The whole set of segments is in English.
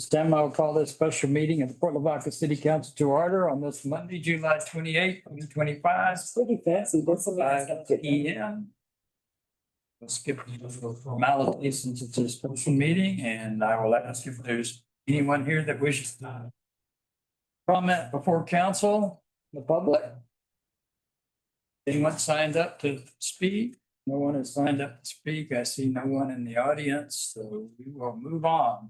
This time I'll call this special meeting of the Port Lavaca City Council to order on this Monday, July 28th, 2025. Pretty fancy. That's a 5 p.m. We'll skip the formalities since it's a special meeting, and I will ask if there's anyone here that wishes to comment before council, the public. Anyone signed up to speak? No one has signed up to speak. I see no one in the audience, so we will move on.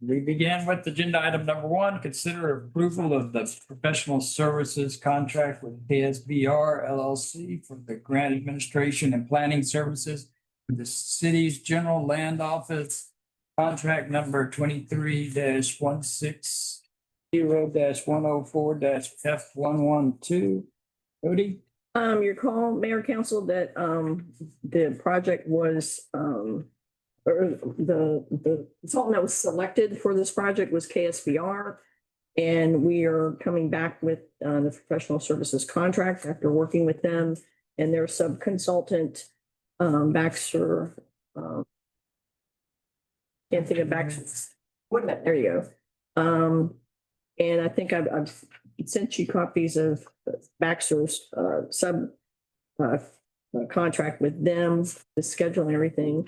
We begin with agenda item number 1, consider approval of the professional services contract with KSBR LLC for the grant administration and planning services for the city's general land office. Contract number 23-160-104-F112. Cody? Your call, Mayor Council, that the project was or the consultant that was selected for this project was KSBR. And we are coming back with the professional services contract after working with them and their sub-consultant, Baxter. Can't think of Baxter. There you go. And I think I've sent you copies of Baxter's contract with them, the schedule and everything.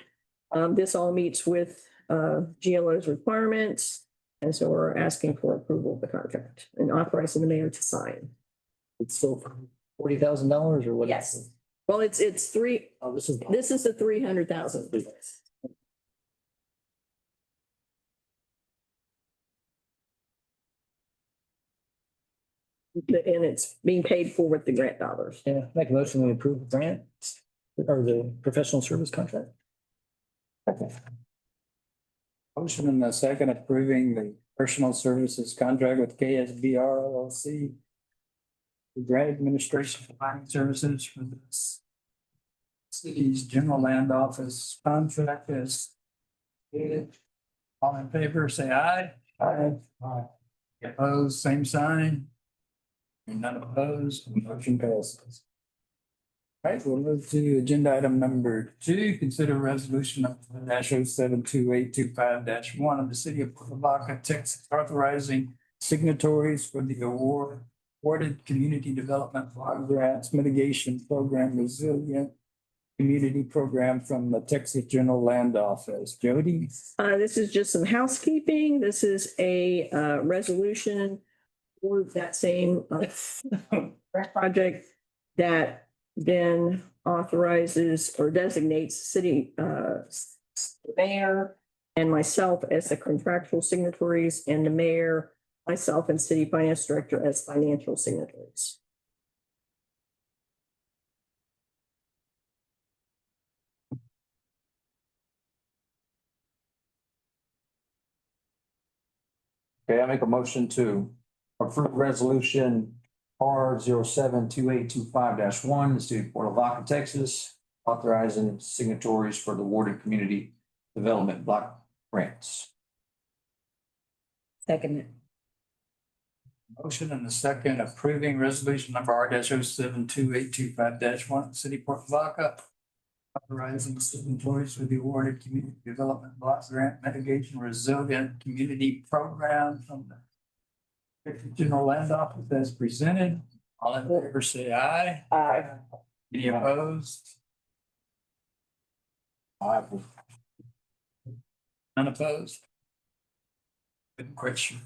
This all meets with GLO's requirements. And so we're asking for approval of the contract and authorizing the mayor to sign. It's still $40,000 or what? Yes. Well, it's three. Oh, this is the 300,000. And it's being paid for with the grant dollars. Yeah, make a motion to approve the grant or the professional service contract. Okay. Motion in the second approving the personal services contract with KSBR LLC. The grant administration providing services for the city's general land office contract is stated. All in favor, say aye. Aye. Aye. Opposed, same sign. And none opposed, motion passes. All right, we'll move to agenda item number 2, consider resolution number -072825-1 of the city of Port Lavaca, Texas, authorizing signatories for the awarded community development block grants mitigation program resilient community program from the Texas General Land Office. Jody? This is just some housekeeping. This is a resolution for that same project that then authorizes or designates city mayor and myself as the contractual signatories, and the mayor, myself, and city finance director as financial signatories. Okay, I make a motion to approve resolution R072825-1, the city of Port Lavaca, Texas, authorizing signatories for the awarded community development block grants. Second. Motion and the second approving resolution number R-072825-1, City of Port Lavaca, authorizing signatories for the awarded community development block grant mitigation resilient community program from the Texas General Land Office as presented. All in favor, say aye. Aye. Any opposed? Aye. Unopposed? Good question.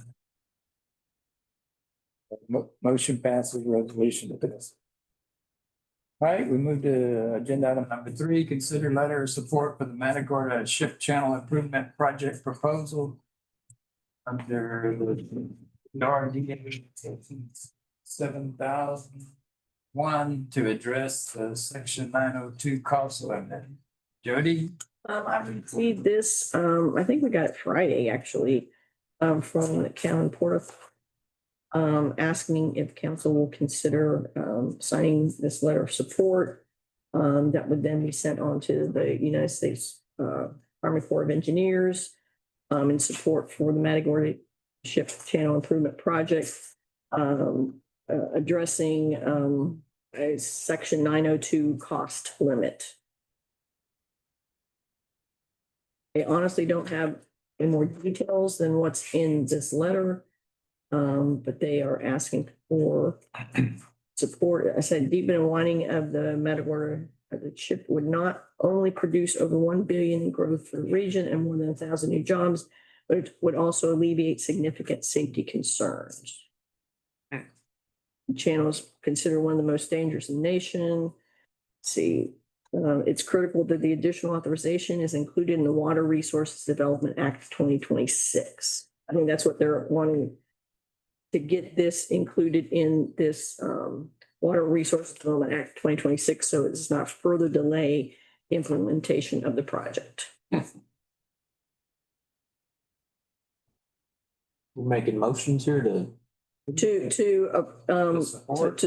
Motion passes, resolution passes. All right, we move to agenda item number 3, consider letter of support for the Matagorda Ship Channel Improvement Project proposal under the RDA 7001 to address the section 902 cost limit. Jody? I received this, I think we got it Friday, actually, from the County Port, asking if council will consider signing this letter of support that would then be sent on to the United States Army Corps of Engineers in support for the Matagorda Ship Channel Improvement Project, addressing a section 902 cost limit. They honestly don't have any more details than what's in this letter. But they are asking for support. I said deepen and widening of the Matagorda of the chip would not only produce over 1 billion in growth for the region and more than 1,000 new jobs, but it would also alleviate significant safety concerns. The channel is considered one of the most dangerous in the nation. Let's see, it's critical that the additional authorization is included in the Water Resources Development Act of 2026. I think that's what they're wanting to get this included in this Water Resources Development Act 2026, so it does not further delay implementation of the project. We're making motions here To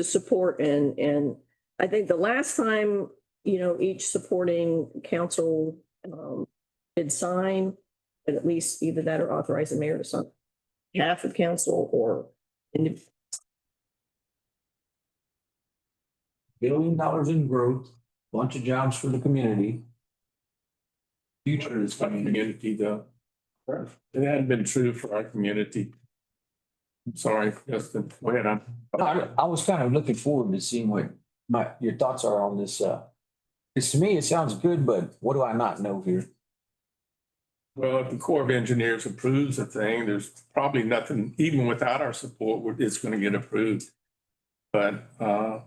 support and I think the last time, each supporting council did sign, but at least either that or authorize the mayor to sign half of council or $1 billion in growth, bunch of jobs for the community. Future is for community though. It hadn't been true for our community. I'm sorry, Justin, go ahead on. I was kind of looking forward to seeing what your thoughts are on this. Because to me, it sounds good, but what do I not know here? Well, if the Corps of Engineers approves a thing, there's probably nothing, even without our support, it's going to get approved. But I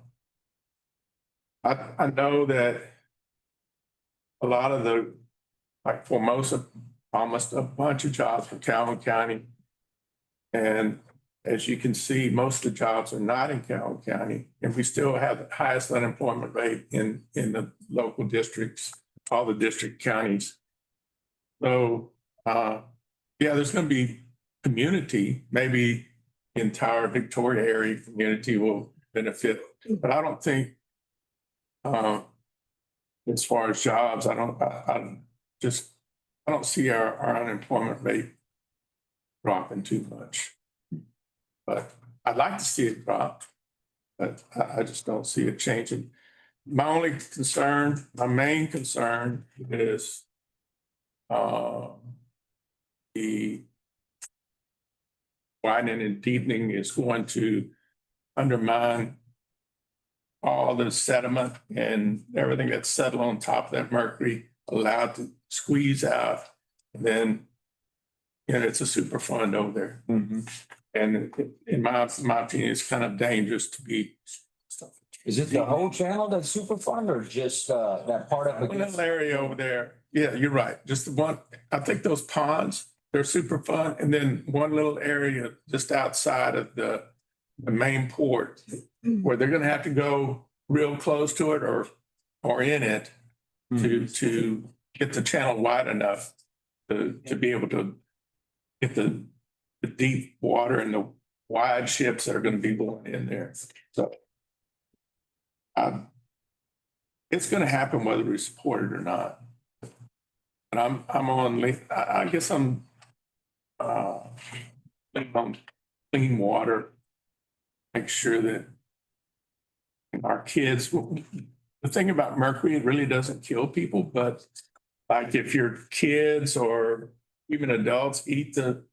know that a lot of like Formosa promised a bunch of jobs for Calhoun County. And as you can see, most of the jobs are not in Calhoun County. And we still have the highest unemployment rate in the local districts, all the district counties. So, yeah, there's going to be community, maybe the entire Victoria area community will benefit, but I don't think, as far as jobs, I don't see our unemployment rate dropping too much. But I'd like to see it drop, but I just don't see it changing. My main concern is the widening and deepening is going to undermine all the sediment and everything that's settled on top of that mercury, allowed to squeeze out. And then, it's a super fund over there. Mm-hmm. And in my opinion, it's kind of dangerous to be. Is it the whole channel that's super fun or just that part of One little area over there. Yeah, you're right. Just the one, I think those ponds, they're super fun. And then one little area just outside of the main port where they're going to have to go real close to it or in it to get the channel wide enough to be able to get the deep water and the wide ships that are going to be going in there. So it's going to happen whether we support it or not. But I guess I'm on clean water, make sure that our kids, the thing about mercury, it really doesn't kill people, but like if your kids or even adults eat the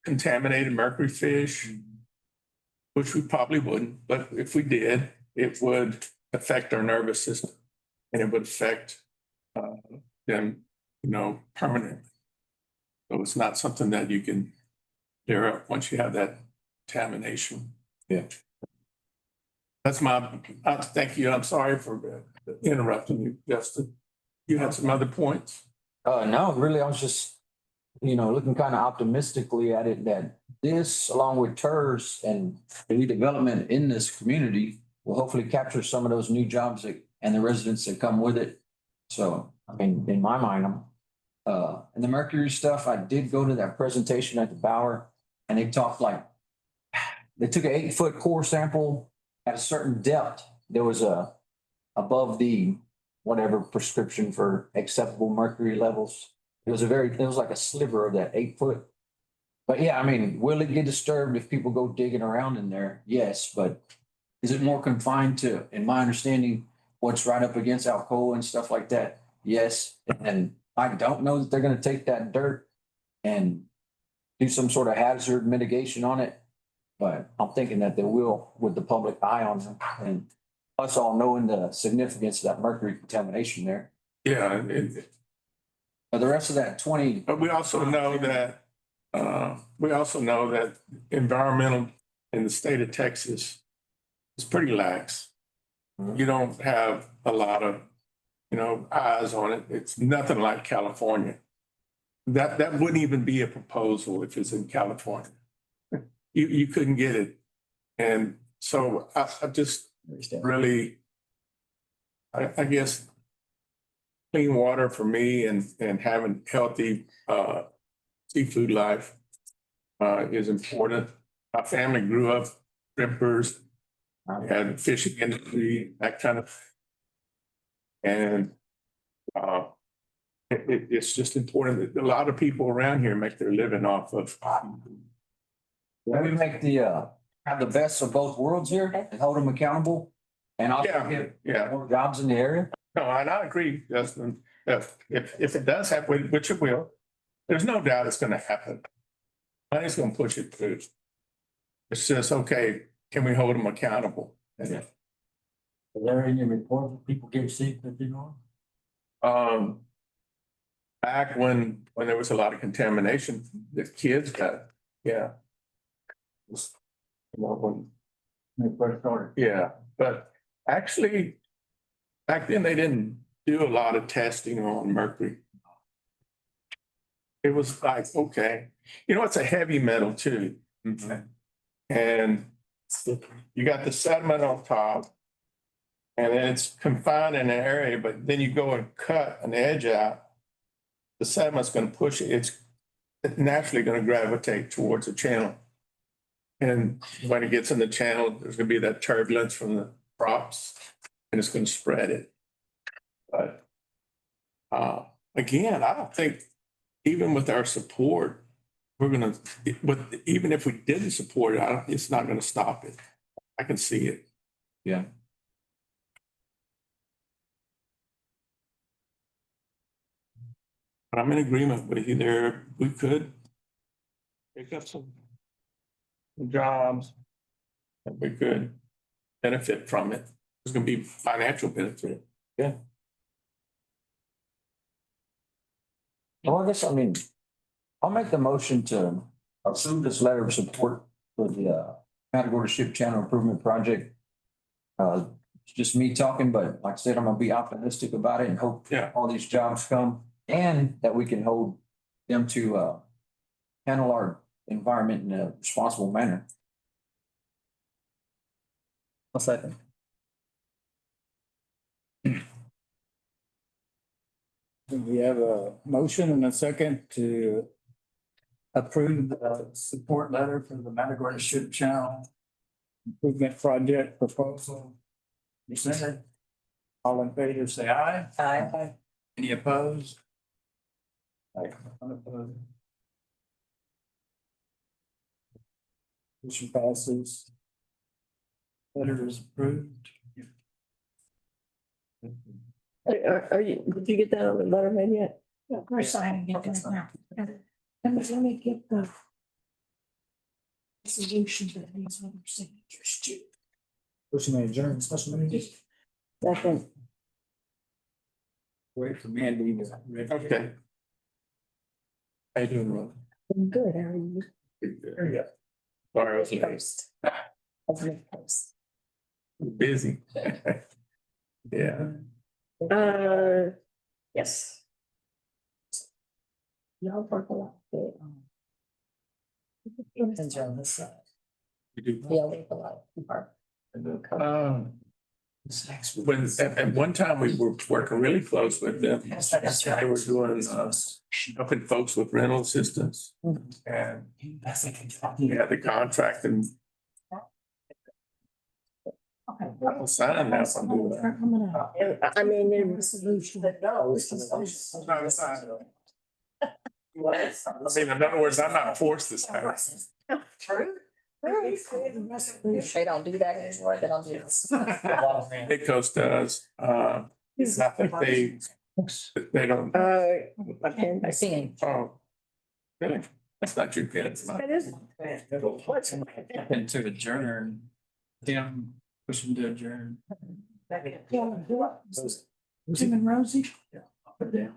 contaminated mercury fish, which we probably wouldn't, but if we did, it would affect our nervous system and it would affect them, permanently. So it's not something that you can clear up once you have that contamination. Yeah. That's thank you. I'm sorry for interrupting you, Justin. You had some other points? No, really, I was just, looking kind of optimistically at it that this, along with TERS and the redevelopment in this community, will hopefully capture some of those new jobs and the residents that come with it. So, in my mind, and the mercury stuff, I did go to that presentation at the Bower and they talked they took an 8-foot core sample at a certain depth. There was above the whatever prescription for acceptable mercury levels. It was like a sliver of that 8-foot. But yeah, will it get disturbed if people go digging around in there? Yes, but is it more confined to, in my understanding, what's right up against Alcoa and stuff like that? Yes. And I don't know that they're gonna take that dirt and do some sort of hazard mitigation on it. But I'm thinking that they will with the public eye on them and us all knowing the significance of that mercury contamination there. Yeah, But the rest of that 20, but we also know that, environmental in the state of Texas is pretty lax. You don't have a lot of, eyes on it. It's nothing like California. That wouldn't even be a proposal if it's in California. You couldn't get it. And so I just really, I guess clean water for me and having healthy seafood life is important. My family grew up shrimpers, had fishing industry, that kind of thing. And it's just important that a lot of people around here make their living off of. when we make have the best of both worlds here and hold them accountable and also get Yeah. more jobs in the area. No, and I agree, Justin. If it does happen, which it will, there's no doubt it's gonna happen. Money's gonna push it through. It's just, okay, can we hold them accountable? Is there any report that people get sick that you know? Back when there was a lot of contamination, the kids got, yeah. When When they first started? Yeah, but actually, back then, they didn't do a lot of testing on mercury. It was like, okay, it's a heavy metal too. And you got the sediment on top. And then it's confined in an area, but then you go and cut an edge out. The sediment's gonna push it, it's naturally gonna gravitate towards the channel. And when it gets in the channel, there's gonna be that turbulence from the props and it's gonna spread it. But again, I don't think even with our support, even if we didn't support it, it's not gonna stop it. I can see it. Yeah. But I'm in agreement with you there. We could pick up some jobs and we could benefit from it. There's gonna be financial benefit. Well, I guess, I'll make the motion to approve this letter of support for the Matagorda Ship Channel Improvement Project. It's just me talking, but like I said, I'm gonna be optimistic about it and hope Yeah. all these jobs come and that we can hold them to handle our environment in a responsible manner. A second. We have a motion and a second to approve the support letter for the Matagorda Ship Channel Improvement Project proposal. Presented. All in favor, say aye. Aye. Any opposed? Aye. Unopposed. Motion passes. Letter is approved. Are you, did you get that on the letterhead yet? Yeah, we're signing it now. Let me get the resolution that needs other signatures too. Motion to adjourn special meeting. Second. Wait for Mandy to. Okay. How you doing, Ron? I'm good, how are you? There you go. Sorry, I was late. Post. As we post. Busy. Yeah. Yes. Y'all work a lot. Depends on the side. You do. Yeah, work a lot. When, at one time, we were working really close with them. Yes, that's right. They were doing, helping folks with rental assistance. Mhm. And Okay. we had the contract and I'll sign that one. I'm gonna. I mean, it was. Resolution. No. I mean, in other words, I'm not forced to sign. True. They don't do that anymore, they don't do this. Midcoast does, I think They don't, My pen, I see. oh. Really? That's not your pen. it's mine. That is. What's? And to adjourn. Tim, pushing to adjourn. Jim and Rosie. Up and down.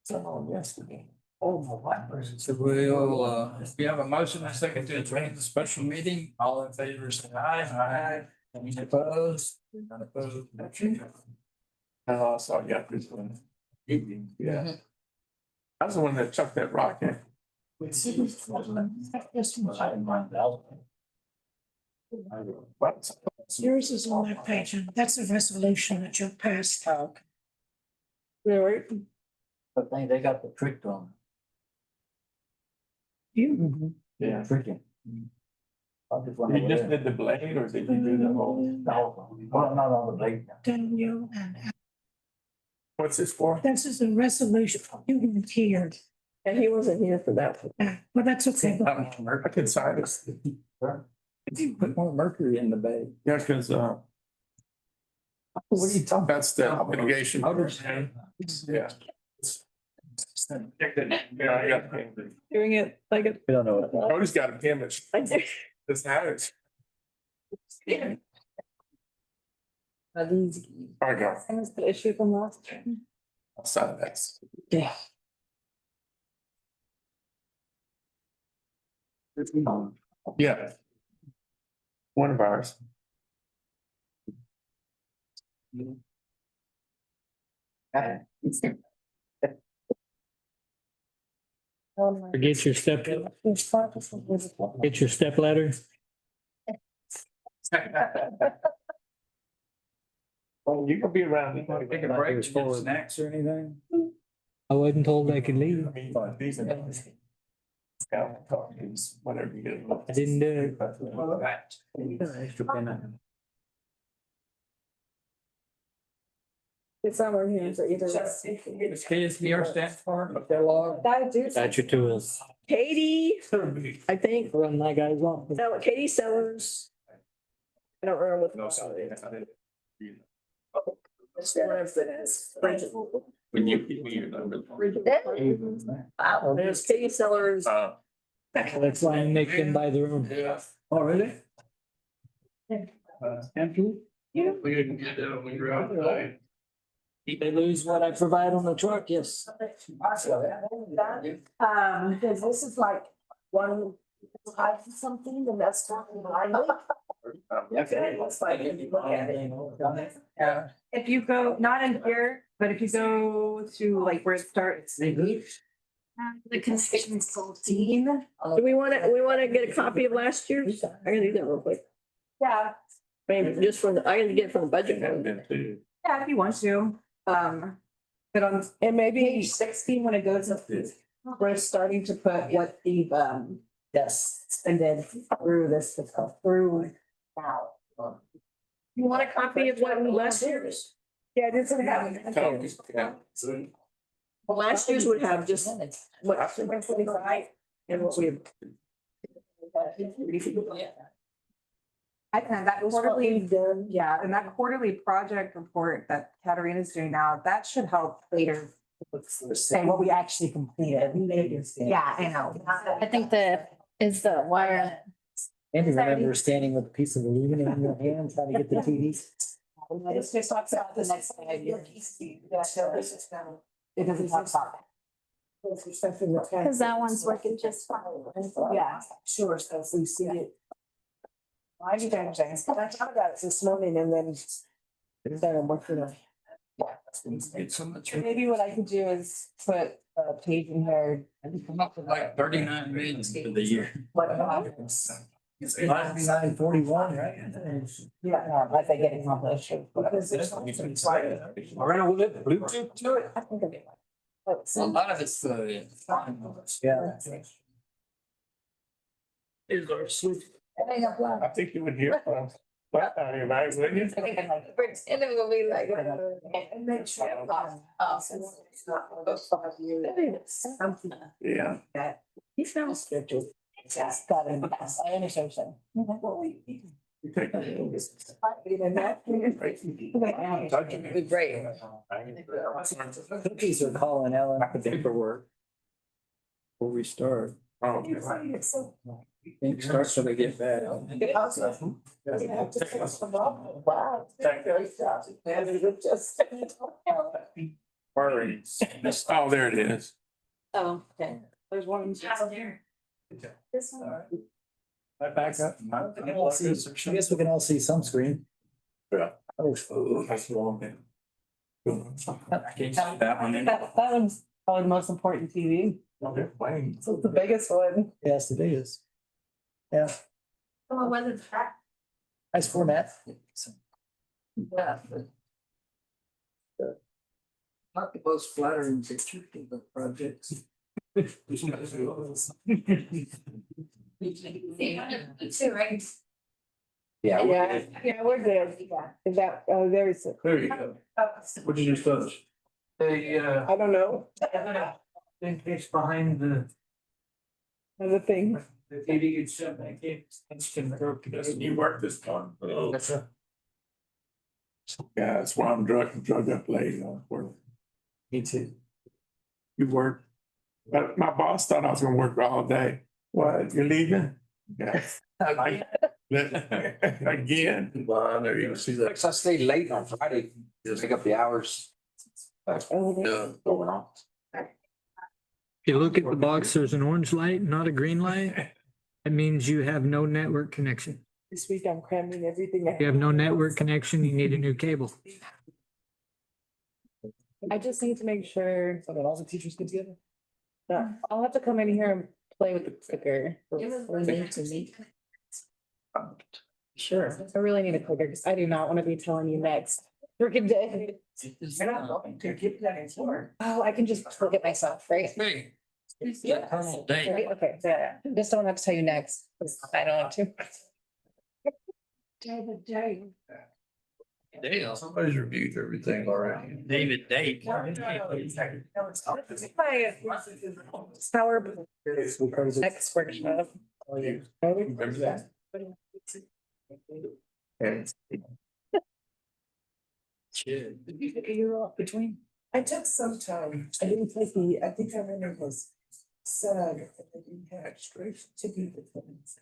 So yesterday. Oh, my wife. So we'll, we have a motion and a second to adjourn the special meeting. All in favor, say aye. Aye. Any opposed? None opposed. Oh, I saw you this one. Yeah. I was the one that chucked that rock in. What? Yours is on that page, and that's a resolution that you'll pass. Really? I think they got the trick on. You, Yeah. Tricking. I just wonder You just where- did the blade or did you do the whole? No, well, not on the blade. Daniel, and What's this for? this is a resolution. You weren't here. And he wasn't here for that. Well, that's okay. I can sign this. Put more mercury in the bay. Yeah, because, What are you talking? that's the mitigation. Yeah. Yeah, I got a pin. Doing it like a. We don't know. Cody's got a pin that's, I do. that's had it. Are these? I got, That's the issue from last time. I'll sign that. Yeah. Yeah. One of ours. Get your step, get your step ladder. Well, you can be around. Take a break, to get snacks or anything? I wasn't told I could leave. Whatever you get. I didn't do it. Extra pen. It's on our hands or either. Does KSBR stand for Kellogg? Got your tools. Katie, I think, Run my guys off. no, Katie Sellers. I don't remember what. No, sorry. I didn't. When you give me your number. There's Katie Sellers. That's why I make them by the room. Oh, really? Empty? We didn't get that when you were outside. If they lose what I provide on the truck, yes. This is like one type of something, and that's talking lively. Okay, it's like, if you look at it. Yeah. If you go, not in here, but if you go to like where it starts. The connection's 14. Do we wanna get a copy of last year's? I gotta do that real quick. Yeah, Maybe just from I gotta get it from the budget. yeah, if you want to. But on And maybe. page 16, when it goes up, we're starting to put what the Yes. expended through this, through now. You want a copy of what last year's? Yeah, it doesn't have. Well, last year's would have just what. And what we. I can, that quarterly, yeah, and that quarterly project report that Katarina's doing now, that should help later say what we actually completed. Yeah, I know. I think is the wire. And remember standing with a piece of aluminum in your hand trying to get the TVs. This just talks about the next 5 years. Yeah, so this is now, it doesn't talk about that. Because that one's working just fine. Yeah, sure, so if we see it. I do understand. I thought about it this morning and then. I'm working on. Get so much. Maybe what I could do is put a page in here. And come up with like 39 million for the year. It's 941, right? Yeah, I think getting on the issue. Around with it, Bluetooth to it. I think of it. A lot of it's, Yeah. is our switch. I think you would hear from, but I mean, I wouldn't you? And it will be like. And then sure. Since it's not one of those 5 years. Something Yeah. that He sounds scheduled. just got in the past. I understand. You take. Cookies are calling Ellen the paperwork. Before we start. Oh, Think start so they get bad. worries. Oh, there it is. Oh, okay. There's one. This one. Right back up. I guess we can all see some screen. Yeah. Oh, That's long, man. That one in. That one's probably the most important TV. They're playing. So it's the biggest one. yes, it is. Yeah, Oh, whether the track. nice format. Yeah. Not the most flattering picture of the projects. Too, right? Yeah. Yeah, we're good. Is that, there's, There you go. What did you touch? They, I don't know, think it's behind the the thing. TV gets shut back in. You work this time. That's a. Yeah, that's why I'm drug up late. Work. Me too. You work. But my boss thought I was gonna work all day. What, you're leaving? Yeah. Again. Well, there you see that. I stayed late on Friday, to pick up the hours. Oh, Going on. If you look at the box, there's an orange light, not a green light. That means you have no network connection. This week I'm cramming everything. If you have no network connection, you need a new cable. I just need to make sure, So that all the teachers get together? that I'll have to come in here and play with the clicker. We need to meet. Sure, I really need a clicker because I do not want to be telling you next. Freaking day. Oh, I can just look at myself, right? Hey. Yeah. Right, okay, yeah, just don't have to tell you next, 'cause I don't have to. David Day. Dale. Somebody's reviewed everything already. David Dake. My Power next workshop. Oh, yeah. Remember that? Shit. Did you take a year off between? I took some time. I didn't take I think I remember it was SAG, and I didn't have straight to be the things.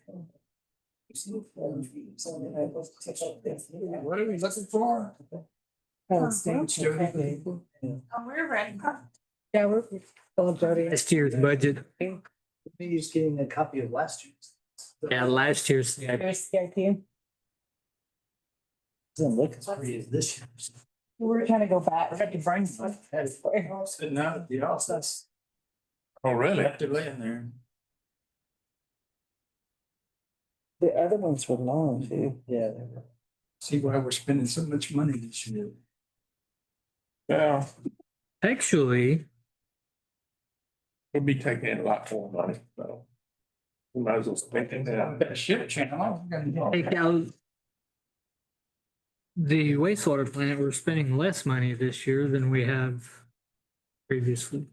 So then I was to take up this. What are we looking for? Oh, we're ready. Yeah, we're, oh, Jody. Last year's budget. Maybe just getting a copy of last year's. Yeah, last year's. Here's CIP. Doesn't look as pretty as this year's. We're trying to go back. Had to bring some. Sitting out at the office. Oh, really? Left it laying there. The other ones were long too. Yeah. they were. See why we're spending so much money this year. Yeah, Actually, we'll be taking in a lot more money, so. We might as well spend it now. Shit, channel. take out the wastewater plant, we're spending less money this year than we have previously.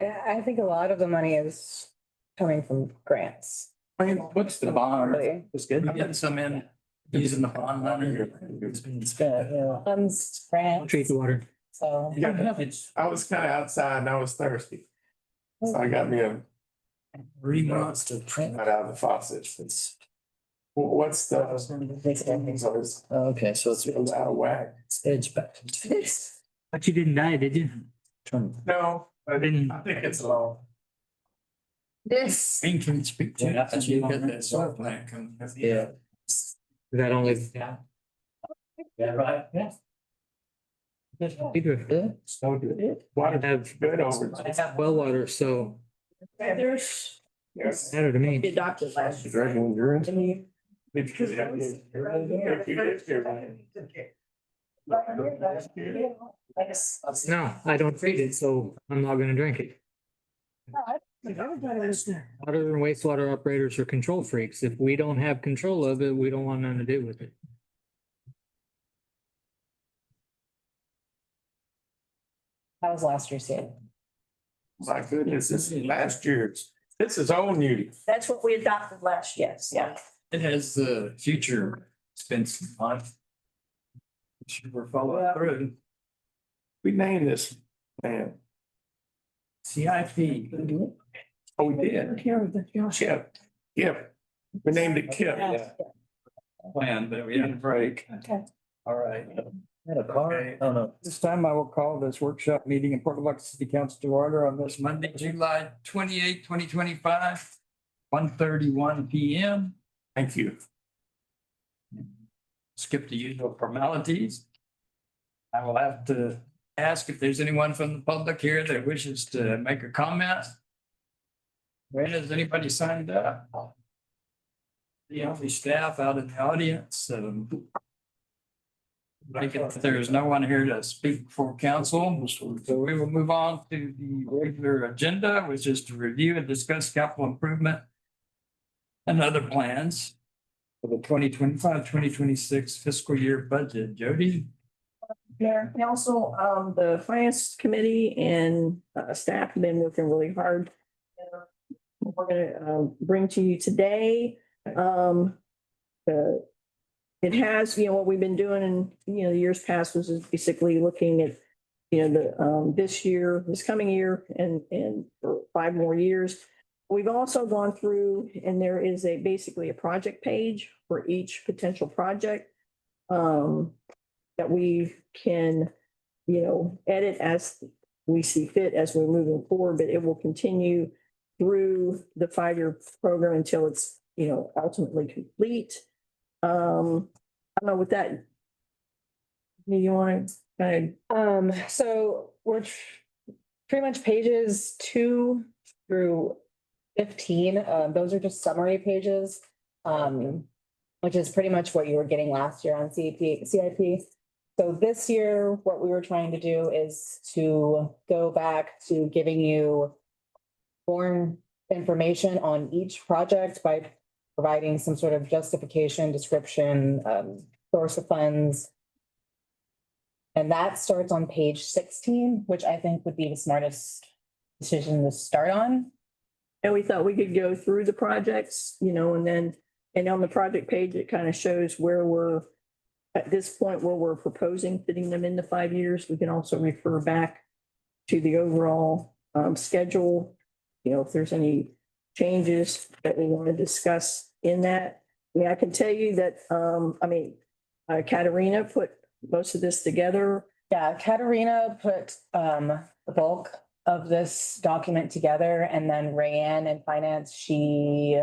I think a lot of the money is coming from grants. What's the bond? Really. It's good. I'm getting some in, using the bond money. It's been spent, yeah. Funds, grants, Treat the water. so. Yeah, I was kind of outside and I was thirsty. So I got me a 3 months to print. right out of the faucet. It's. What's the? Okay, so it's Out of whack. edge back. But you didn't die, did you? Turn. No, I didn't. I think it's low. This. Bean can speak to. Yeah, You got that solar plant coming. Yeah. That only. Yeah, right, yeah. Either Good. So good. Water have good over. well water, so There's. matter to me. Adopted last year. Dragging your. No, I don't treat it, so I'm not gonna drink it. Water and wastewater operators are control freaks. If we don't have control of it, we don't want nothing to do with it. That was last year's year. My goodness, this is last year's. This is old news. That's what we adopted last year, yeah. It has the future expense on it. Sure we're following through. We named this, man. CIP. Oh, we did. Kip. Kip. We named it Kip. Plan, but we had a break. Okay. All right. Had a car? Oh, no. This time I will call this workshop meeting in Port Lavaca City Council to order on this Monday, July 28, 2025, 1:31 PM. Thank you. Skip the usual formalities. I will have to ask if there's anyone from the public here that wishes to make a comment. When has anybody signed up? The only staff out in the audience, if there's no one here to speak for council, so we will move on to the regular agenda, which is to review and discuss capital improvement and other plans for the 2025-2026 fiscal year budget. Jody? Mayor, and also, the finance committee and staff have been working really hard. We're gonna bring to you today, it has, what we've been doing in, the years past was just basically looking at, this coming year and for 5 more years. We've also gone through and there is basically a project page for each potential project that we can, edit as we see fit as we're moving forward, but it will continue through the 5-year program until it's, ultimately complete. I don't know with that. You want to kind So we're pretty much pages 2 through 15. Those are just summary pages, which is pretty much what you were getting last year on CIP. So this year, what we were trying to do is to go back to giving you more information on each project by providing some sort of justification, description, source of funds. And that starts on page 16, which I think would be the smartest decision to start on. and we thought we could go through the projects, and on the project page, it kind of shows where we're at this point where we're proposing fitting them into 5 years. We can also refer back to the overall schedule. If there's any changes that we want to discuss in that. I can tell you that, Katerina put most of this together. Yeah, Katerina put the bulk of this document together, and then Rayanne in finance, she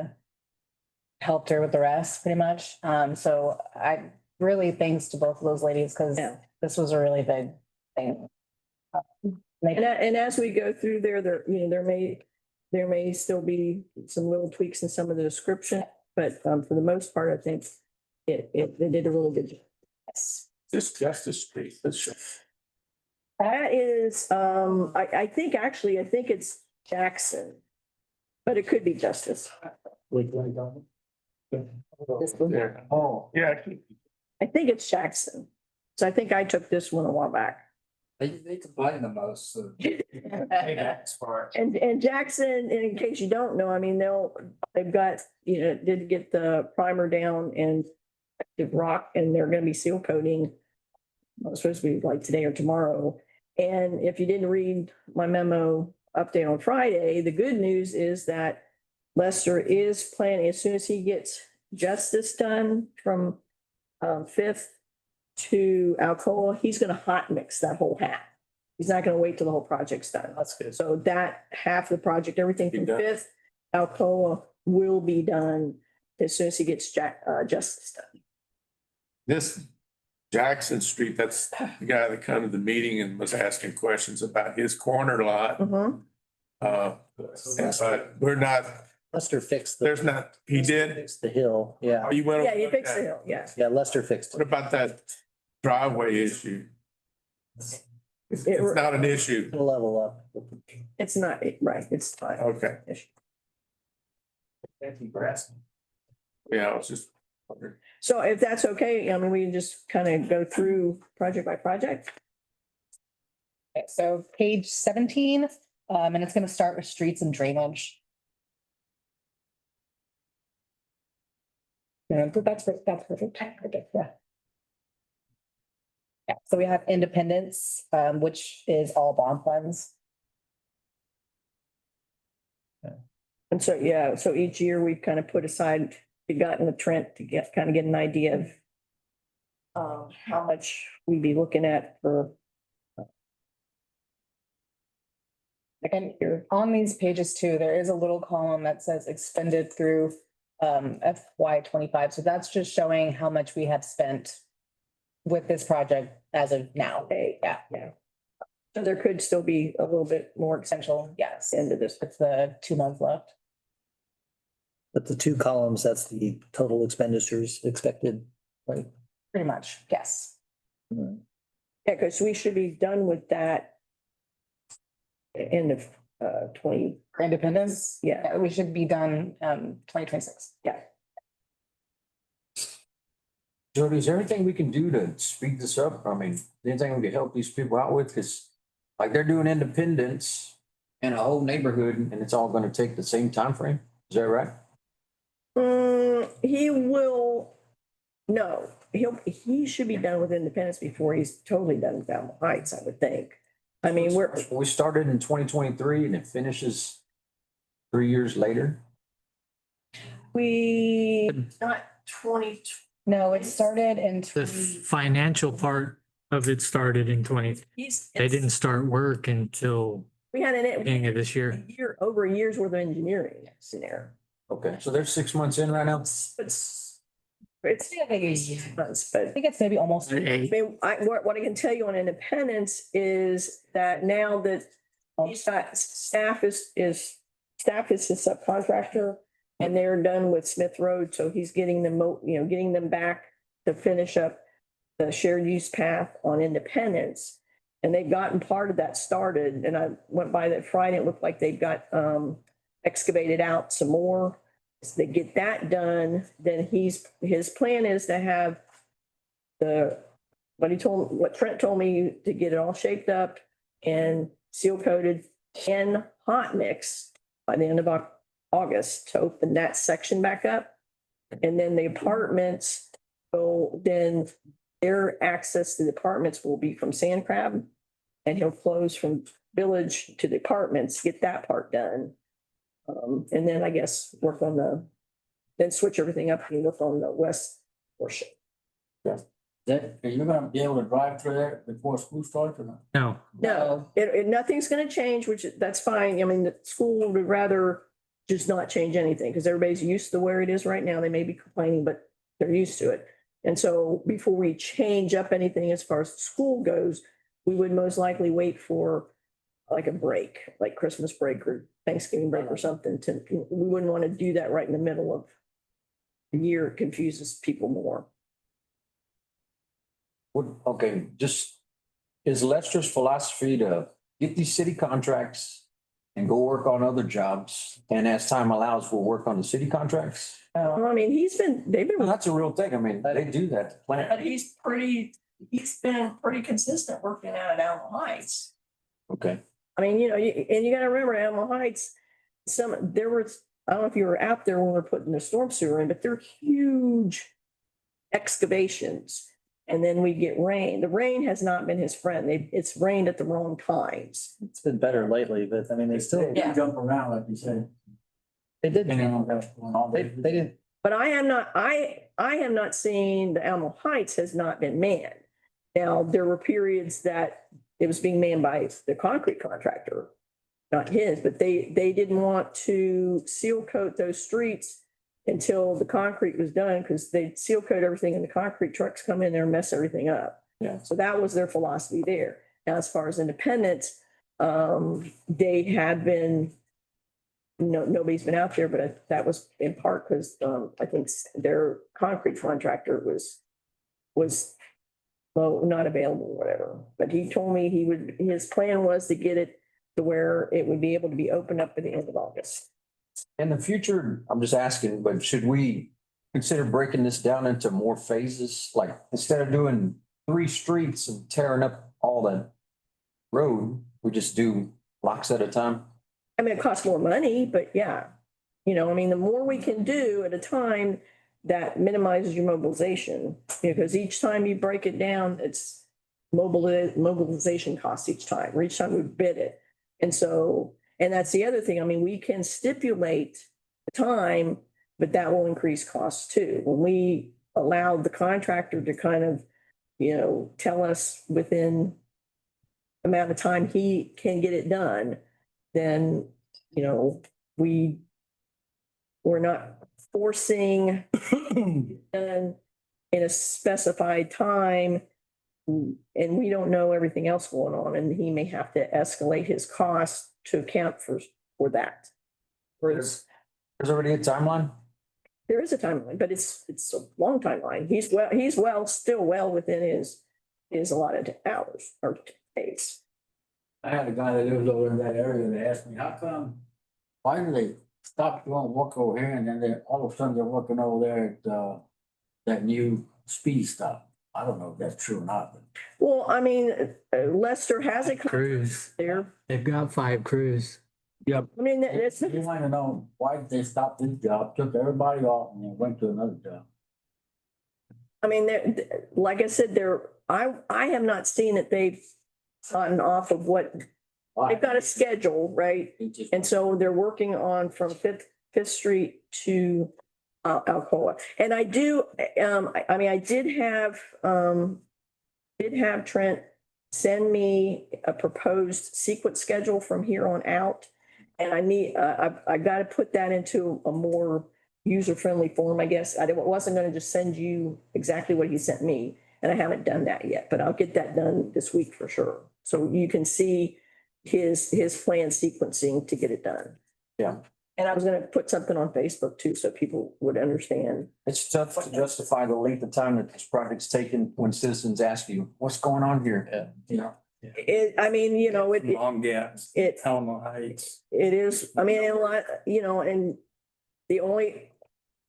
helped her with the rest pretty much. So I really thanks to both of those ladies because this was a really big thing. And as we go through there may still be some little tweaks in some of the description, but for the most part, I think they did a really good job. This Justice Street, That is, I think it's Jackson, but it could be Justice. yeah. Oh, Yeah, I think it's Jackson. So I think I took this one a while back. They complain the most, so. And Jackson, and in case you don't know, they've got, did get the primer down and the rock, and they're gonna be seal coating. It's supposed to be like today or tomorrow. And if you didn't read my memo update on Friday, the good news is that Lester is planning, as soon as he gets Justice done from Fifth to Alcoa, he's gonna hot mix that whole half. He's not gonna wait till the whole project's done. that's good. So that half of the project, everything from Be done. Fifth, Alcoa will be done as soon as he gets Justice done. this Jackson Street, that's the guy that come to the meeting and was asking questions about his corner lot. Mhm. But we're not, Lester fixed there's not, he did. Fixed the hill, yeah. Oh, you went. Yeah, over you fix the that? hill, yeah. Yeah, Lester fixed What it. about that driveway issue? It's not an issue. It'll level up. It's not, right, it's fine. Okay, yeah, I was just wondering. So if that's okay, we can just kind of go through project by project. Okay, so page 17, and it's gonna start with streets and drainage. Yeah, that's perfect. Yeah. Yeah, so we have Independence, which is all bond funds. And so, yeah, so each year we've kind of put aside, we gotten the Trent to get, kind of get an idea of how much we'd be looking at for And on these pages too, there is a little column that says expended through FY 25. So that's just showing how much we have spent with this project as of now. Yeah, yeah. So there could still be a little bit more essential, yes. into this. It's the 2 months left. But the two columns, that's the total expenditures expected, right? Pretty much, yes. Yeah, because we should be done with that end of 20, For Independence, yeah, we should be done 2026. yeah. Jody, is there anything we can do to speed this up? I mean, anything we can help these people out with? Cause like they're doing Independence in a whole neighborhood and it's all gonna take the same time frame. Is that right? He will, no, he should be done with Independence before he's totally done with Alamo Heights, I would think. I mean, We started in 2023 and it finishes 3 years later. not 20. No, it started in The financial part of it started in 20. They didn't start work until We had beginning of this year. over a year's worth of engineering in there. Okay, so they're 6 months in right now? It's months, but I think it's maybe almost. I mean, what I can tell you on Independence is that now that he's got staff is his subcontractor and they're done with Smith Road, so he's getting them, getting them back to finish up the shared use path on Independence. And they've gotten part of that started, and I went by that Friday, it looked like they've got excavated out some more. So they get that done, then his plan is to have what Trent told me, to get it all shaped up and seal coated and hot mix by the end of August to open that section back up. And then the apartments then their access to the apartments will be from Sand Crab, and he'll close from Village to the apartments, get that part done. And then I guess then switch everything up and look on the west portion. Are you gonna be able to drive through there before school starts or not? No, No, nothing's gonna change, that's fine. I mean, the school would rather just not change anything because everybody's used to where it is right now. They may be complaining, but they're used to it. And so before we change up anything as far as school goes, we would most likely wait for like a break, like Christmas break or Thanksgiving break or something we wouldn't want to do that right in the middle of the year. It confuses people more. Okay, just is Lester's philosophy to get these city contracts and go work on other jobs? And as time allows, we'll work on the city contracts? I mean, they've been. Well, that's a real thing. I mean, they do that to But plant. he's been pretty consistent working out at Alamo Heights. Okay. I mean, and you gotta remember Alamo Heights, I don't know if you were out there when we were putting the storm sewer in, but they're huge excavations. And then we get rain. The rain has not been his friend. It's rained at the wrong times. It's been better lately, but I mean, they still, Yeah. Jump around, like you said. they did. Depending on what's going on. They didn't. But I have not seen the Alamo Heights has not been manned. Now, there were periods that it was being manned by the concrete contractor, not his, but they didn't want to seal coat those streets until the concrete was done, because they seal coat everything and the concrete trucks come in there and mess everything up. Yeah. So that was their philosophy there. Now, as far as Independence, they had been, nobody's been out there, but that was in part because I think their concrete contractor was not available or whatever. But he told me his plan was to get it to where it would be able to be opened up at the end of August. In the future, I'm just asking, but should we consider breaking this down into more phases? Like instead of doing 3 streets and tearing up all that road, we just do blocks at a time? I mean, it costs more money, but yeah, I mean, the more we can do at a time, that minimizes your mobilization, because each time you break it down, it's mobilization costs each time, or each time we bid it. And so, and that's the other thing. I mean, we can stipulate the time, but that will increase costs too. When we allowed the contractor to kind of, tell us within amount of time he can get it done, then, we're not forcing done in a specified time. And we don't know everything else going on, and he may have to escalate his costs to account for that. There's already a timeline? There is a timeline, but it's a long timeline. He's still well within his allotted hours or days. I had a guy that lives over in that area that asked me, how come, why do they stop doing work over here and then all of a sudden they're working over there at, that new speed stop? I don't know if that's true or not, but. Well, I mean, Lester has a Crews. there. They've got 5 crews. I mean, it's, You want to know why did they stop this job, took everybody off and then went to another job? I mean, like I said, I have not seen that they've gotten off of what, Why? they've got a schedule, right? And so they're working on from Fifth Street to Alcoa. And I do, I mean, I did have Trent send me a proposed sequence schedule from here on out. And I got to put that into a more user-friendly form, I guess. I wasn't going to just send you exactly what he sent me, and I haven't done that yet, but I'll get that done this week for sure. So you can see his plan sequencing to get it done. Yeah. And I was going to put something on Facebook too, so people would understand. It's tough to justify the length of time that this project's taken when citizens ask you, what's going on here? I mean, Long gas, Alamo Heights. it is, I mean, a lot, and the only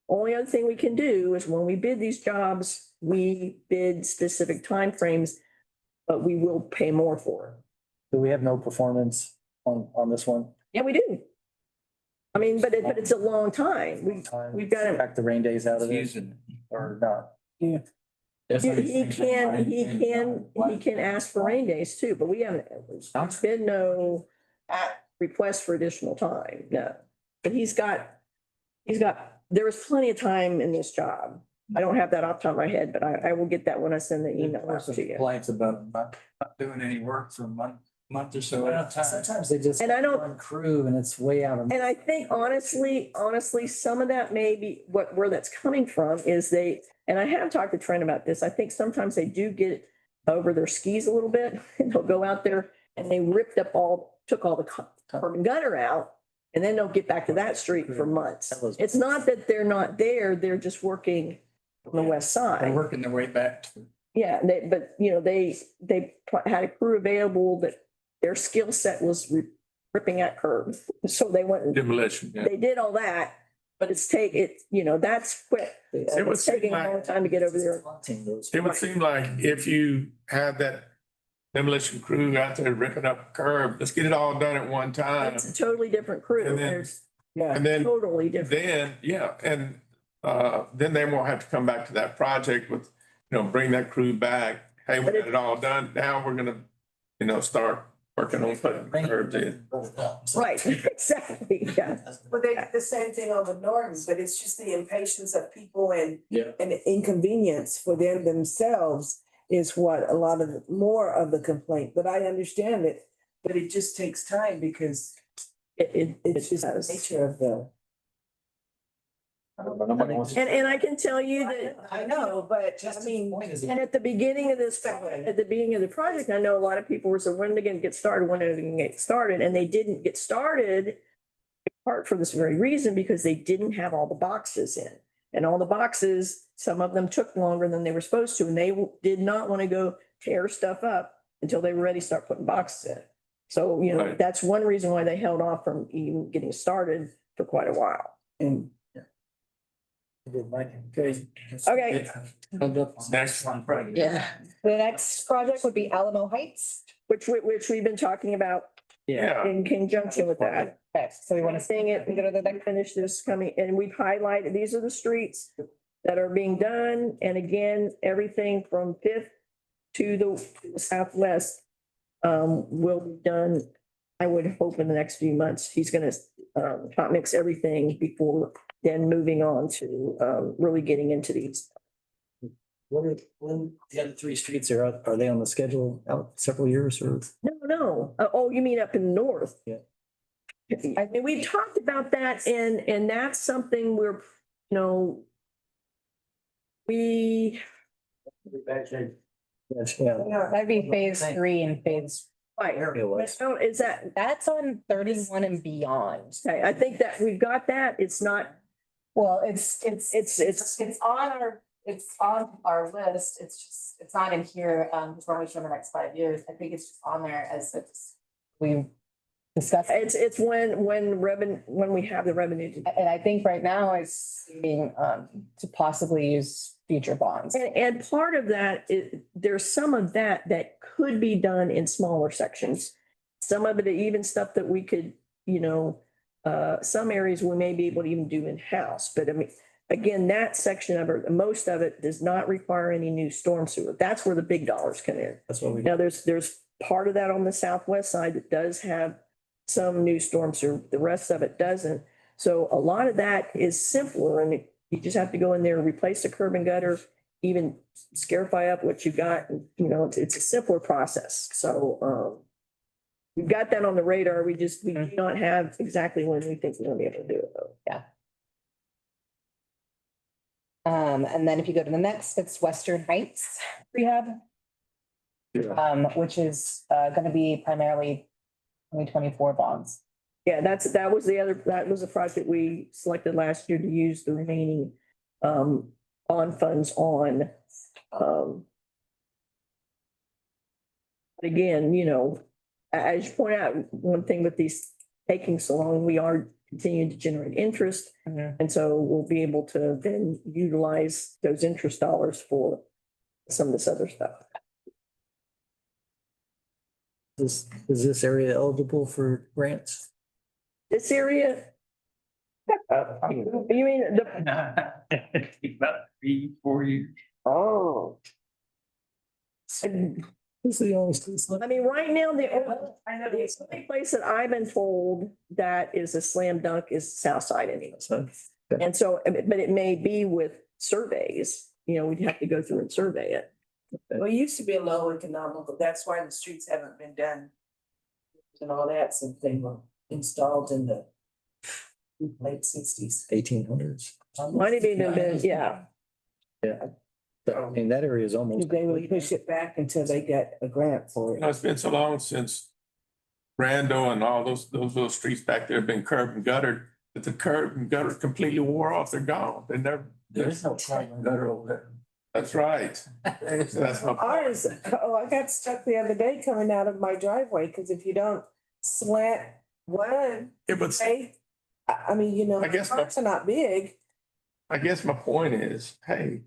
other thing we can do is when we bid these jobs, we bid specific timeframes, but we will pay more for it. Do we have no performance on this one? Yeah, we do. I mean, but it's a long time. We've got to, Back the rain days out of it Using. or not? he can ask for rain days too, but we haven't, there's been no request for additional time, no. But he's got, there was plenty of time in this job. I don't have that off the top of my head, but I will get that when I send the email out to you. Complaints about not doing any work for a month or so at a time. Sometimes they just. And I don't- run crew and it's way out of. And I think honestly, some of that may be where that's coming from is and I have talked to Trent about this. I think sometimes they do get over their skis a little bit and they'll go out there and they took all the curb and gutter out. And then they'll get back to that street for months. It's not that they're not there, they're just working on the west They're side. working their way back to. Yeah, they had a crew available that their skill set was ripping at curbs. So they went, Demolition, yeah. they did all that, but that's quick. It would It's taking seem a long like, time to get over there. it would seem like if you had that demolition crew out there ripping up a curb, let's get it all done at one time. It's a totally different crew. And then- There's And then, totally different. then they won't have to come back to that project with, bring that crew back. Hey, we got it all done. Now we're gonna, start working on putting curbs in. Right, exactly, yeah. Well, they did the same thing on the Norton, but it's just the impatience of people and Yeah. and the inconvenience for them themselves is what a lot of more of the complaint, but I understand it. But it just takes time because it's just the nature of the. And I can tell you that, I know, but I mean, and at the beginning of the project, I know a lot of people were saying, when are they gonna get started? When are they gonna get started? And they didn't get started in part for this very reason, because they didn't have all the boxes in. And all the boxes, some of them took longer than they were supposed to, and they did not want to go tear stuff up until they were ready to start putting boxes in. So, Right. that's one reason why they held off from even getting started for quite a while. and Okay. Okay. Next one, Friday. Yeah. The next project would be Alamo Heights. Which we've been talking about Yeah. in conjunction with that. Okay, so we want to Seeing it, go to the next. finish this coming, and we've highlighted, these are the streets that are being done. And again, everything from Fifth to the southwest will be done, I would hope in the next few months. He's gonna hot mix everything before then moving on to really getting into these. When the other three streets are they on the schedule out several years or? No. Oh, you mean up in the north? Yeah. I mean, we talked about that and that's something we're, we, Yeah. That'd be phase 3 and phase. right, Area was. so is that, That's on 31 and beyond. okay, I think that we've got that. It's not, Well, it's on our list. It's just, it's not in here, because we're always for the next 5 years. I think it's just on there as we discussed. it's when we have the revenue. And I think right now it's being, to possibly use future bonds. And part of that is, there's some of that could be done in smaller sections. Some of it, even stuff that we could, some areas we may be able to even do in-house, but I mean, again, that section of it, most of it does not require any new storm sewer. That's where the big dollars come in. That's what we. Now, there's part of that on the southwest side that does have some new storm sewer. The rest of it doesn't. So a lot of that is simpler, and you just have to go in there and replace the curb and gutter, even scarify up what you got. It's a simpler process. So we've got that on the radar. We do not have exactly when we think we're gonna be able to do it though. Yeah. And then if you go to the next, it's Western Heights Rehab. Which is gonna be primarily 2024 bonds. Yeah, that was a project we selected last year to use the remaining bond funds on. Again, as you point out, one thing with these taking so long, we are continuing to generate interest. And so we'll be able to then utilize those interest dollars for some of this other stuff. Is this area eligible for grants? This area. You mean the, About 3, 4 years. oh. This is the only street. I mean, right now, the only place that I've been told that is a slam dunk is South Side anyway. So, And so, but it may be with surveys, we'd have to go through and survey it. Well, it used to be a low economical, that's why the streets haven't been done. And all that, since they were installed in the late 60s. 1800s. Might have even been, yeah. Yeah. But, I mean, that area is almost. They would push it back until they got a grant for it. It's been so long since Brando and all those little streets back there have been curb and guttered, that the curb and gutter completely wore off. They're gone. They never. There's no curb and gutter over there. That's right. That's my point. Ours, I got stuck the other day coming out of my driveway, because if you don't slant one, Yeah, but I mean, I guess cars are not big. I guess my point is, hey,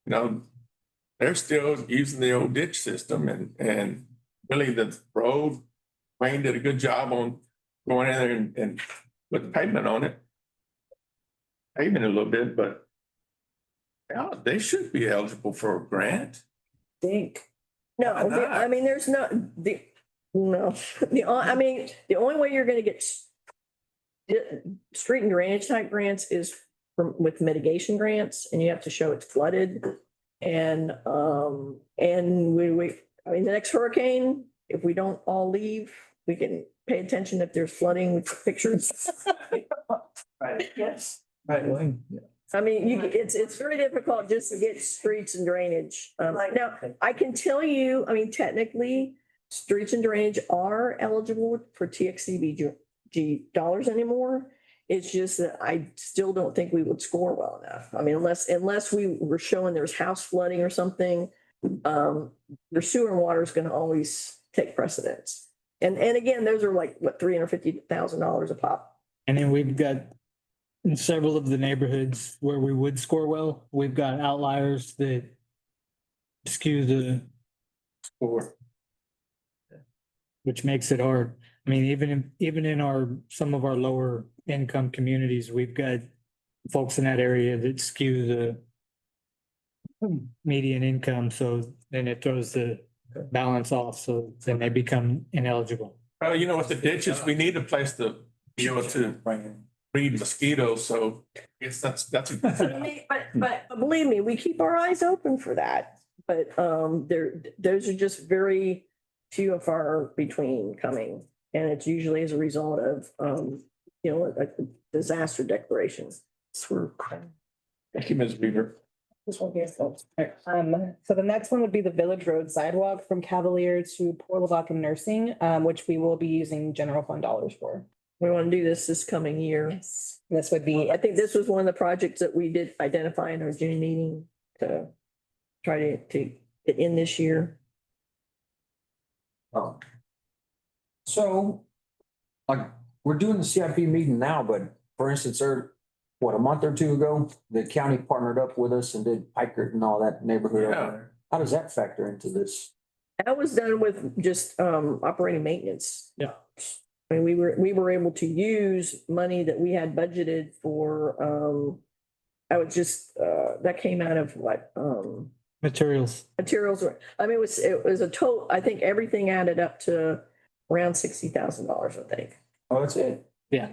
they're still using the old ditch system and really the road, Wayne did a good job on going in there and putting pavement on it. Paving a little bit, but yeah, they should be eligible for a grant. Think. No, Why not? I mean, there's not, I mean, the only way you're gonna get street and drainage type grants is with mitigation grants, and you have to show it's flooded. And I mean, the next hurricane, if we don't all leave, we can pay attention if there's flooding with pictures. Right. Yes. Right. I mean, it's very difficult just to get streets and drainage. Now, I can tell you, I mean, technically, streets and drainage are eligible for TXCBG dollars anymore. It's just that I still don't think we would score well enough. I mean, unless we were showing there's house flooding or something, your sewer and water is going to always take precedence. And again, those are like, what, $350,000 a pop. And then we've got in several of the neighborhoods where we would score well, we've got outliers that skew the score, which makes it hard. I mean, even in some of our lower income communities, we've got folks in that area that skew median income, so then it throws the balance off, so then they become ineligible. Well, you know, with the ditches, we need a place to be able to breed mosquitoes, so I guess that's. But believe me, we keep our eyes open for that. But those are just very few and far between coming. And it's usually as a result of a disaster declarations. Thank you, Ms. Beaver. This one here. So the next one would be the Village Road sidewalk from Cavalier to Port Lavaca Nursing, which we will be using general fund dollars for. We want to do this coming year. Yes. This would be, I think this was one of the projects that we did identify in our June meeting to try to get in this year. So, like, we're doing the CIP meeting now, but for instance, a month or two ago, the county partnered up with us and did Pikert and all that neighborhood over Yeah. there. How does that factor into this? That was done with just operating maintenance. Yeah. I mean, we were able to use money that we had budgeted for that came out of what Materials. I mean, it was a total, I think everything added up to around $60,000, I think. Oh, that's it? Yeah.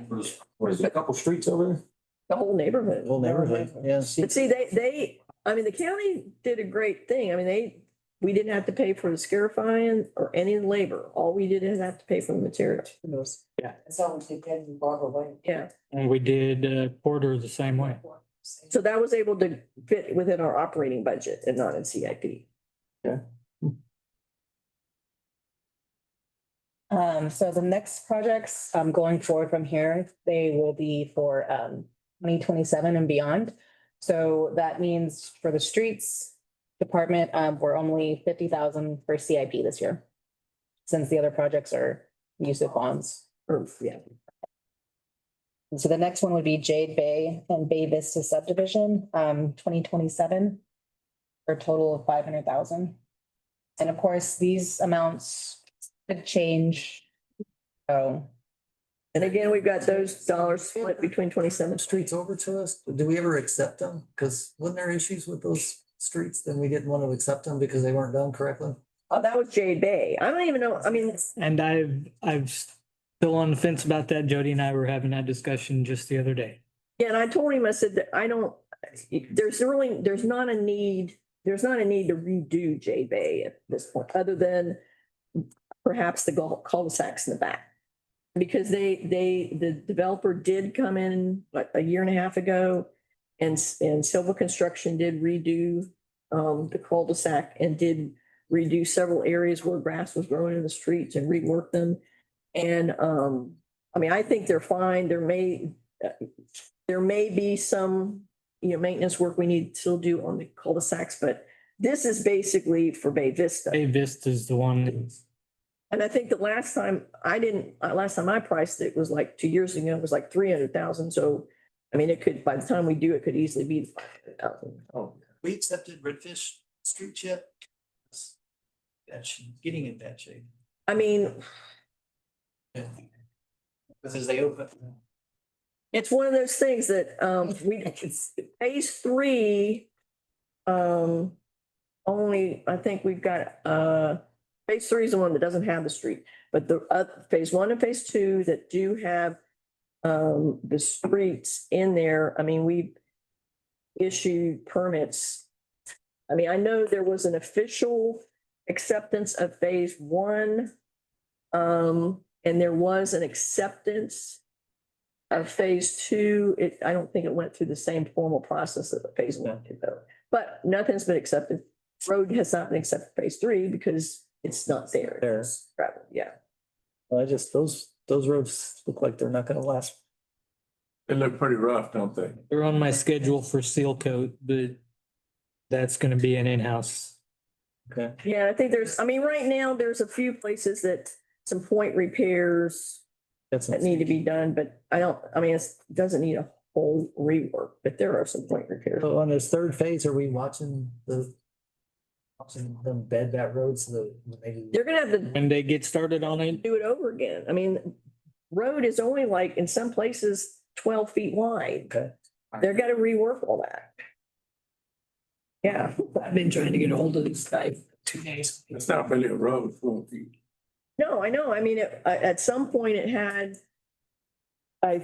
What is it, a couple streets over there? The whole neighborhood. Whole neighborhood, yes. But see, I mean, the county did a great thing. I mean, we didn't have to pay for the scarifying or any of the labor. All we did is have to pay for the materials. Yeah. It's always dependent on Barbara Way. Yeah. And we did Porter the same way. So that was able to fit within our operating budget and not in CIP. So the next projects, going forward from here, they will be for, 2027 and beyond. So that means for the streets department, we're only 50,000 for CIP this year. Since the other projects are use of bonds. And so the next one would be Jade Bay and Bay Vista subdivision, 2027. For a total of 500,000. And of course, these amounts could change. So. And again, we've got those dollars split between 27 Streets over to us, do we ever accept them? Because wasn't there issues with those streets? Then we didn't want to accept them because they weren't done correctly? Oh, that was Jade Bay. I don't even know. I mean, And I've still on the fence about that. Jody and I were having that discussion just the other day. yeah, and I told him, I said that there's not a need to redo Jade Bay at this point, other than perhaps the cul-de-sacs in the back. Because the developer did come in like a year and a half ago and Silva Construction did redo the cul-de-sac and did redo several areas where grass was growing in the streets and rework them. And I mean, I think they're fine. There may be some, maintenance work we need to still do on the cul-de-sacs, but this is basically for Bay Vista. Bay Vista is the one. And I think the last time I priced it was like 2 years ago, it was like 300,000. So, I mean, by the time we do, it could easily be 500,000. Oh, we accepted Redfish Street yet? That's getting in bad shape. I mean, Because they open. it's one of those things that phase 3, only, I think we've got, phase 3 is the one that doesn't have the street, but the phase 1 and phase 2 that do have the streets in there. I mean, we've issued permits. I mean, I know there was an official acceptance of phase 1. And there was an acceptance of phase 2. I don't think it went through the same formal process that phase 1 did though. But nothing's been accepted. Road has not been accepted phase 3 because it's not there. There's, Yeah. well, those roads look like they're not gonna last. They look pretty rough, don't they? They're on my schedule for seal coat, but that's gonna be an in-house. Okay. Yeah, I think right now there's a few places that some point repairs that need to be done, but it doesn't need a whole rework, but there are some point repairs. So on this third phase, are we watching them bed that road so that maybe? They're gonna have to When they get started on it, do it over again. I mean, road is only like in some places 12 feet wide. Okay. They're gonna rework all that. Yeah, I've been trying to get a hold of this guy for 2 days. It's not really a road full of people. no, I know. I mean, at some point it had, I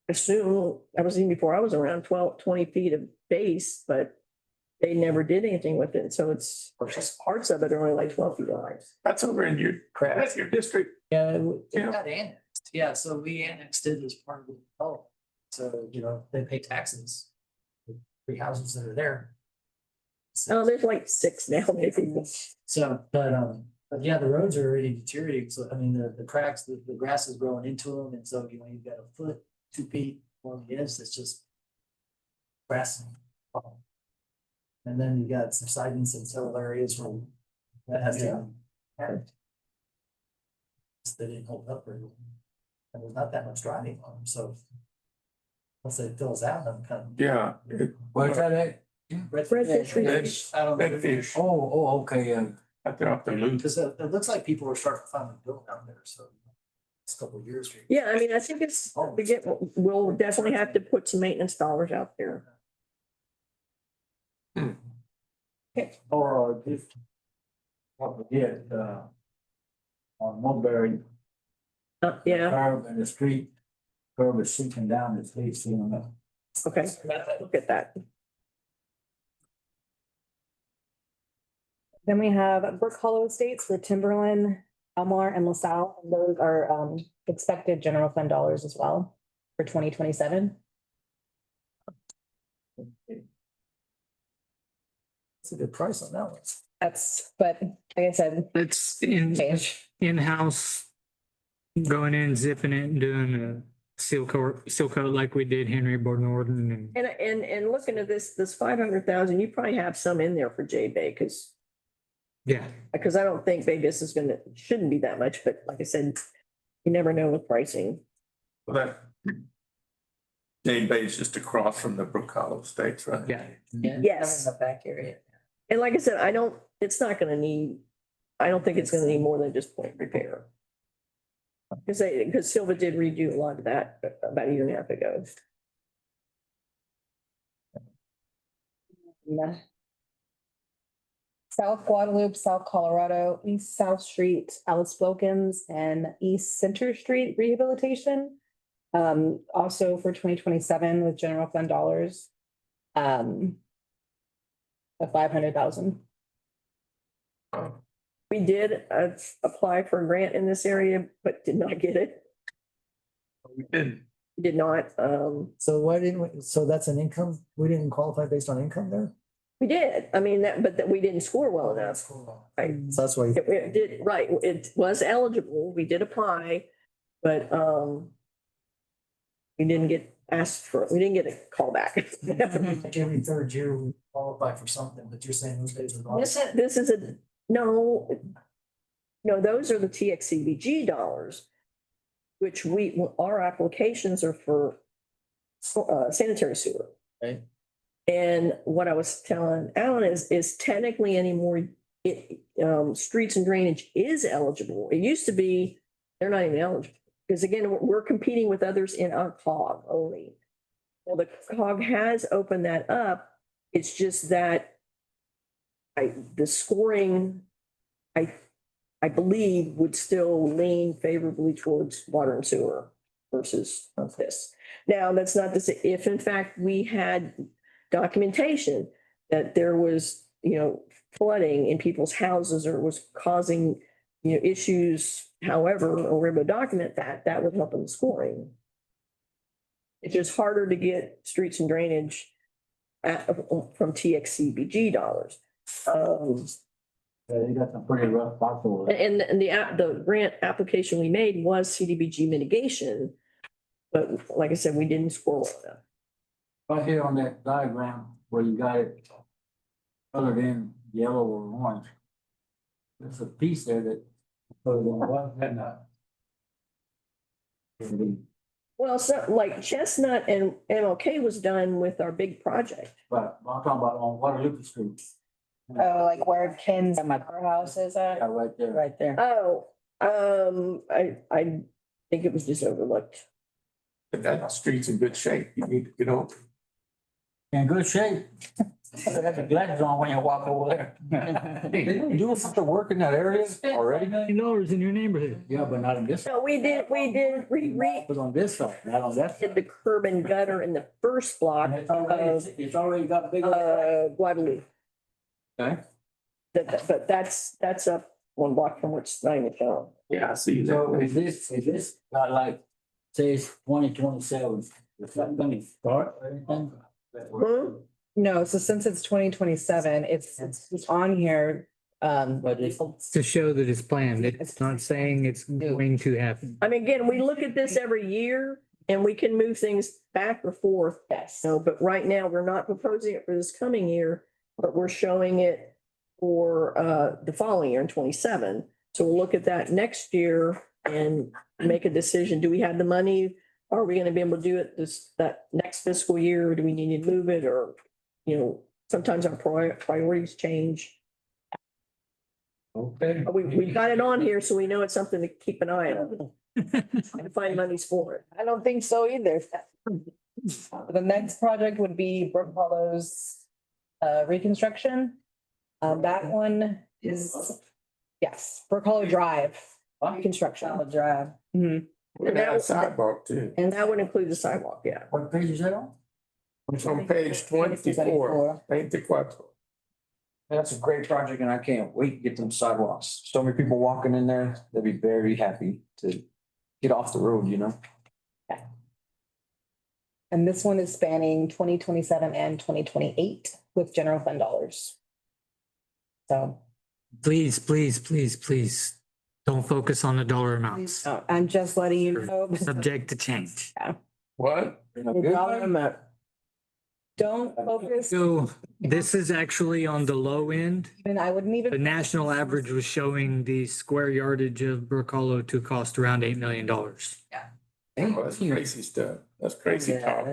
assume, that was even before I was around 20 feet of base, but they never did anything with it. So it's, parts of it are only like 12 feet wide. That's over in your, that's your district. Yeah, it Yeah. got annexed. Yeah, so we annexed it as part of the, oh, so, they pay taxes. The 3 houses that are there. Oh, there's like 6 now, maybe. So, but yeah, the roads are already deteriorating. So, I mean, the cracks, the grass is growing into them. And so, you've got a foot, 2 feet along the edge that's just grass. And then you got subsidence in several areas where that has to. They didn't hold up very well. And there's not that much driving on them, so. Once it fills out, I'm kind of. Yeah. Where's that at? Redfish. I don't know. Redfish, Okay, yeah. out there off the loop. Because it looks like people are starting to finally build out there, so. It's a couple of years. Yeah, I mean, I think it's, we'll definitely have to put some maintenance dollars out there. Or just what we did, on Mulberry, Yeah, curb in the street, curb is sinking down, the street's seeing up. okay, look at that. Then we have Brook Hollow Estates for Timberland, Elmore and LaSalle. And those are expected general fund dollars as well for 2027. It's a good price on that one. That's, but like I said, It's change. in-house, going in, zipping it and doing a seal coat like we did Henry Borden and. And looking at this 500,000, you probably have some in there for J Bay, Yeah, because I don't think Vegas shouldn't be that much, but like I said, you never know with pricing. Well, that Jane Bay's just across from the Brook Hollow Estates, right? yeah. Yes. In the back area. And like I said, I don't think it's gonna need more than just point repair. Because Silva did redo a lot of that about a year and a half ago. South Guadalupe, South Colorado, East South Street, Alice Wilkins, and East Center Street rehabilitation. Also for 2027 with general fund dollars. Of 500,000. We did apply for a grant in this area, but did not get it. We didn't. Did not, So why didn't we, so that's an income, we didn't qualify based on income there? we did, I mean, but we didn't score well enough. Right. So that's why. It did, right, it was eligible, we did apply, but, we didn't get asked for, we didn't get a call back. Like every third year we qualify for something, but you're saying those days are gone. This is no, those are the TXCBG dollars, which our applications are for sanitary sewer. Right. And what I was telling Alan is technically anymore, streets and drainage is eligible. It used to be, they're not even eligible. Because again, we're competing with others in our COG only. Well, the COG has opened that up. It's just that the scoring, I believe, would still lean favorably towards water and sewer versus this. Now, that's not to say if in fact we had documentation that there was, flooding in people's houses or was causing, issues, however, or we're able to document that would help in the scoring. It's just harder to get streets and drainage from TXCBG dollars. Yeah, they got some pretty rough spots over there. And the grant application we made was CDBG mitigation. But like I said, we didn't score well enough. Right here on that diagram where you got it colored in yellow or orange. There's a piece there that. Well, so like Chestnut and MLK was done with our big project. But I'm talking about on Guadalupe Street. Oh, like where Ken's house is at? Yeah, right there. Right there. Oh, I think it was just overlooked. But that street's in good shape. You need to get over. In good shape. Have your glasses on when you walk over there. Didn't you do some work in that area already? $1 in your neighborhood. Yeah, but not in this. No, we did, It was on this side, not on that did side. the curb and gutter in the first block And of, it's already got big. Guadalupe. Okay. But that's up one block from which it's not even shown. Yeah, I see So that. is this got like, say it's 2027, is that gonna start or anything? No, so since it's 2027, it's on here, But it's. To show that it's planned. It's not saying it's going to happen. I mean, again, we look at this every year and we can move things back or forth. yes. No, but right now, we're not proposing it for this coming year, but we're showing it for the following year in 27. So we'll look at that next year and make a decision. Do we have the money? Are we gonna be able to do it that next fiscal year? Or do we need to move it? Or, you know, sometimes our priorities change. Okay. But we've got it on here, so we know it's something to keep an eye on. And find monies for it. I don't think so either. The next project would be Brook Hollow's reconstruction. That one is, yes, Brook Hollow Drive, reconstruction. Drive. Mhm. We got a sidewalk too. And that would include the sidewalk, yeah. What page is that on? It's on page 24. 24. That's a great project and I can't wait to get them sidewalks. So many people walking in there, they'll be very happy to get off the road, you know? And this one is spanning 2027 and 2028 with general fund dollars. So Please, please, please, please, don't focus on the dollar amounts. I'm just letting you know. Subject to change. What? In a The good dollar way? amount. Don't focus, So this is actually on the low end. and I wouldn't The even, national average was showing the square yardage of Brook Hollow to cost around $8 million. Oh, that's crazy stuff. That's crazy talk.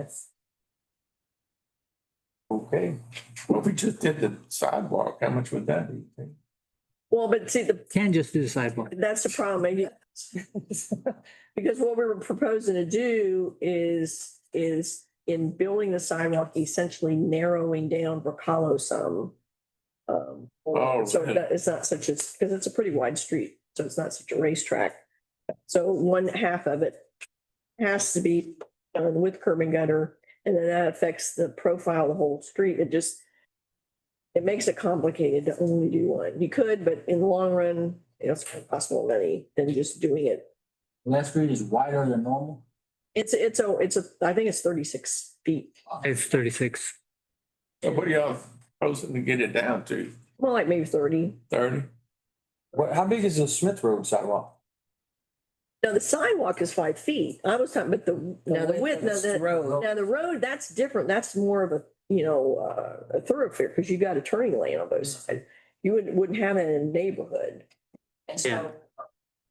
Okay. Well, we just did the sidewalk. How much would that be? Well, but see, Can't just do the sidewalk. that's the problem, maybe. Because what we were proposing to do is in building the sidewalk, essentially narrowing down Brook Hollow some. Oh, So really? that it's not such as, because it's a pretty wide street, so it's not such a racetrack. So one half of it has to be done with curb and gutter, and then that affects the profile of the whole street. It makes it complicated to only do one. You could, but in the long run, it's going to cost more money than just doing it. That street is wider than normal. I think it's 36 feet, It's 36. So what are y'all proposing to get it down to? more like maybe 30. 30? What, how big is the Smith Road sidewalk? Now, the sidewalk is 5 feet. I was talking, but the width, now the road, that's different. That's more of a, a thoroughfare because you got a turning lane on both sides. You wouldn't have it in a neighborhood. And Yeah. so,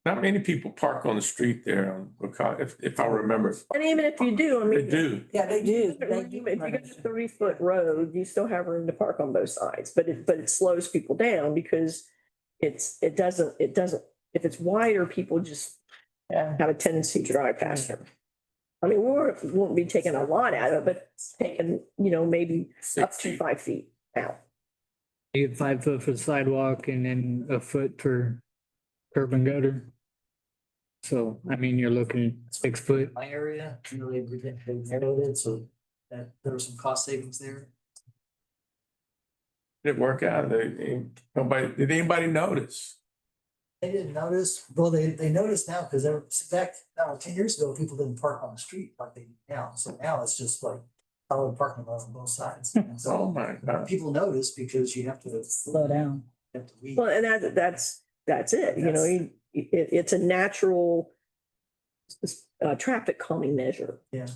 Not many people park on the street there on, because if I remember. and even if you do, I They mean. do. Yeah, they do. If you got a 30-foot road, you still have room to park on both sides, but it slows people down because it doesn't, if it's wider, people just have a tendency to drive faster. I mean, we won't be taking a lot out of it, but it's taking, maybe up 6 to feet. 5 feet out. You get 5 foot for the sidewalk and then a foot for curb and gutter. So, I mean, you're looking at 6 foot. My area, really, they narrowed it so that there were some cost savings there. Did it work out? Did anybody notice? They didn't notice, well, they noticed now because they were back, 10 years ago, people didn't park on the street like they do now. So now it's just like solid parking lots on both sides. And Oh, so my God. people notice because you have to Slow down. have to weed. Well, and that's it, it's a natural traffic calming measure. Yeah.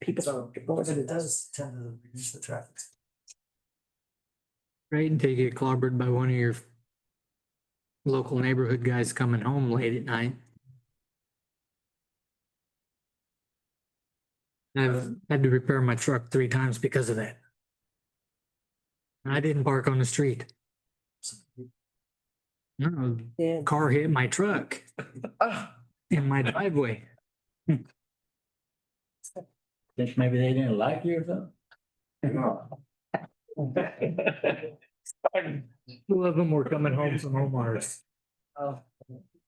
People. So, but it does tend to reduce the traffic. Right, until you get clobbered by one of your local neighborhood guys coming home late at night. I've had to repair my truck 3 times because of that. I didn't park on the street. No, Yeah. car hit my truck in my driveway. Think maybe they didn't like you or something? Two of them were coming home from Omar's.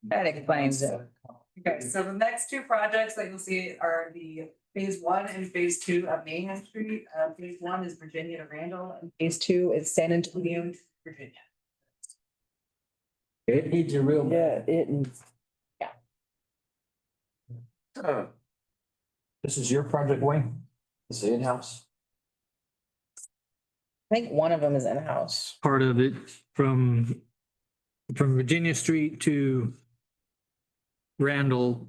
That explains it. Okay, so the next two projects that you'll see are the phase one and phase two of Mayhem Street. Phase one is Virginia to Randall, and phase two is San Antonio to Virginia. It needs a real. Yeah, it, This is your project, Wayne? This is in-house? I think one of them is in-house. Part of it from Virginia Street to Randall.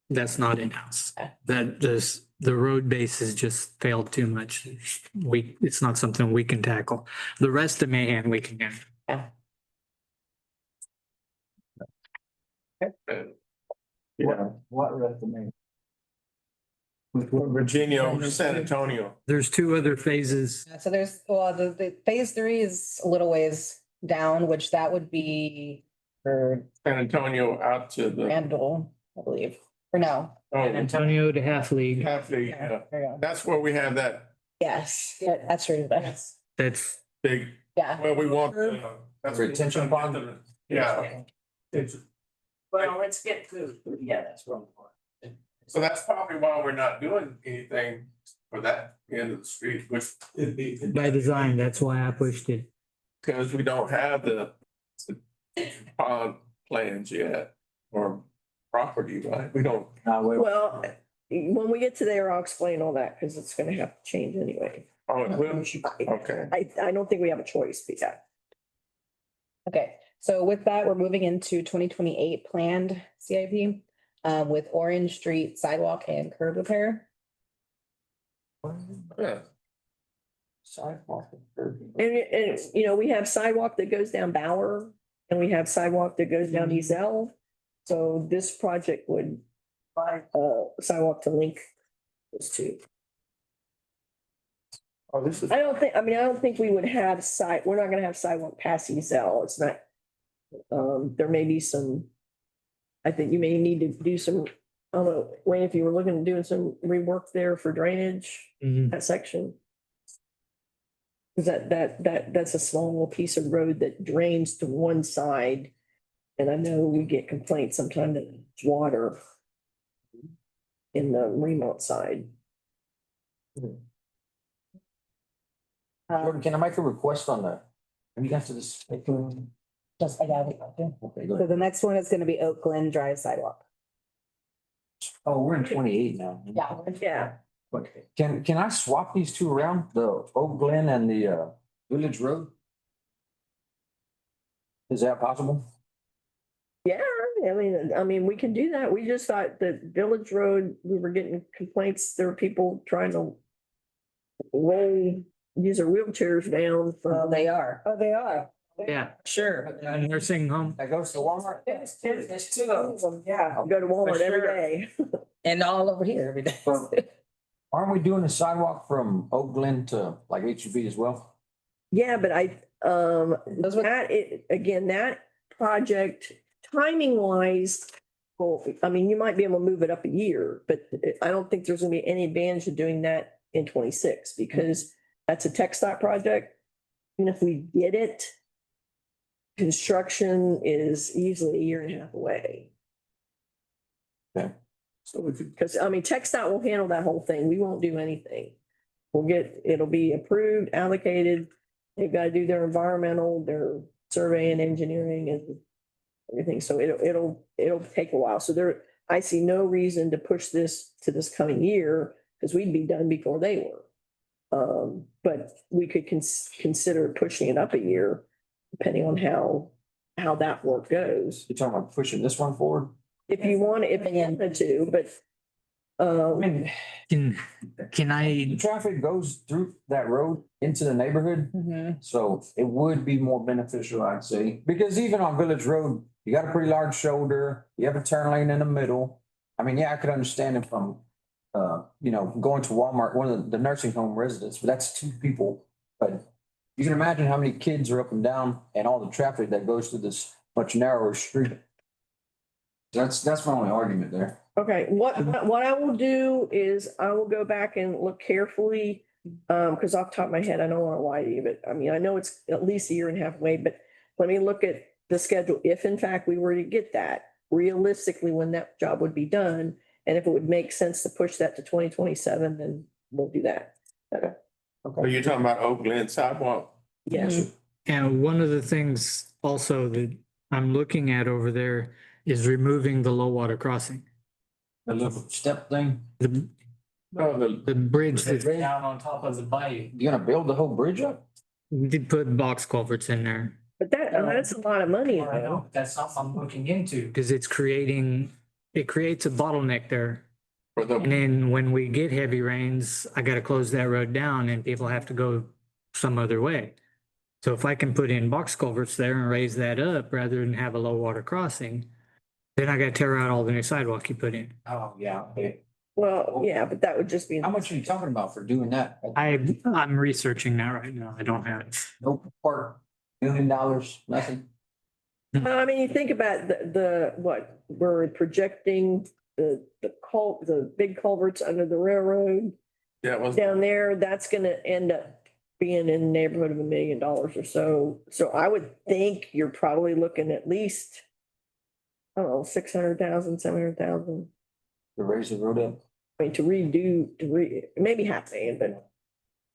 That's not in-house. That just, the road base has just failed too much. It's not something we can tackle. The rest of Mahan, we can do. What recommend? Virginia over San Antonio. There's two other phases. So there's, well, the phase three is a little ways down, which that would be for San Antonio out to the, Randall, I believe, or no. San oh, Antonio to Half League. half the, Yeah, there you go. that's where we have that Yes, yeah, that's true. That's, That's, big, yeah. well, we want. That's Retention pond? Yeah. It's- well, let's get to, yeah, that's wrong. So that's probably why we're not doing anything for that end of the street, which it'd be. by design, that's why I pushed it. Because we don't have the pond plans yet, or property, right? We don't. Well, when we get to there, I'll explain all that, because it's gonna have to change anyway. Oh, it will? Okay. I don't think we have a choice, but yeah. Okay, so with that, we're moving into 2028 planned CIP with Orange Street sidewalk and curb repair. Yeah. Sidewalk. And, you know, we have sidewalk that goes down Bower, and we have sidewalk that goes down Ezel. So this project would buy sidewalk to link those two. Oh, this is. I don't think we would have we're not gonna have sidewalk past Ezel. It's not. There may be some, I think you may need to do some, I don't know, Wayne, if you were looking at doing some rework there for drainage, that section. Cause that's a small little piece of road that drains to one side. And I know we get complaints sometimes that it's water in the Remont side. Jordan, can I make a request on that? Have you got to this? Just, I got it. Okay, go So ahead. the next one is gonna be Oak Glen Drive sidewalk. Oh, we're in 28 now. Yeah. Okay. Can I swap these two around, the Oak Glen and the Village Road? Is that possible? Yeah, I mean, we can do that. We just thought that Village Road, we were getting complaints. There were people trying to use their wheelchairs down Oh, from. they are. Oh, they are. Yeah, Sure. a nursing home. That goes to Walmart? There's two of them. Yeah, I go to Walmart every day. And all over here every day. Aren't we doing a sidewalk from Oak Glen to like HEB as well? Yeah, but Those were- that project, timing wise, well, I mean, you might be able to move it up a year, but I don't think there's gonna be any advantage of doing that in 26 because that's a tech stop project. And if we get it, construction is easily a year and a half away. Okay. So we could, because I mean, TechStop will handle that whole thing. We won't do anything. It'll be approved, allocated. They've got to do their environmental, their survey and engineering and everything. So it'll take a while. So I see no reason to push this to this coming year because we'd be done before they were. But we could consider pushing it up a year, depending on how that work goes. You're talking about pushing this one forward? If you wanted to, but. I mean, Can I, the traffic goes through that road into the neighborhood. So it would be more beneficial, I'd say, because even on Village Road, you got a pretty large shoulder, you have a turn lane in the middle. I mean, yeah, I could understand it from, going to Walmart, one of the nursing home residents, but that's two people. But you can imagine how many kids are up and down and all the traffic that goes through this much narrower street. That's my only argument there. Okay, what I will do is I will go back and look carefully. Because off the top of my head, I don't want to lie to you, but I mean, I know it's at least a year and a half away, but let me look at the schedule. If in fact we were to get that, realistically, when that job would be done, and if it would make sense to push that to 2027, then we'll do that. Okay. Are you talking about Oak Glen sidewalk? Yes. And one of the things also that I'm looking at over there is removing the low water crossing. The little step thing, The, Oh, the bridge that's Down on top of the bayou. you gonna build the whole bridge up? we did put box culverts in there But that's a lot of money. I know, that's something I'm looking into. because it creates a bottleneck there. for And the, then when we get heavy rains, I gotta close that road down and people have to go some other way. So if I can put in box culverts there and raise that up rather than have a low water crossing, then I gotta tear out all the new sidewalk you put in. Oh, yeah, okay. Well, yeah, but that would just be. How much are you talking about for doing that? I'm researching that right now. I don't have it. No part, $1 million, nothing? I mean, you think about what we're projecting, the big culverts under the railroad yeah, it was, down there, that's gonna end up being in the neighborhood of $1 million or so. So I would think you're probably looking at least, I don't know, 600,000, 700,000. To raise the road up? I mean, maybe half a million, but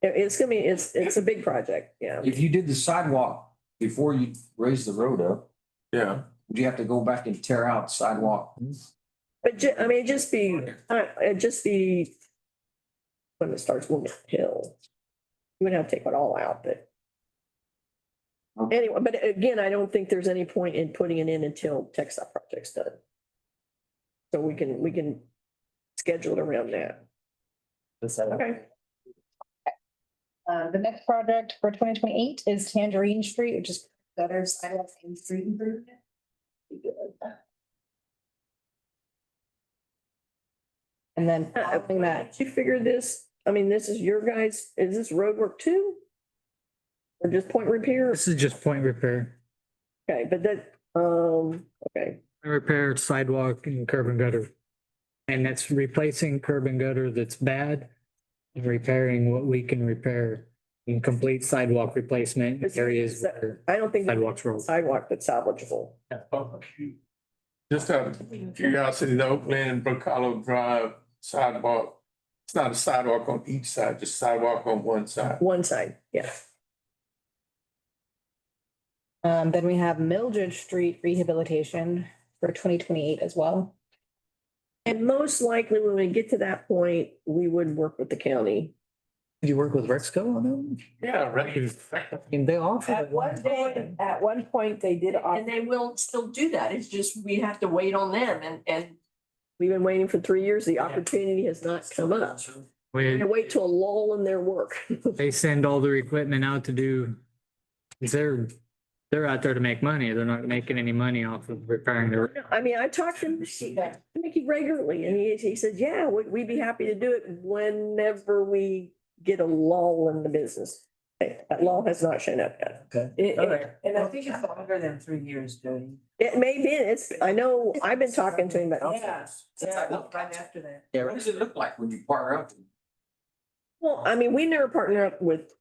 it's gonna be, it's a big project, yeah. If you did the sidewalk before you raised the road up, yeah, would you have to go back and tear out sidewalk? But I mean, it'd just be when it starts moving uphill. You would have to take it all out, but. Okay. Anyway, but again, I don't think there's any point in putting it in until textile project's done. So we can schedule it around that. Okay. The next project for 2028 is Tangerine Street, which is gutter sidewalk and street improvement. And then following that, Did you figure this? I mean, this is your guys, is this road work too? Or just point repair? This is just point repair. Okay, but okay. Repair sidewalk and curb and gutter. And that's replacing curb and gutter that's bad and repairing what we can repair in complete sidewalk replacement in areas where I don't think. sidewalks roll. Sidewalk that's salvageable. just out of curiosity, the Oak Glen and Brook Hollow Drive sidewalk, it's not a sidewalk on each side, just sidewalk on one side. One side, yeah. then we have Mildred Street rehabilitation for 2028 as well. And most likely, when we get to that point, we would work with the county. Did you work with Rexco on them? Yeah, right. And they offer. At one point, they did. And they will still do that. It's just, we have to wait on them and we've been waiting for 3 years. The opportunity has not come up. And wait till a lull in their work. They send all their equipment out to do, they're out there to make money. They're not making any money off of repairing their. I mean, I talked to Mickey regularly and he said, yeah, we'd be happy to do it whenever we get a lull in the business. That lull has not shown up yet. And I think it's longer than 3 years, Jody. It may be, I know, I've been talking to him, but. Yeah, right after that. Yeah, what does it look like when you partner up? Well, I mean, we never partner up with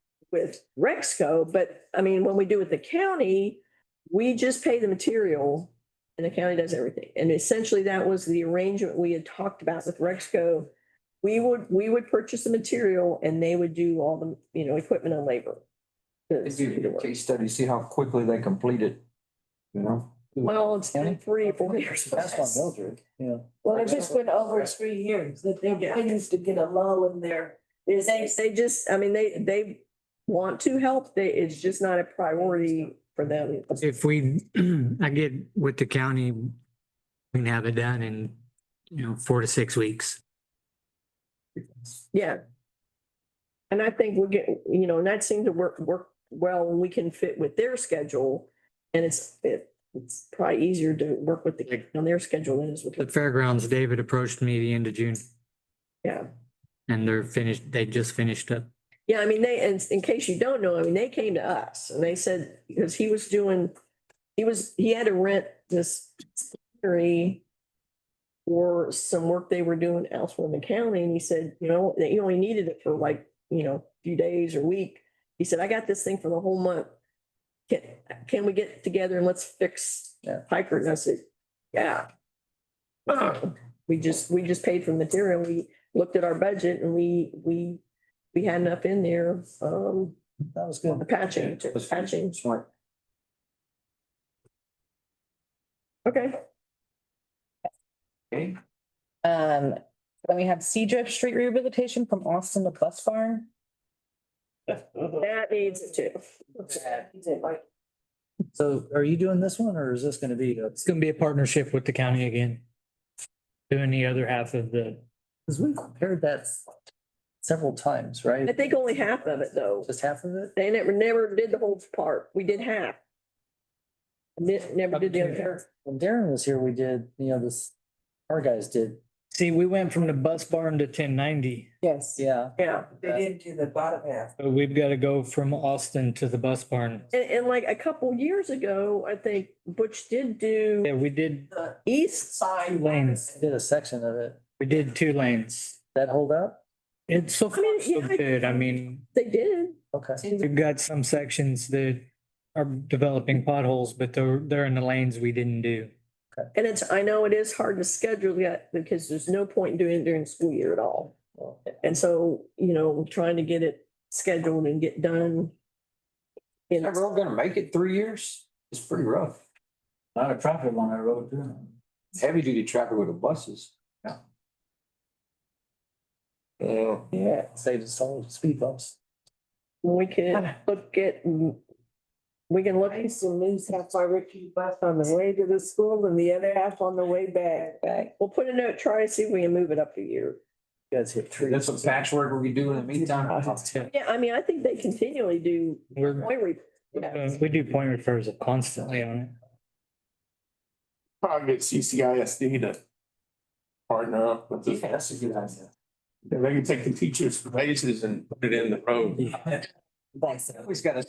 Rexco, but I mean, when we do with the county, we just pay the material and the county does everything. And essentially that was the arrangement we had talked about with Rexco. We would purchase the material and they would do all the, equipment and labor. They do a case study, see how quickly they complete it, Well, it's been 3 or 4 years. That's on Mildred, yeah. Well, it just went over 3 years, that they're waiting to get a lull in there. They just, I mean, they want to help. It's just not a priority for them. If I get with the county, we can have it done in, 4 to 6 weeks. Yeah. And I think we'll get, and that seemed to work well when we can fit with their schedule. And it's probably easier to work with on their schedule than it is with. The fairgrounds, David approached me the end of June. Yeah. And they just finished up. Yeah, I mean, in case you don't know, I mean, they came to us and they said, because he had to rent this factory for some work they were doing elsewhere in the county. And he said, they only needed it for like few days or week. He said, I got this thing for the whole month. Can we get together and let's fix Piker? And I said, yeah. We just paid for the material. We looked at our budget and we had enough in there, That was good. the patching. Smart. Okay. Okay. Then we have Seadrift Street rehabilitation from Austin to Bus Barn. That needs it too. So are you doing this one or is this gonna be? It's gonna be a partnership with the county again. Doing the other half of the, Cause we've compared that several times, right? I think only half of it though. Just half of it? They never did the whole part. We did half. Never did the other half. When Darren was here, we did, our guys did, see, we went from the bus barn to 1090, Yes, yeah. Yeah. they didn't do the bottom half. but we've got to go from Austin to the bus barn. And like a couple years ago, I think Butch did do Yeah, we did the east side lanes. Did a section of it. We did 2 lanes. That hold up? It's so far so yeah, good. I mean, They did. Okay. we've got some sections that are developing potholes, but they're in the lanes we didn't do. And I know it is hard to schedule yet because there's no point in doing it during the school year at all. And so, trying to get it scheduled and get done. Is that road gonna make it 3 years? It's pretty rough. A lot of traffic on that road too. Heavy duty traffic with the buses. Yeah, save us all speed bumps. We can look at, I used to lose half my Ricky bus on the way to the school and the other half on the way back. we'll put a note, try to see if we can move it up a year. You guys hit trees. That's some patchwork we can do in the meantime. Yeah, I mean, I think they continually do. We're, we do point refers constantly on it. Probably get CCISD to partner up with Yeah, this. that's a good idea. They can take the teachers' raises and put it in the road. Always gotta.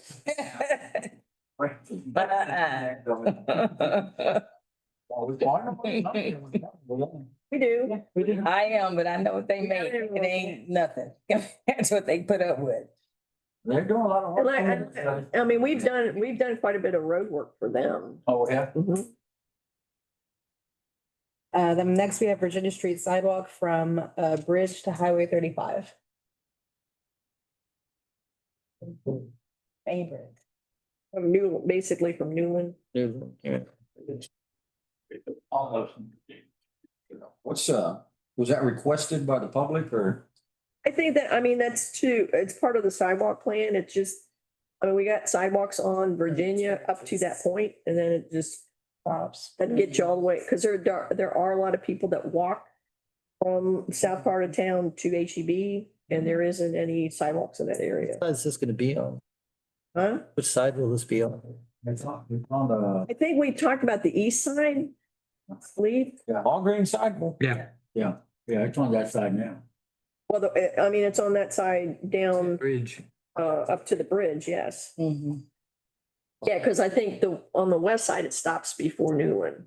We do. I am, but I know what they make. It ain't nothing. That's what they put up with. They're doing a lot of And work. I mean, we've done quite a bit of road work for them. Oh, yeah. Mhm. Then next we have Virginia Street sidewalk from Bridge to Highway 35. Favorite. From Newland, basically from Newland. Almost. What's, was that requested by the public or? I think that, I mean, it's part of the sidewalk plan. It's just, I mean, we got sidewalks on Virginia up to that point, and then it just stops. Doesn't get you all the way, because there are a lot of people that walk from the south part of town to HEB, and there isn't any sidewalks in that area. What side is this gonna be on? Huh? Which side will this be on? It's on the, I think we talked about the east side, I believe. All green sidewalk? Yeah. yeah, it's on that side now. Well, I mean, it's on that side down, Bridge. up to the bridge, yes. Mm-hmm. Yeah, because I think on the west side, it stops before Newland.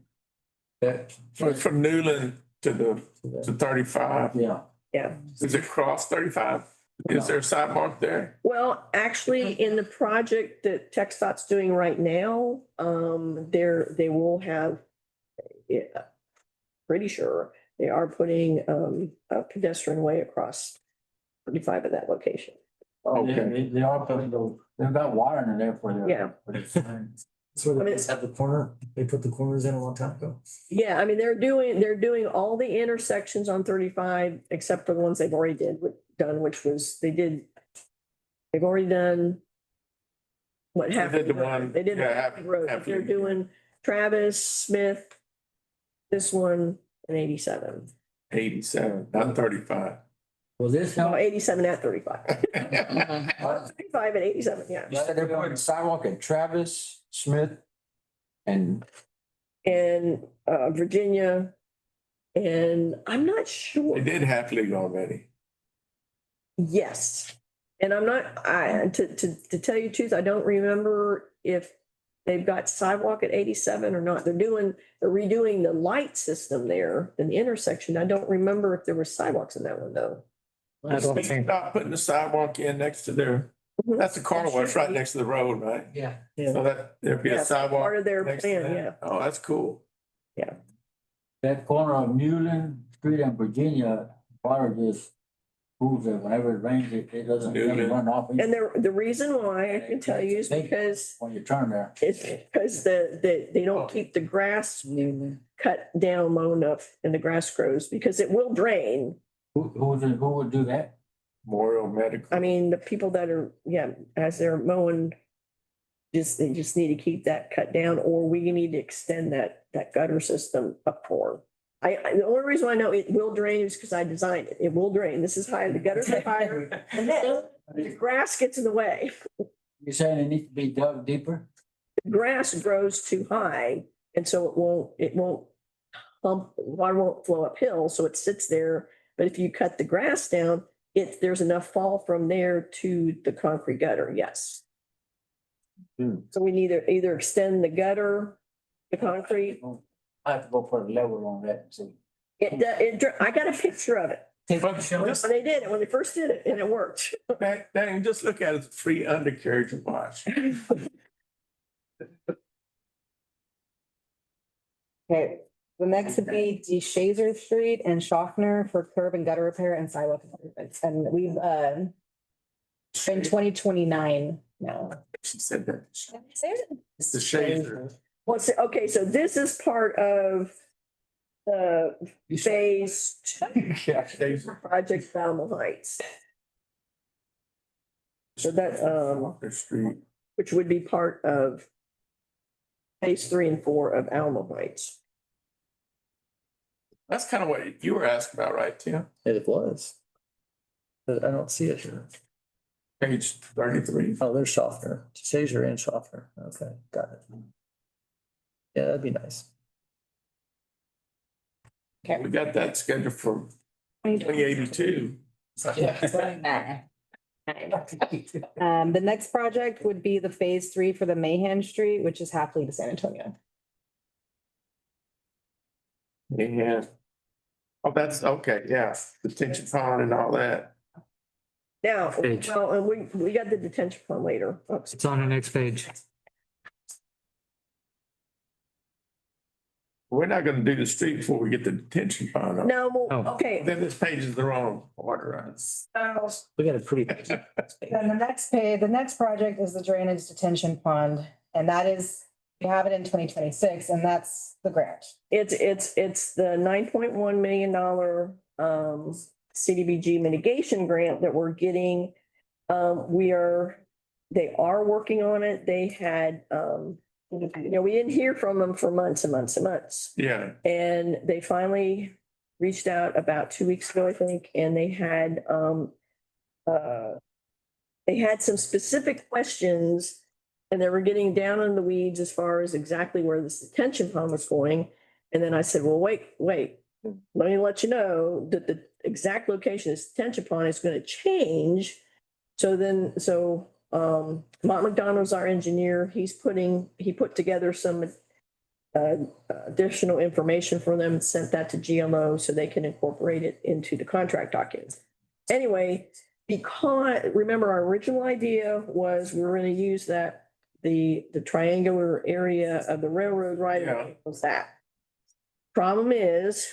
From Newland to 35. Yeah. Yeah. Does it cross 35? Is there a sidewalk there? Well, actually, in the project that TxDOT's doing right now, they will have, yeah, pretty sure they are putting a pedestrian way across 35 at that location. Okay. They are putting they've got wiring in there for their. Yeah. for their signs. So I mean, they just have the corner, they put the corners in a long time ago. Yeah, I mean, they're doing all the intersections on 35 except for the ones they've already done, which was, they've already done what They happened. did the one- They did yeah, Happy Road. Happy. They're doing Travis, Smith, this one, and 87. 87, not 35. Will this No, help? 87 at 35. 35 and 87, yeah. You said they're putting sidewalk at Travis, Smith, and And Virginia, and I'm not sure. They did Half League already. Yes. And I'm not, to tell you the truth, I don't remember if they've got sidewalk at 87 or not. They're redoing the light system there in the intersection. I don't remember if there were sidewalks in that one though. I don't think, Stop putting the sidewalk in next to their, that's the car wash right next to the road, right? Yeah. So that, there'd be Yeah, a sidewalk. part of their next to plan, that. yeah. Oh, that's cool. That corner of Newland Street and Virginia, water just proves that whenever it rains, it doesn't Newland. run off. And the reason why I can tell you is because When you turn there. it's because they don't keep the grass cut down low enough and the grass grows because it will drain. Who would do that? Memorial Medical. I mean, the people that are, yeah, as they're mowing, they just need to keep that cut down, or we need to extend that gutter system up for. The only reason I know it will drain is because I designed it. It will drain. This is higher, the gutters are higher, and then the grass gets in the way. You're saying it needs to be dug deeper? The grass grows too high, and so it won't pump, water won't flow uphill, so it sits there. But if you cut the grass down, there's enough fall from there to the concrete gutter, yes. So we need to either extend the gutter, the concrete. I have to go put a level on that and see. I got a picture of it. But just, They did it when they first did it, and it worked. dang, just look at it, it's a free undercarriage wash. Okay, the next would be DeShazer Street and Schaffner for curb and gutter repair and sidewalk improvements. And we've, in 2029 now. She said that. It's the shazer. Okay, so this is part of the phase Yeah, shazer. project Falmouth Heights. So that, The street. which would be part of phase 3 and 4 of Alma Heights. That's kind of what you were asking about, right, Tim? It was. But I don't see it here. Page 33. Oh, there's Schaffner, Sazer and Schaffner. Okay, got it. Yeah, that'd be nice. We got that scheduled for 2082. The next project would be the phase 3 for the Mahan Street, which is halfway to San Antonio. Yeah. Oh, that's, okay, yeah, detention pond and all that. Now, Page. well, and we got the detention pond later. Oops. it's on the next page. We're not gonna do the street before we get the detention pond. up. No, well, Oh. okay. Then this page is the wrong order. We got a pretty. Then the next project is the drainage detention pond, and that is, we have it in 2026, and that's the grant. It's the $9.1 million CDBG mitigation grant that we're getting. They are working on it. They had, we didn't hear from them for months and months and months. Yeah, And they finally reached out about 2 weeks ago, I think, and they had some specific questions, and they were getting down in the weeds as far as exactly where this detention pond was going. And then I said, well, wait, let me let you know that the exact location of this detention pond is going to change. So Mont McDonald's our engineer. He put together some additional information for them, sent that to GLO so they can incorporate it into the contract documents. Anyway, because remember our original idea was we were going to use the triangular area of the railroad right away was that. Problem is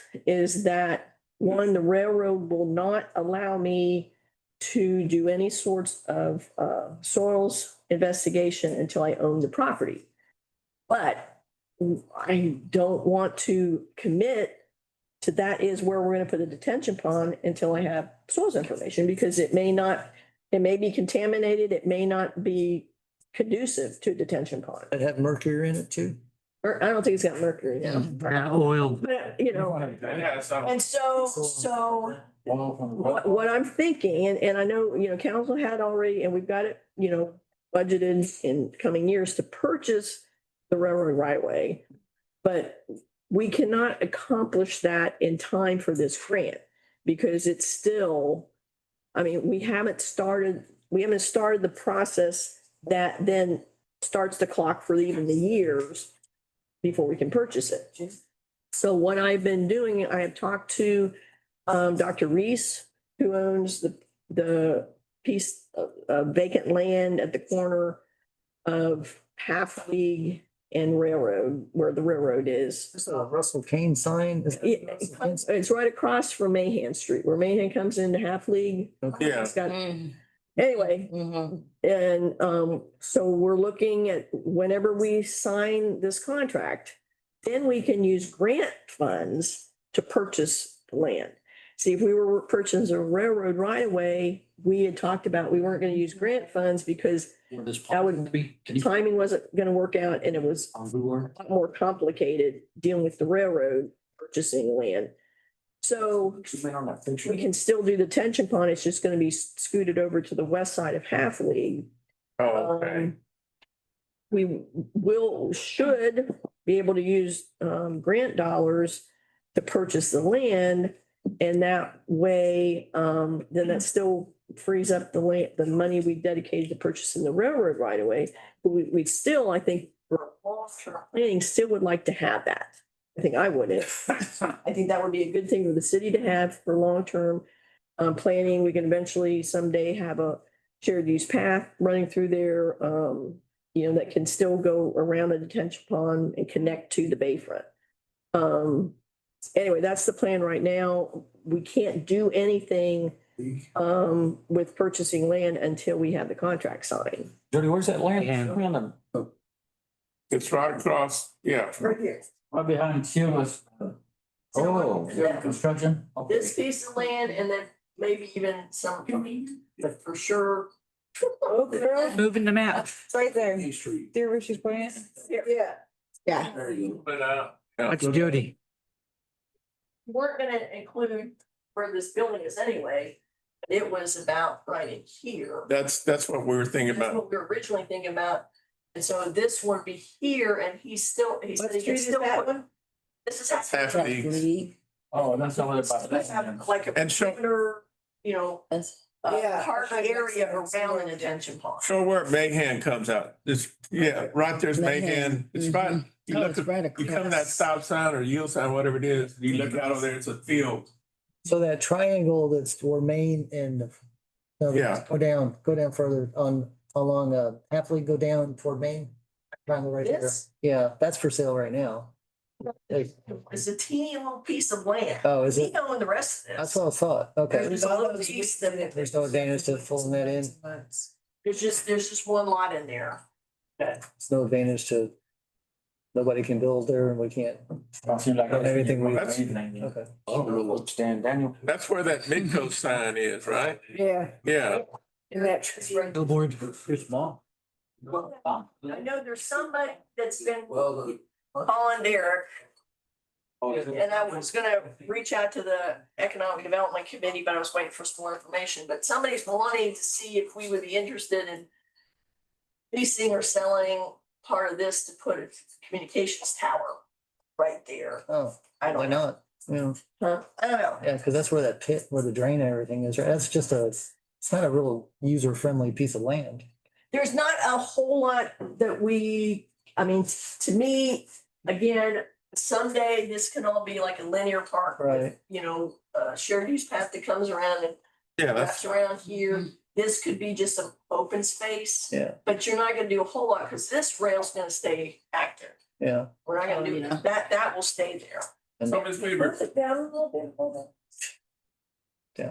that one, the railroad will not allow me to do any sorts of soils investigation until I own the property. But I don't want to commit to that is where we're going to put a detention pond until I have soils information, because it may be contaminated. It may not be conducive to a detention pond. It have mercury in it too? I don't think it's got mercury now. Yeah, oil. But, yeah, so and so what I'm thinking, and I know, council had already, and we've got it, budgeted in coming years to purchase the railroad right of way. But we cannot accomplish that in time for this grant because it's still, we haven't started the process that then starts the clock for even the years before we can purchase it. So what I've been doing, I have talked to Dr. Reese, who owns the piece of vacant land at the corner of Half League and Railroad, where the railroad is. So a Russell Kane sign. It's right across from Mahan Street, where Mahan comes into Half League. Yeah. It's got, anyway, and so we're looking at whenever we sign this contract, then we can use grant funds to purchase the land. See, if we were purchasing a railroad right away, we had talked about we weren't gonna use grant funds because Where this that would pond be? Can you- timing wasn't gonna work out and it was a lot more complicated dealing with the railroad purchasing land. So Zoom in on that picture. we can still do the tension pond. It's just gonna be scooted over to the west side of Half League. Oh, okay. We should be able to use grant dollars to purchase the land. And that way, then that still frees up the land, the money we dedicated to purchasing the railroad right away. But we still, I think, for long-term planning, still would like to have that. I think I would. I think that would be a good thing for the city to have for long-term planning. We can eventually someday have a shared use path running through there, that can still go around the detention pond and connect to the bayfront. Anyway, that's the plan right now. We can't do anything with purchasing land until we have the contract signed. Jody, where's that land? Yeah. Show me on the- It's right across, yeah. Right here. Right behind Sheila's. Oh, Yeah. Construction. Okay. This piece of land and then maybe even some, but for sure. Oh, girl, Moving the map. it's right there. Main Street. There where she's pointing. Yeah. Yeah. There you go. But, That's Jody. Weren't gonna include where this building is anyway. It was about right in here. that's what we were thinking That's about. what we were originally thinking about. And so this would be here and he said What he street can is still that put. one? This is Half League. Oh, that's over there by. have like a And show- perimeter, Yeah. park area around the detention pond. Show where Mahan comes out. It's, yeah, right there's Mahan. It's right, you look, you come to that stop sign or yield sign, whatever it is, you look out over there, it's a field. So that triangle that's where Main and. Yeah. Go down further along Half League, go down toward Main. Triangle right there. This Yeah, that's for sale right now. is a teeny little piece of land. Oh, is We it? own the rest of That's this. what I thought. Okay. There's a little piece that. There's no advantage to pulling that in. There's just one lot in there. There's no advantage to. Nobody can build there and we can't. Don't seem like Everything we- Okay. oh, little stand, Daniel. That's where that Midco sign is, right? Yeah, Yeah. in that tree. Billboard. Too small. I know there's somebody that's been Well, calling Derek, the. and I was gonna reach out to the Economic Development Committee, but I was waiting for some more information, but somebody's wanting to see if we would be interested in leasing or selling part of this to put a communications tower right there. Oh, I why don't know. not? Yeah, Huh? I don't know. yeah, because that's where that pit, where the drain and everything is, right? That's just it's not a real user-friendly piece of land. There's not a whole lot that to me, again, someday this can all be like a linear park. with, Right. Shared use path that comes around and Yeah, that's, wraps around here. This could be just some open space. Yeah. But you're not gonna do a whole lot because this rail's gonna stay active. Yeah. We're not gonna do that. That will stay there. so Ms. Weaver, Put it down a little bit, hold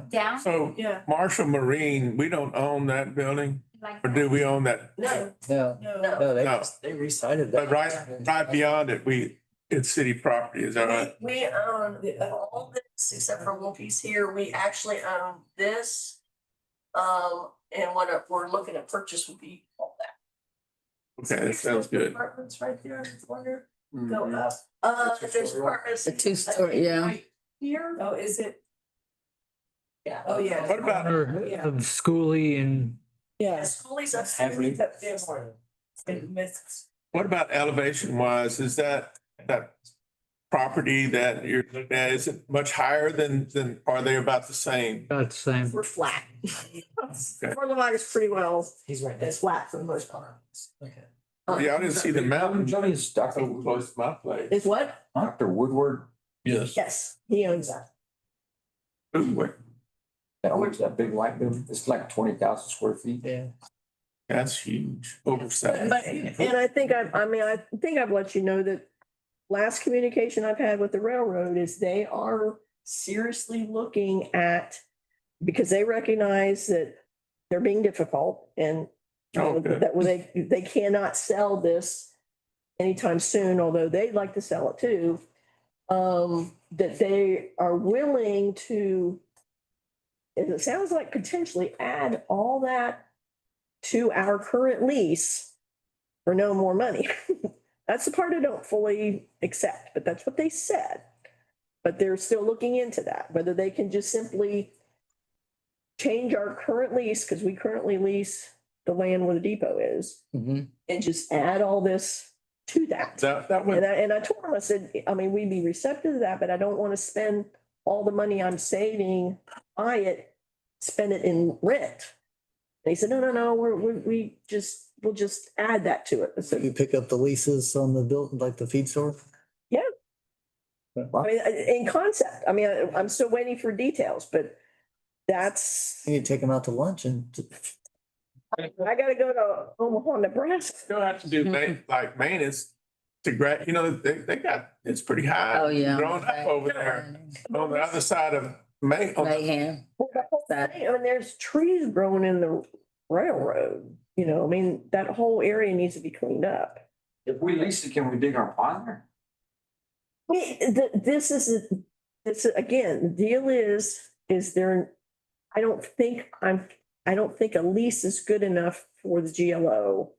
Down? so Yeah. Marshall Marine, we don't own that building, or do we own that? No, No, no. no, No. they recited But that. right beyond it, it's city property, is that right? We own all this except for one piece here. We actually own this. And what we're looking at purchase would be all that. Okay, that sounds good. Apartments right there in the corner, go Mhm. up. There's apartments. The two-story, yeah. right Here. on. Oh, is it? Yeah. Oh, yeah. What about, Corner of Schoolie and Yes. Schoolie's up. Heavily. Up there more. It misses. what about elevation wise? Is that property that you're looking at, is it much higher than, are they about the same? about the same. We're flat. Fort Lavacca's pretty well, He's right it's flat for the most part. Okay. Yeah, I didn't see the mountain Jody's Dr. so close to my place. Is what? Dr. Woodward. Yes. Yes, he owns that. Ooh, wait. That big white building, it's like 20,000 square feet. Yeah. That's huge, over seven. But, and I think I think I've let you know that last communication I've had with the railroad is they are seriously looking at, because they recognize that they're being difficult and Okay. that they cannot sell this anytime soon, although they'd like to sell it too. That they are willing to, it sounds like potentially add all that to our current lease for no more money. That's the part I don't fully accept, but that's what they said. But they're still looking into that, whether they can just simply change our current lease, because we currently lease the land where the depot is, and just add all this to that. That would, And I told him, I said, I mean, we'd be receptive to that, but I don't want to spend all the money I'm saving, buy it, spend it in rent. And he said, no, we'll just add that to it. I So said, you pick up the leases on the build, like the feed store? yeah. I mean, in concept, I mean, I'm still waiting for details, but that's, You take them out to lunch and. I gotta go to Omaha, Nebraska. still have to do like maintenance to they got, it's pretty high. Oh, yeah. Growing up over there on the other side of Mayhem. I mean, there's trees growing in the railroad, I mean, that whole area needs to be cleaned up. If we lease it, can we dig our pond there? This is, again, the deal is there, I don't think a lease is good enough for the GLO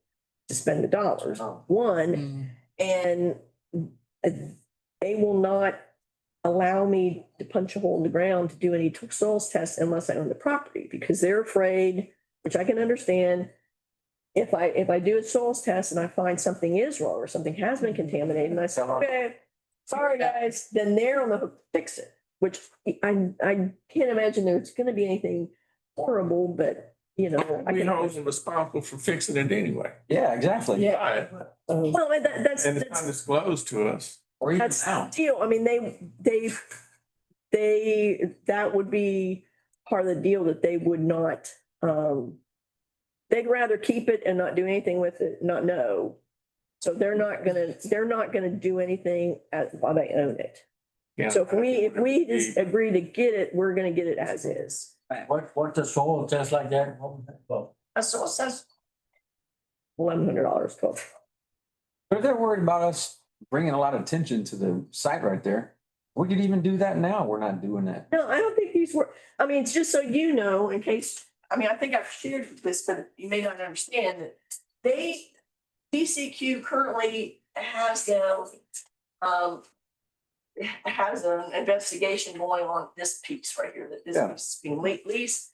to spend the dollars. One, and they will not allow me to punch a hole in the ground to do any soils tests unless I own the property, because they're afraid, which I can understand. If I do a soils test and I find something is wrong or something has been contaminated, and I say, okay, sorry guys, then they're on the hook to fix it, which I can't imagine there's gonna be anything horrible, but I We can. hold them responsible for fixing it anyway. Yeah, exactly. Yeah. Right. Well, and that's, And it's not disclosed to us. Or even that's the now. deal. I mean, that would be part of the deal, that they would not, they'd rather keep it and not do anything with it, not know. So they're not gonna do anything while they own it. Yeah. So if we just agree to get it, we're gonna get it as is. What's the soil test like that? Well, That's what it says. $1,100 cost. But if they're worried about us bringing a lot of attention to the site right there, we could even do that now. We're not doing that. No, I don't think these were, I mean, it's just so you know, in case, I mean, I think I've shared this, but you may not understand that DCQ currently has them, has an investigation going on this piece right here, that this Yeah. piece is being leased.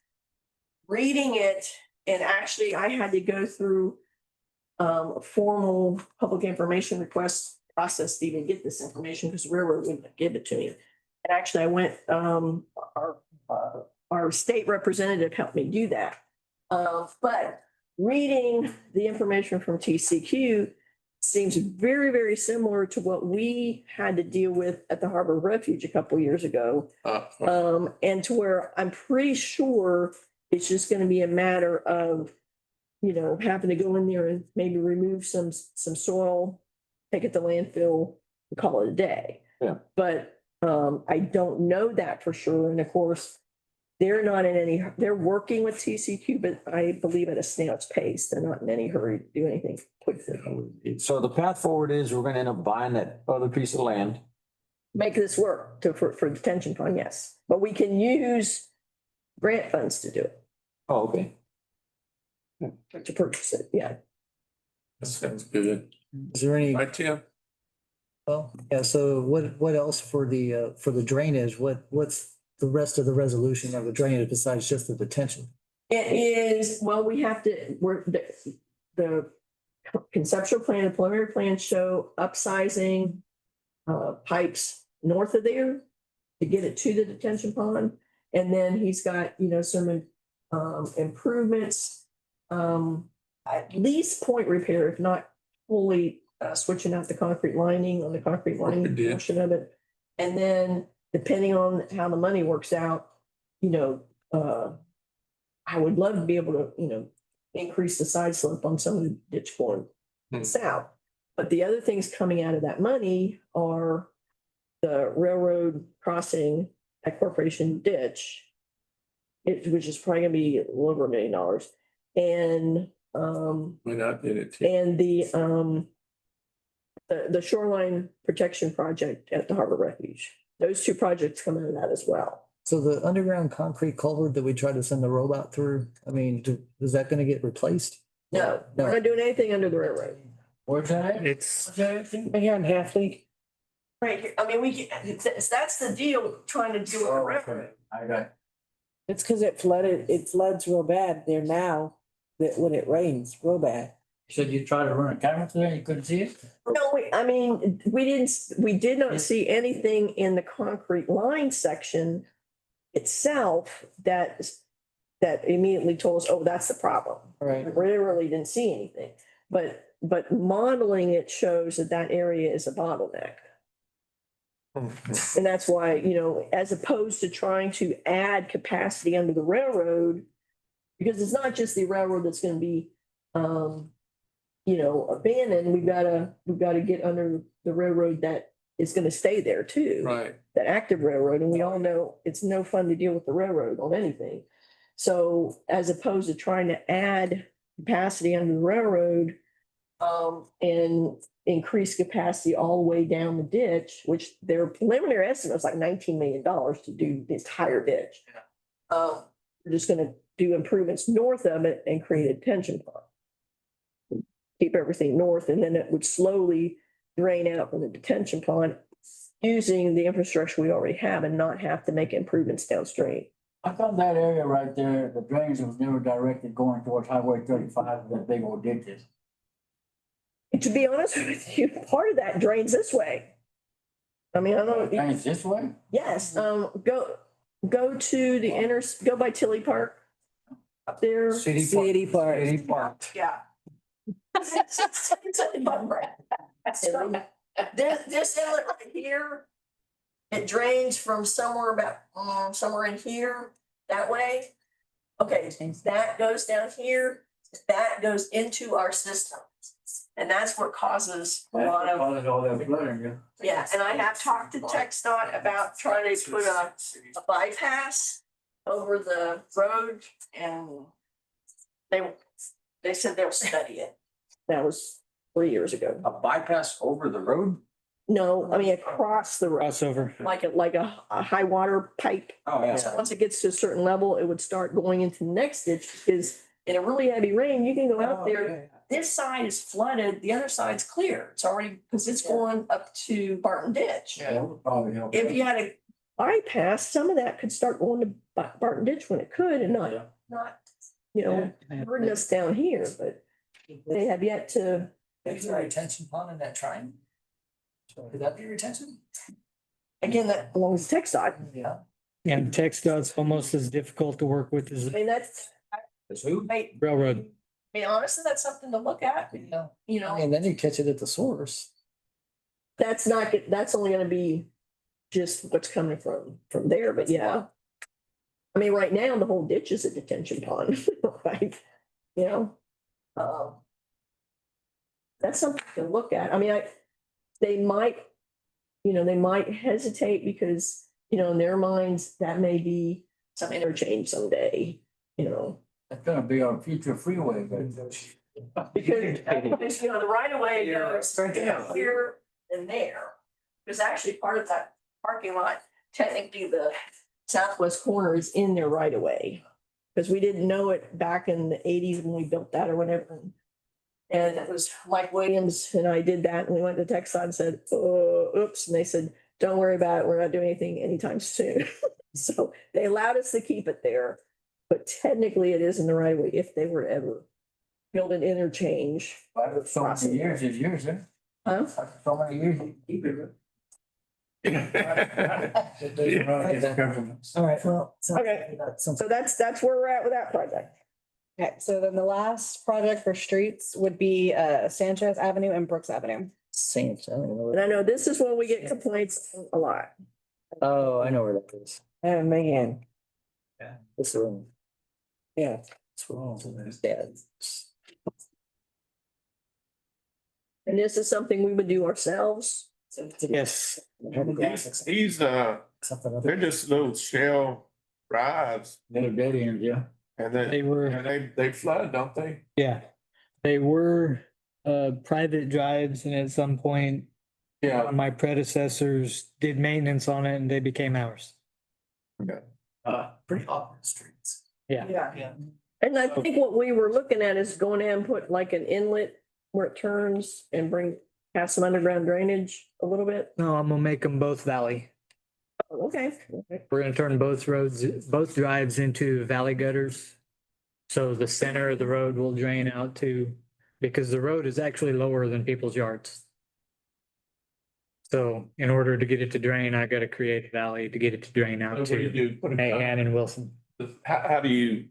Reading it, and actually I had to go through a formal public information request process to even get this information, because railroad wouldn't give it to me. And actually I went, our state representative helped me do that. But reading the information from TCQ seems very, very similar to what we had to deal with at the Harbor Refuge a couple years ago. And to where I'm pretty sure it's just gonna be a matter of, having to go in there and maybe remove some soil, take it to landfill, and call it a day. Yeah. But I don't know that for sure. And of course, they're working with TCQ, but I believe at a snail's pace. They're not in any hurry to do anything quickly. So the path forward is we're gonna end up buying that other piece of land. Make this work for detention fund, yes. But we can use grant funds to do it, Oh, okay. to purchase it, yeah. That sounds good. Is there any, Right, Tim? well, yeah, so what else for the drainage? What's the rest of the resolution of the drainage besides just the detention? It is, well, the conceptual plan, the preliminary plan show upsizing pipes north of there to get it to the detention pond. And then he's got, some improvements, at least point repair, if not fully switching out the concrete lining on the concrete lining portion of it. And then depending on how the money works out, I would love to be able to, increase the side slope on some of the ditch going south. But the other things coming out of that money are the railroad crossing at Corporation Ditch, which is probably gonna be a little over $1 million. And, When I did it. too. and the shoreline protection project at the Harbor Refuge. Those two projects come out of that as well. So the underground concrete culvert that we tried to send the robot through, I mean, is that gonna get replaced? No, we're not doing anything under the railroad. Where's that at? It's, Right here in Halfley. Right here, I mean, that's the deal, trying to do with the Oh, railroad. okay. I got, It's because it floods real bad there now, that when it rains, real bad. said you tried to run a camera through there, you couldn't see it? No, we did not see anything in the concrete line section itself that immediately told us, oh, that's the problem. Right. We really didn't see anything, but modeling it shows that area is a bottleneck. And that's why, as opposed to trying to add capacity under the railroad, because it's not just the railroad that's gonna be, abandoned, we've gotta get under the railroad that is gonna stay there too. Right. That active railroad, and we all know it's no fun to deal with the railroad on anything. So as opposed to trying to add capacity under the railroad, and increase capacity all the way down the ditch, which their preliminary estimate was like $19 million to do the entire ditch. We're just gonna do improvements north of it and create a detention pond. Keep everything north, and then it would slowly drain out from the detention pond using the infrastructure we already have and not have to make improvements downstream. I thought that area right there, the drainage was never directed going towards Highway 35, that big old ditches. And to be honest with you, part of that drains this way. I mean, I don't know. Drains this way? Yes, go to the go by Tilly Park up there. City Park. City Park. Yeah. This inlet right here, it drains from somewhere somewhere in here, that way. Okay, that goes down here, that goes into our system. And that's what causes a lot of, Causing all that flooding, yeah, and I have talked to TxDOT about trying to put a bypass over the road, and they said they'll study it. That was 3 years ago. A bypass over the road? No, I mean, across the road, crossover. like a high water pipe. Oh, yeah. So once it gets to a certain level, it would start going into the next ditch, because in a really heavy rain, you can go out there. This side is flooded, the other side's clear. It's already, because it's going up to Barton Ditch. yeah. That would probably help. If you had a bypass, some of that could start going to Barton Ditch when it could, and not, burden us down here, but they have yet to. Is there a retention pond in that triangle? Could that be retention? Again, that belongs to TxDOT. Yeah. And TxDOT's almost as difficult to work with as I mean, that's, Is who? railroad. I mean, honestly, that's something to look at, And then you catch it at the source. that's only gonna be just what's coming from there, but yeah. I mean, right now, the whole ditch is a detention pond, right? That's something to look at. I mean, they might hesitate because, in their minds, that may be some interchange someday, It's gonna be our future freeway, but. Because, the right of way goes here and there. Because actually part of that parking lot, technically the southwest corner is in their right of way. Because we didn't know it back in the 80s when we built that or whatever. And it was Mike Williams and I did that, and we went to TxDOT and said, oh, oops, and they said, don't worry about it, we're not doing anything anytime soon. So they allowed us to keep it there, but technically it is in the right of way if they were to ever build an interchange. After so many years, it's yours, huh? Huh? After so many years, you keep it. All right, well. Okay. So that's where we're at with that project. Okay, so then the last project for streets would be Sanchez Avenue and Brooks Avenue. Saints, I don't even know. And I know this is when we get complaints a lot. Oh, I know where that is. Oh, man. What's wrong? Yeah. What's wrong? And this is something we would do ourselves. Yes, These, they're just little shell drives They're dead ends, yeah. and they were, they flood, don't they? yeah, they were private drives, and at some point, Yeah. my predecessors did maintenance on it and they became ours. Pretty awful streets. Yeah. Yeah. And I think what we were looking at is going in and put like an inlet where it turns and have some underground drainage a little bit. No, I'm gonna make them both valley. Oh, okay. We're gonna turn both drives into valley gutters. So the center of the road will drain out to, because the road is actually lower than people's yards. So in order to get it to drain, I gotta create a valley to get it to drain So out what do you to do? Put a Mahan and Wilson. how do you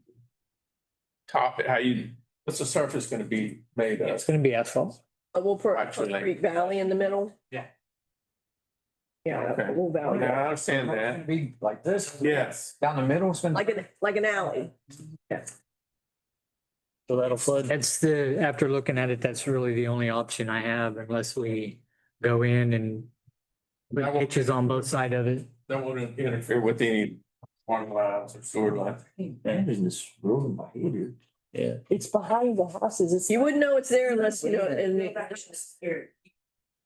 top it? What's the surface gonna be made It's of? gonna be asphalt. We'll put Actually. Creek Valley in the middle. Yeah. Yeah, Okay. a little valley, Yeah, I understand It's that. gonna be like this. Yes. Down the middle, it's gonna. like an alley. So that'll flood. That's after looking at it, that's really the only option I have unless we go in and put ditches on both sides of it. That wouldn't interfere with any water lines or sewer lines. Abandoned this road in my head here. Yeah. It's behind the houses. It's. You wouldn't know it's there unless, you know, and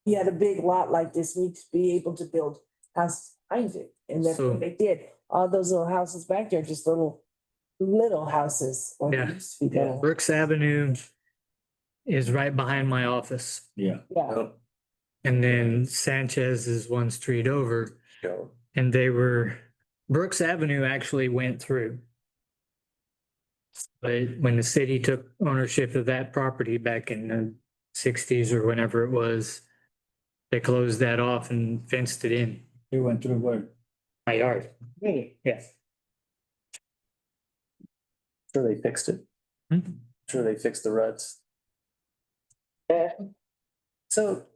You had a big lot like this, need to be able to build houses behind it, and that's So- what they did. All those little houses back there, just little houses. or they Yeah. used to be little. Brooks Avenue is right behind my office. Yeah. Yeah, And then Sanchez is one street over. Go. And Brooks Avenue actually went through. But when the city took ownership of that property back in the sixties or whenever it was, they closed that off and fenced it in. They went through where? My yard. Really? Yes. Sure they fixed it. Hmm. Sure they fixed the ruts. Yeah. So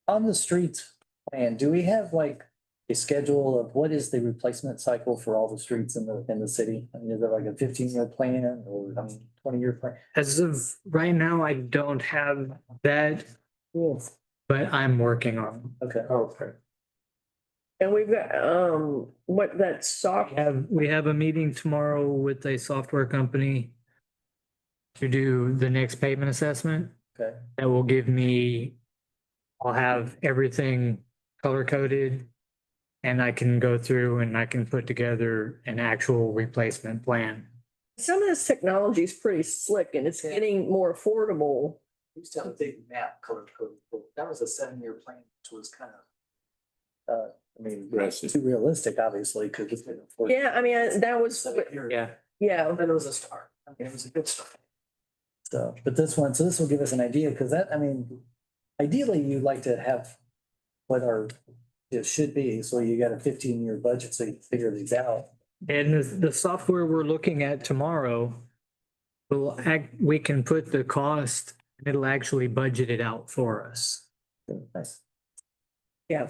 on the streets plan, do we have like a schedule of what is the replacement cycle for all the streets in the city? I mean, is it like a 15-year plan or 20-year plan? As of right now, I don't have that, but I'm working on Okay. it. and we've got, what that soft, We have a meeting tomorrow with a software company to do the next pavement assessment. Okay. That will give me, I'll have everything color coded. And I can go through and I can put together an actual replacement plan. some of this technology is pretty slick and it's getting more affordable. We used to have a big map color coded. That was a 7-year plan, which was kind of, I mean, Aggressive. too realistic, obviously, because it's been. Yeah, I mean, that was, Yeah. yeah, But it was a start. I mean, it was a good start. So, but this will give us an idea, because that, I mean, ideally, you'd like to have what it should be, so you got a 15-year budget, so you can figure these out. And the software we're looking at tomorrow, we can put the cost, it'll actually budget it out for us. Nice. yeah.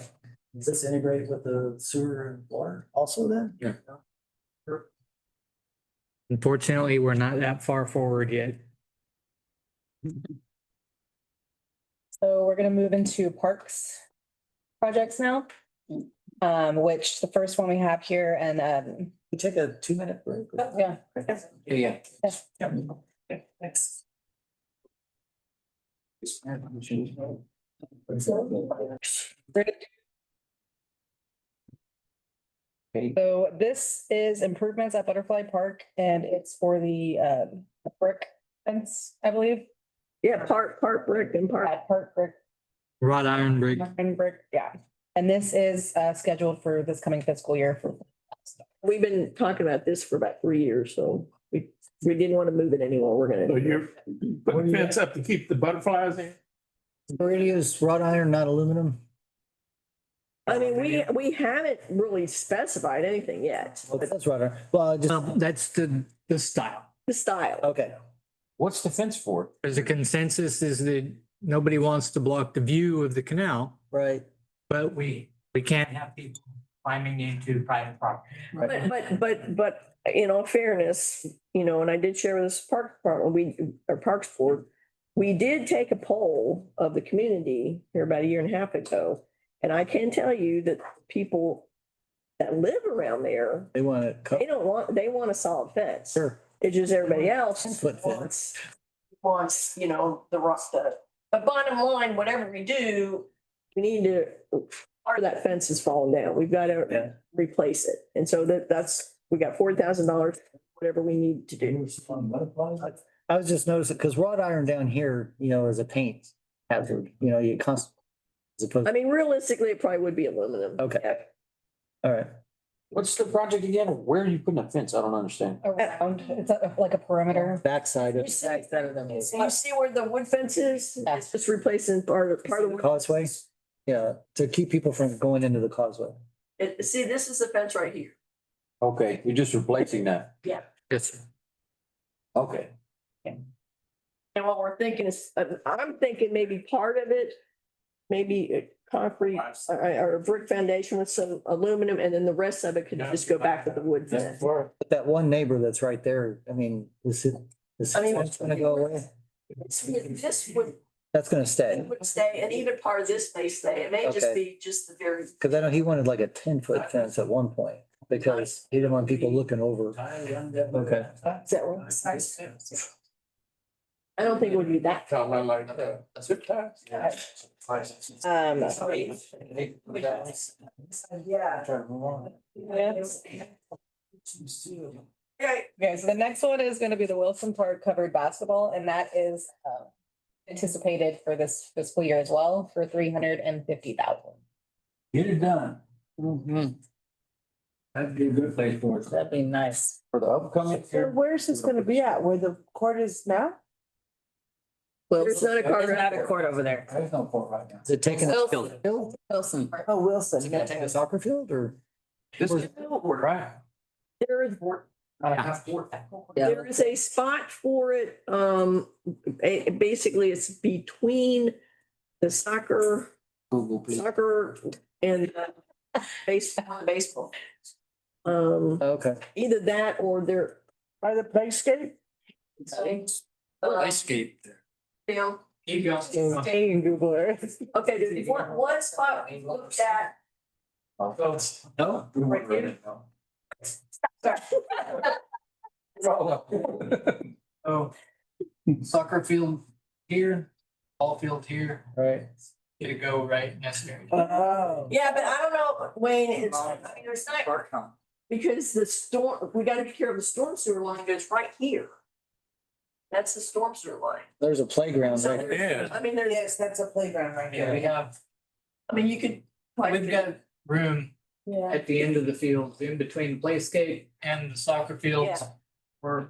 Is this integrated with the sewer and water also then? Yeah. Unfortunately, we're not that far forward yet. So we're gonna move into parks projects now. Which the first one we have here and, We take a 2-minute break. yeah. Yeah. Thanks. So this is improvements at Butterfly Park and it's for the brick fence, I believe. Yeah, part brick and part. Part brick Wrought iron brick. and brick, yeah. And this is scheduled for this coming fiscal year for. We've been talking about this for about 3 years, so we didn't want to move it anymore. We're So gonna. you're putting the fence up to keep the butterflies in? Really is wrought iron, not aluminum? I mean, we haven't really specified anything yet, but That's wrought iron. Well, I just, That's the style. the style. okay. What's the fence for? There's a consensus is that nobody wants to block the view of the canal, Right. but we can't have people climbing into private property. But in all fairness, and I did share with this park department, or Parks Board, we did take a poll of the community here about a year and a half ago. And I can tell you that people that live around there, They want they want a solid fence. Sure. It's just everybody else Foot fence. wants, the rough stuff. But bottom line, whatever we do, we need to, part of that fence is falling down. We've got to replace it. And so we got $40,000, whatever we need to do. I was just noticing, because wrought iron down here, is a paint hazard, you constantly. As opposed, I mean, realistically, it probably would be aluminum. Okay. all right. What's the project again? Where are you putting a fence? I don't understand. Around, it's like a perimeter. Backside of. You see where the wood fence is? It's just replacing part of the. Causeway? Yeah, to keep people from going into the causeway. See, this is the fence right here. Okay, you're just replacing that. Yeah. Yes, sir. Okay. And what we're thinking is, I'm thinking maybe part of it, maybe concrete or a brick foundation with some aluminum, and then the rest of it could just go back with the wood fence. But that one neighbor that's right there, I mean, is I mean, fence gonna go away? This would That's gonna stay, stay, and even part of this may stay. It may just Okay. be just the very. because I know he wanted like a 10-foot fence at one point, because he didn't want people looking over. Okay. Is that one? I don't think it would be that. Okay, so the next one is gonna be the Wilson Park covered basketball, and that is anticipated for this fiscal year as well for 350,000. Get it done. That'd be a good place for it. That'd be nice. For the upcoming. So where's this gonna be at? Where the court is now? There's not a There's not a car. court over there. There's no court right now. Is it taking a Wilson. field? Wilson. Oh, Wilson. Is it gonna take a soccer field or? This is, right? There is, Yeah. there is a spot for it. Basically, it's between the soccer Google, please. and baseball. Okay. Either that or they're. By the playscape? Ice skate. Yeah. Stay in Google Earth. Okay, there's one spot we looked at. No. Oh. Soccer field here, ball field here, Right. get a go right necessary. Oh. Yeah, but I don't know, Wayne, it's not, because the storm, we gotta be careful, the storm sewer line goes right here. That's the storm sewer line. There's a playground So there. there's, I mean, there's, Yes, that's a playground right Yeah, we have, I mean, you could. we've got room Yeah. at the end of the field, in between the playscape and the soccer fields. Yeah. We're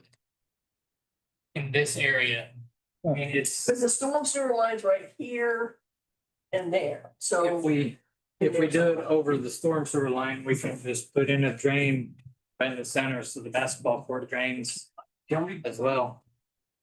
in this area. I mean, it's, Because the storm sewer line's right here and there, so. if we do it over the storm sewer line, we can just put in a drain right in the center, so the basketball court drains as well.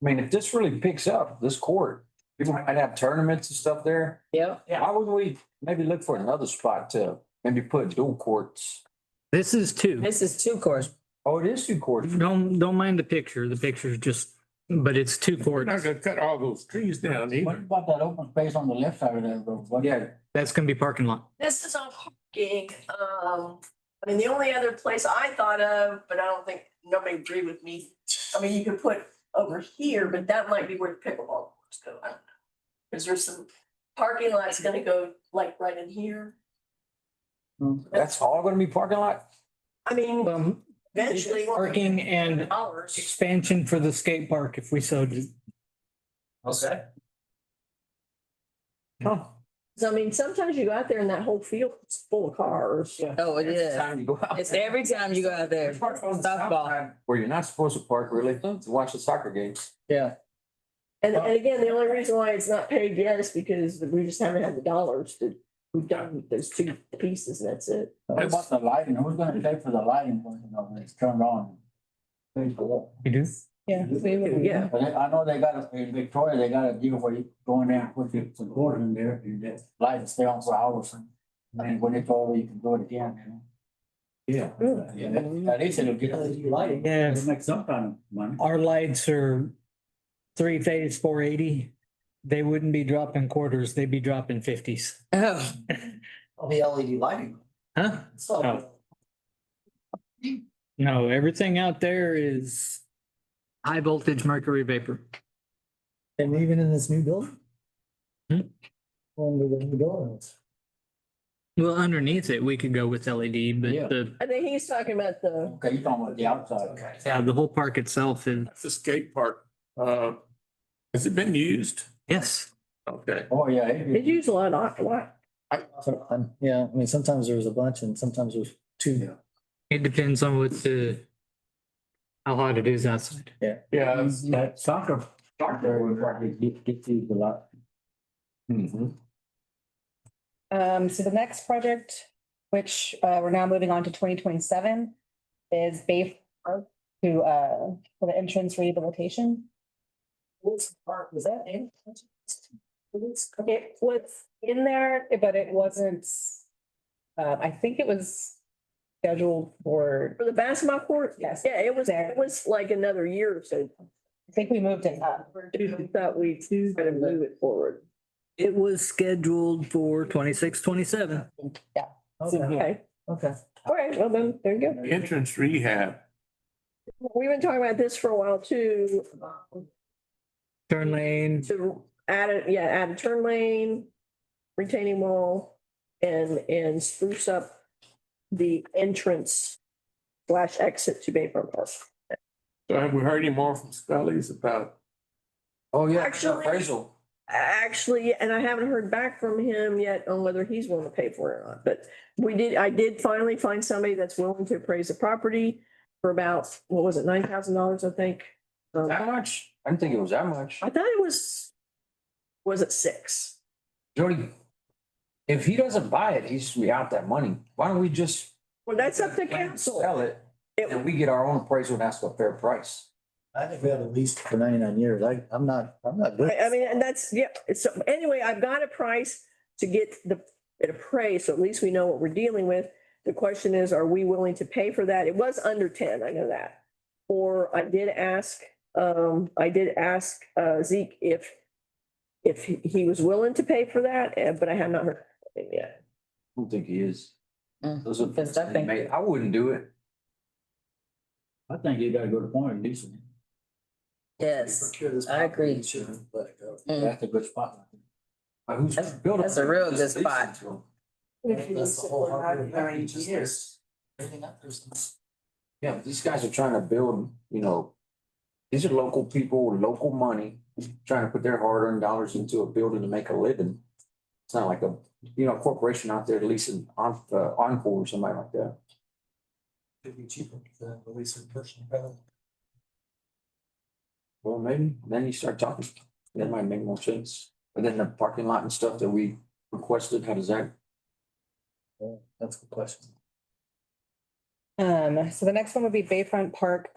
I mean, if this really picks up, this court, people might have tournaments and stuff there. Yeah. Why wouldn't we maybe look for another spot to maybe put dual courts? This is two. This is two courts. Oh, it is two courts. Don't mind the picture. The picture's just, but it's two We're not courts. gonna cut all those trees down What either. about that open space on the left side of that road? What- Yeah, That's gonna be parking lot. This is on parking, I mean, the only other place I thought of, but I don't think nobody agreed with me. I mean, you could put over here, but that might be where the pickleball courts go, I don't know. Cause there's some parking lots gonna go like right in here. that's all gonna be parking lot? I mean, eventually. Parking and Dollars. expansion for the skate park if we so do. Okay. Huh. So I mean, sometimes you go out there and that whole field is full of cars. Oh, it Every is. time you go out. It's every time you go out there. Softball. Where you're not supposed to park really, to watch the soccer games. Yeah. And again, the only reason why it's not paid yet is because we just haven't had the dollars to, we've done those two pieces and that's it. What about the lighting? Who's gonna pay for the lighting when it's turned on? You do? Yeah. Yeah. But I know they got, in Victoria, they got a deal where you go in there and put the cord in there and the light will stay on for hours. And then when it's over, you can do it again, Yeah. At least it'll get lighting. Yeah. It'll make some kind of money. Our lights are 3-phase 480. They wouldn't be dropping quarters, they'd be dropping 50s. Oh, All the LED lighting. Huh? So. No, everything out there is high voltage mercury vapor. And even in this new building? Hmm? Under the new buildings. Well, underneath it, we could go with LED, but Yeah. the, I think he's talking about the, Okay, you're talking about the outside. yeah, the whole park itself is, That's the skate park. Has it been used? yes. Okay. Oh, yeah. it used a lot. Yeah, I mean, sometimes there was a bunch and sometimes there was two. It depends on how hot it is outside. Yeah, it's- That soccer would probably get used a lot. Mhm. So the next project, which we're now moving on to 2027, is Bay Park for the entrance rehabilitation. Wilson Park, was that in? It was in there, but it wasn't, I think it was scheduled for, For the basketball court? Yes. Yeah, it was like another year or so. I think we moved it up. I thought we tried to move it forward. It was scheduled for 26, 27. Yeah. Okay, Okay. all right, well then, there you go. entrance rehab. We've been talking about this for a while too. Turn lane, To add a turn lane, retaining wall, and spruce up the entrance / exit to Bayfront Park. So have we heard any more from Scully's about? Oh, yeah, Actually- appraisal. Actually, and I haven't heard back from him yet on whether he's willing to pay for it or not, but I did finally find somebody that's willing to appraise the property for about, what was it, $9,000, I think. That much? I didn't think it was that much. I thought it was it 6? Jody, if he doesn't buy it, he's gonna be out that money. Why don't we just Well, that's up to council. sell it and we get our own appraisal and ask a fair price? I think we have at least for 99 years. I'm not good. I mean, and that's, yeah, so anyway, I've got a price to get it appraised, so at least we know what we're dealing with. The question is, are we willing to pay for that? It was under 10, I know that. Or I did ask Zeke if he was willing to pay for that, but I have not heard from him yet. I don't think he is. Those are- Because I think- I wouldn't do it. I think you gotta go to point and do something. yes, I agree. That's a good spot. Who's That's- building? that's a real good spot. That's the whole heart of it. Years. Yeah, but these guys are trying to build, these are local people, with local money, trying to put their hard-earned dollars into a building to make a living. It's not like a corporation out there leasing Encore or somebody like that. It'd be cheaper than releasing personal credit. Well, maybe, then you start talking, that might make more sense. But then the parking lot and stuff that we requested, how does that? That's a good question. So the next one would be Bayfront Park,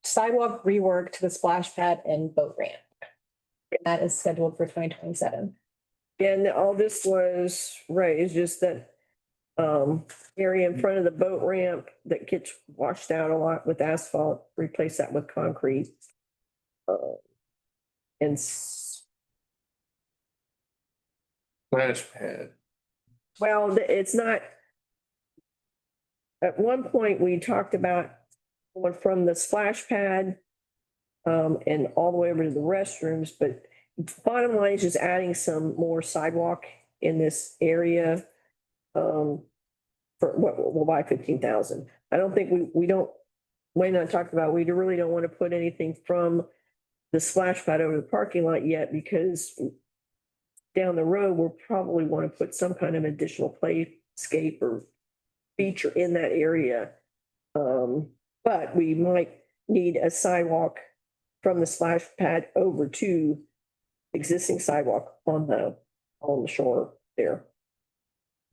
sidewalk rework to the splash pad and boat ramp. That is scheduled for 2027. And all this was, right, it's just that area in front of the boat ramp that gets washed out a lot with asphalt, replace that with concrete. And Splash pad. well, it's not. At one point, we talked about going from the splash pad and all the way over to the restrooms, but bottom line is just adding some more sidewalk in this area. For what, we'll buy 15,000. I don't think we don't, Wayne and I talked about, we really don't want to put anything from the splash pad over the parking lot yet, because down the road, we'll probably want to put some kind of additional playscape or feature in that area. But we might need a sidewalk from the splash pad over to existing sidewalk on the shore there.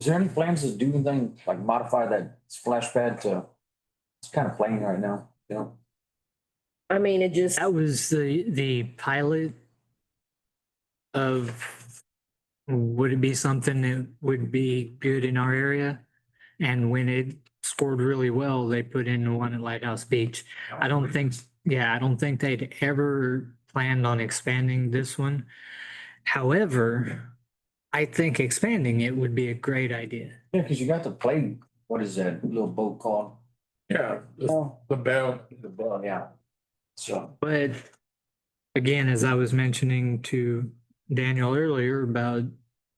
Is there any plans to do anything, like modify that splash pad to, it's kind of plain right now, I mean, it just, That was the pilot of, would it be something that would be good in our area? And when it scored really well, they put in one at Lighthouse Beach. I don't think they'd ever planned on expanding this one. However, I think expanding it would be a great idea. Yeah, because you got to play, what is that little boat called? Yeah, the bell. The bell, yeah. So, But again, as I was mentioning to Daniel earlier about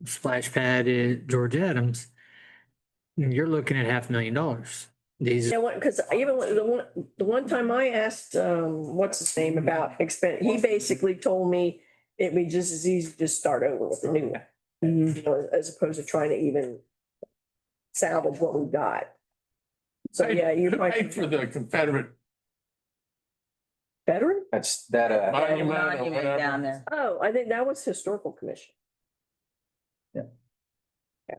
splash pad at George Adams, you're looking at $500,000. These, Yeah, because even the one time I asked, what's his name about expand, he basically told me it'd be just as easy to start over with a new one. You know, as opposed to trying to even salvage what we got. So, yeah, you're Who right. paid for the Confederate Veteran? that's that, monument or Monument whatever? down there. Oh, I think that was Historical Commission. Yeah. Yeah.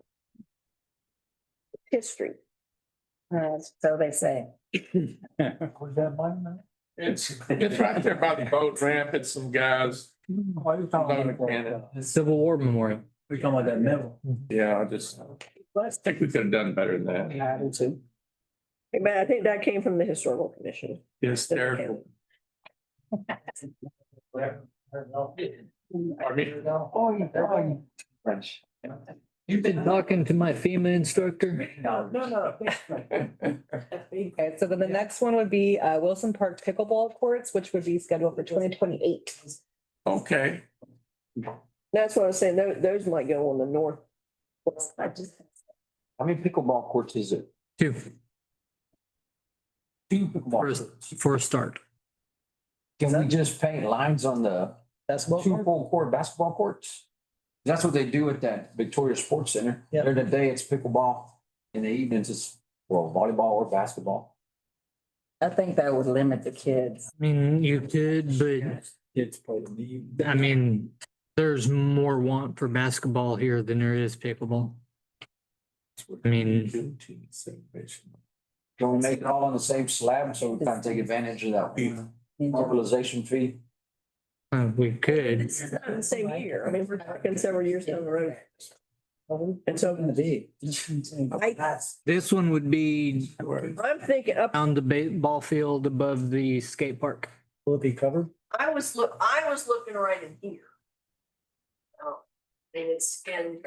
History. So they say. Where's that monument? It's right there by the boat ramp. It's some guys. Civil War Memorial. We're talking about that medal. Yeah, I think we could have done better than that. Yeah, I do too. But I think that came from the Historical Commission. Yes, there. French. You've been talking to my FEMA instructor? No. Okay, so then the next one would be Wilson Park pickleball courts, which would be scheduled for 2028. Okay, That's what I was saying. Those might go on the north. How many pickleball courts is it? Two, Two pickleball courts. for a start. Can we just paint lines on the Basketball two court? full court basketball courts? That's what they do at that Victoria Sports Center. Yep. During the day, it's pickleball. In the evenings, it's, well, volleyball or basketball. I think that would limit the kids. I mean, you could, but Kids play the league. I mean, there's more want for basketball here than there is pickleball. I mean, Can we make it all on the same slab so we kind of take advantage of that mobilization fee? we could. This is not the same year. I mean, we're talking several years down the road. And so This one would be I'm thinking up, on the baseball field above the skate park. Will it be covered? I was looking right in here. Oh, and it's, and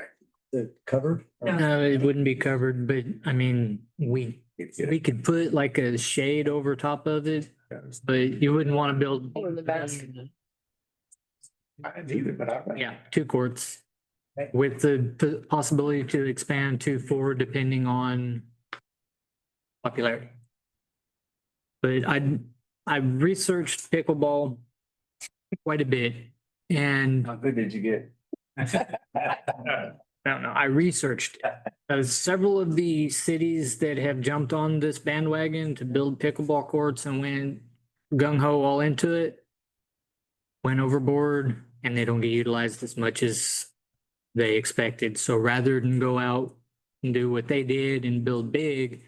The covered? No, it wouldn't be covered, but I mean, we could put like a shade over top of it, but you wouldn't want to build. in the basket. I didn't either, but I. Yeah, two courts with the possibility to expand to four depending on popularity. But I researched pickleball quite a bit and How good did you get? I researched several of the cities that have jumped on this bandwagon to build pickleball courts and went gung ho all into it, went overboard, and they don't get utilized as much as they expected. So rather than go out and do what they did and build big,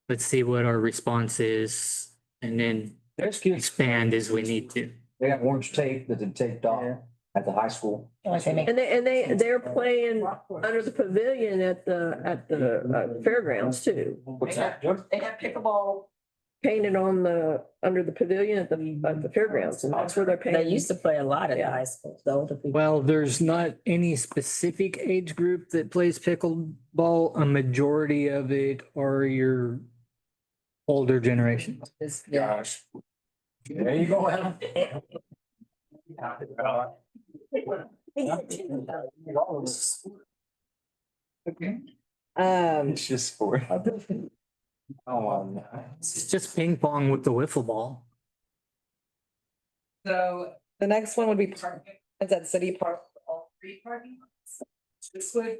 let's see what our response is and then There's kids, expand as we need to. they got orange tape that they taped off at the high school. Like they make- And they're playing under the pavilion at the fairgrounds too. What's that, George? They have pickleball painted on under the pavilion at the fairgrounds, and that's where they're They painting. used to play a lot at the high school, the older people. Well, there's not any specific age group that plays pickleball. A majority of it are your older generation. Yeah. Gosh. There you go, Alan. It's just sport. Oh, no. It's just ping pong with the wiffle ball. So the next one would be park, is at City Park, for all three parking lots. This would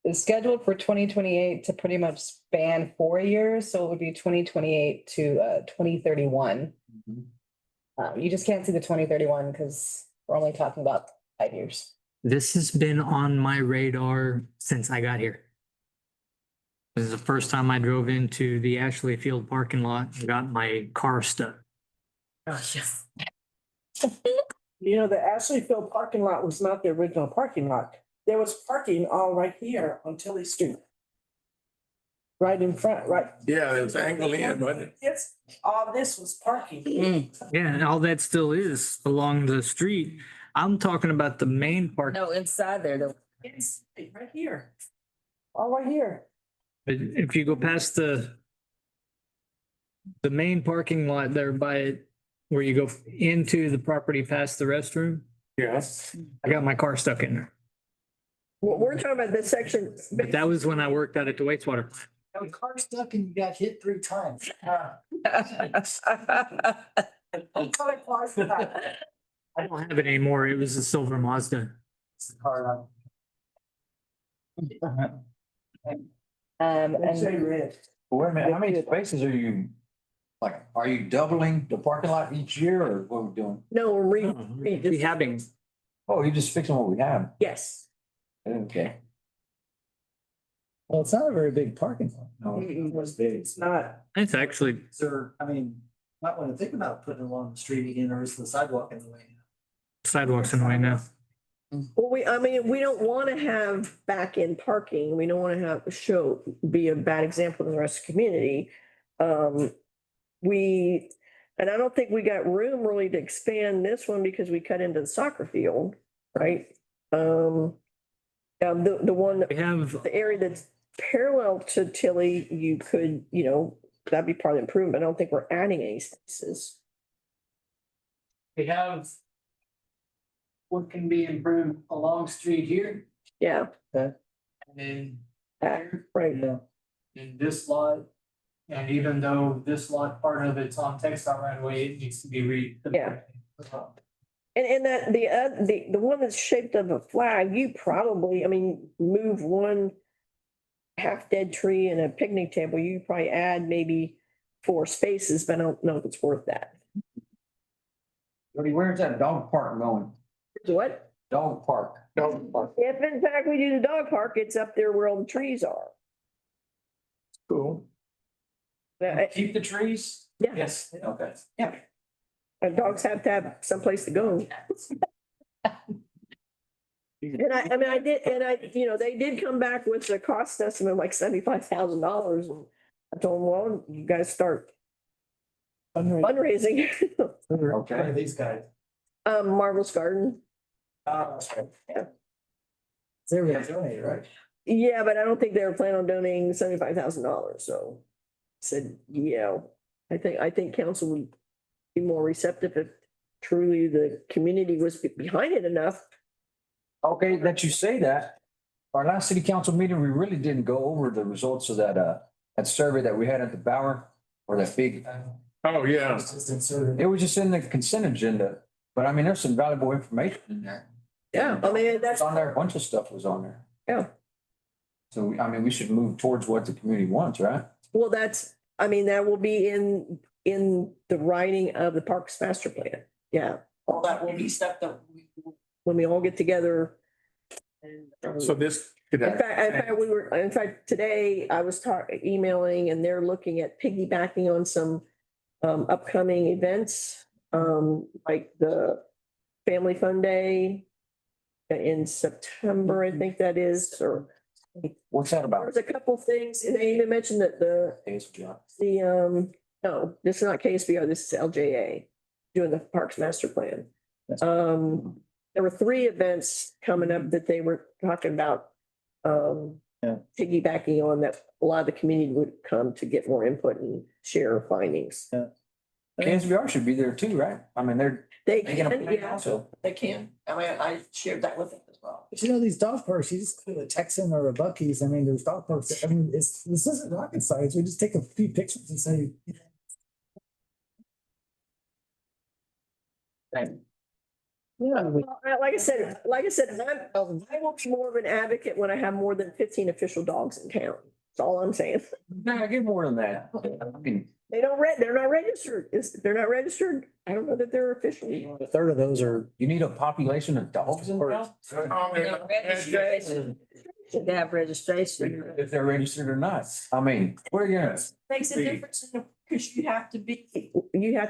is scheduled for 2028 to pretty much span 4 years, so it would be 2028 to 2031. You just can't see the 2031 because we're only talking about 5 years. This has been on my radar since I got here. This is the first time I drove into the Ashley Field parking lot and got my car stuck. Oh, yes. You know, the Ashley Field parking lot was not the original parking lot. There was parking all right here on Tilly Street. right in front, right? Yeah, it was angled in, wasn't it? Yes, all this was parking. Yeah, and all that still is along the street. I'm talking about the main park. No, inside there though. It's right here. All right here. But if you go past the main parking lot there by it, where you go into the property past the restroom, Yes. I got my car stuck in there. Well, we're talking about this section. But that was when I worked out at the wastewater plant. Got a car stuck and you got hit 3 times. I don't have it anymore. It was a silver Mazda. It's the car. They say And red. Wait a minute, how many spaces are you, like, are you doubling the parking lot each year or what are we doing? No, we're Rehabbing. Oh, you're just fixing what we have. yes. Okay. Well, it's not a very big parking lot. No. It was big. It's not. It's actually, Sir, I mean, might want to think about putting it along the street again, or is the sidewalk in the way? sidewalks in the way now. Well, I mean, we don't want to have back-end parking. We don't want to be a bad example to the rest of the community. And I don't think we got room really to expand this one because we cut into the soccer field, right? The one, We have, the area that's parallel to Tilly, you could, that'd be part of the improvement. I don't think we're adding any spaces. we have what can be improved along street here Yeah, and then right. in this lot. And even though this lot, part of it's on textile right away, it needs to be Yeah. And that the one that's shaped of a flag, you probably, move one half dead tree and a picnic table, you probably add maybe 4 spaces, but I don't know if it's worth that. Jody, where's that dog park going? What? Dog park. If in fact we do the dog park, it's up there where all the trees are. Cool. Keep the trees? Yeah, Yes. Okay. and dogs have to have someplace to go. And I did, they did come back with a cost estimate of like $75,000. And I told them, well, you guys start fundraising. Okay. These guys. Marvel's Garden. They were gonna donate, right? Yeah, but I don't think they were planning on donating $75,000, so. I said, I think council would be more receptive if truly the community was behind it enough. Okay, that you say that. Our last city council meeting, we really didn't go over the results of that survey that we had at the Bower or that big. Oh, yeah. It's just inserted. It was just in the consent agenda, but I mean, there's some valuable information in there. Yeah, It's that's, on there, a bunch of stuff was on there. yeah. So, I mean, we should move towards what the community wants, right? Well, that will be in the writing of the Parks Master Plan. Yeah, all that will be stuff that when we all get together. And, So this. in fact, today I was emailing and they're looking at piggybacking on some upcoming events, like the Family Fun Day in September, I think that is, or What's that about? there's a couple things, and they even mentioned that no, this is not KSBR, this is LJA, doing the Parks Master Plan. There were 3 events coming up that they were talking about, piggybacking on that. A lot of the community would come to get more input and share findings. KSBR should be there too, right? I mean, they're They making a can, plan yeah, also. they can. I shared that with them as well. But these dog parks, you just put a Texan or a Bucky's, there's dog parks, this isn't rocket science, we just take a few pictures and say. Yeah, like I said, I will be more of an advocate when I have more than 15 official dogs in town. That's all I'm saying. Nah, get more than that. I mean, They're not registered. They're not registered. I don't know that they're official. A third of those are. you need a population of dogs in town? registration, should have registration. If they're registered or not. I mean, what are you gonna? Makes a difference because you have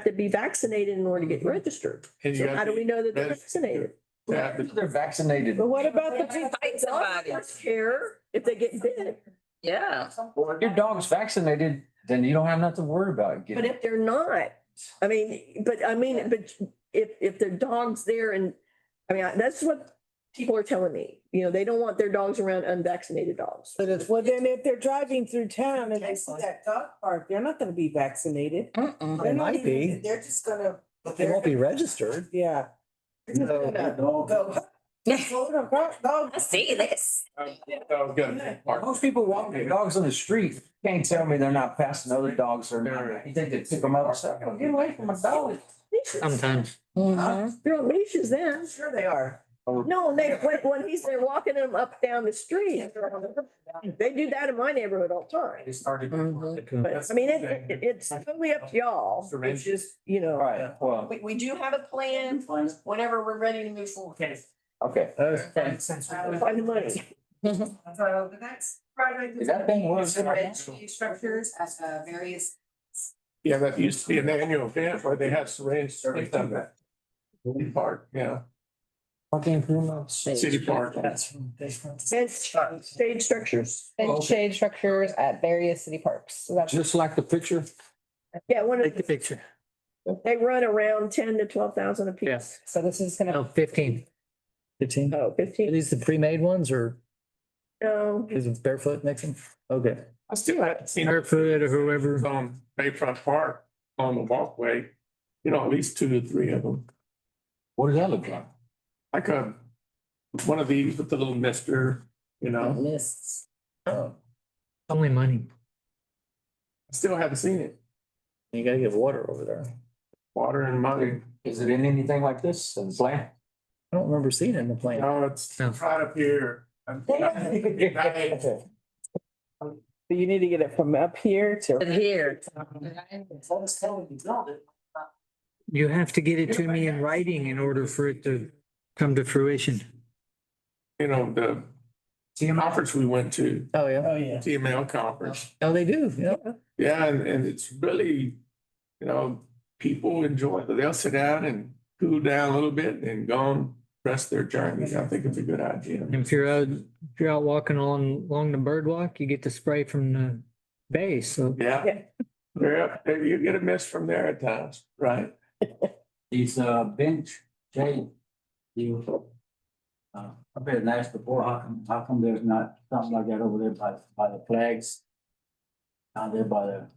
to be vaccinated in order to get registered. And you So got how do we know that they're reg- vaccinated? They're vaccinated. But what about the Fight somebody. dogs care if they get bit? Yeah. Well, if your dog's vaccinated, then you don't have nothing to worry about But getting. if they're not, but if their dog's there and, that's what people are telling me. You know, they don't want their dogs around unvaccinated dogs. But well, then if they're driving through town and they see that dog park, they're not gonna be vaccinated. Mm-mm. They're not might be. even, they're just gonna. But they won't be registered. Yeah. They're just No. gonna go. I see this. That was good. Most people walk their dogs on the street. Can't tell me they're not passing other dogs or not. You think they pick them up and say, "Oh, get away from my dog." Sometimes. Mhm. They're on leashes then. Sure they are. No, when he's there walking them up down the street. They do that in my neighborhood all the time. They started. Mhm. But it's totally up to y'all. It's just, All right, well, we do have a plan whenever we're ready to move forward. okay. Find the money. So the next project Is that thing was- structures at various. Yeah, that used to be an annual event where they had syringe service down that. Park, yeah, Parking improvements. city park. That's from basement. And stage structures. And shade structures at various city parks. So that's Just like the picture. Yeah, Take the picture. they run around 10 to 12,000 a Yeah. piece. so this is gonna, Oh, 15. 15. Oh, Are 15. these the pre-made ones or No, is it barefoot mixing? Okay. I still haven't seen. Barefoot or whoever. On Bayfront Park, on the walkway, at least 2 to 3 of them. What does that look like? Like one of these with the little mister, Mists. Oh. Only money. I still haven't seen it. You gotta get water over there. Water and money. Is it in anything like this in the plan? I don't remember seeing it in the plan. No, it's No. right up here. So you need to get it from up here to. Here. You have to get it to me in writing in order for it to come to fruition. The conference we went to, Oh, yeah. Oh, yeah. TML conference. Oh, they do. Yeah. Yeah, and it's really, people enjoy it. They'll sit down and cool down a little bit and go on rest their journey. I think it's a good idea. And if you're out walking along the bird walk, you get the spray from the base. So Yeah. Yeah, you get a mist from there at times, right? These bench shade, I've been asked before, how come there's not something like that over there by the flags? Down there by the,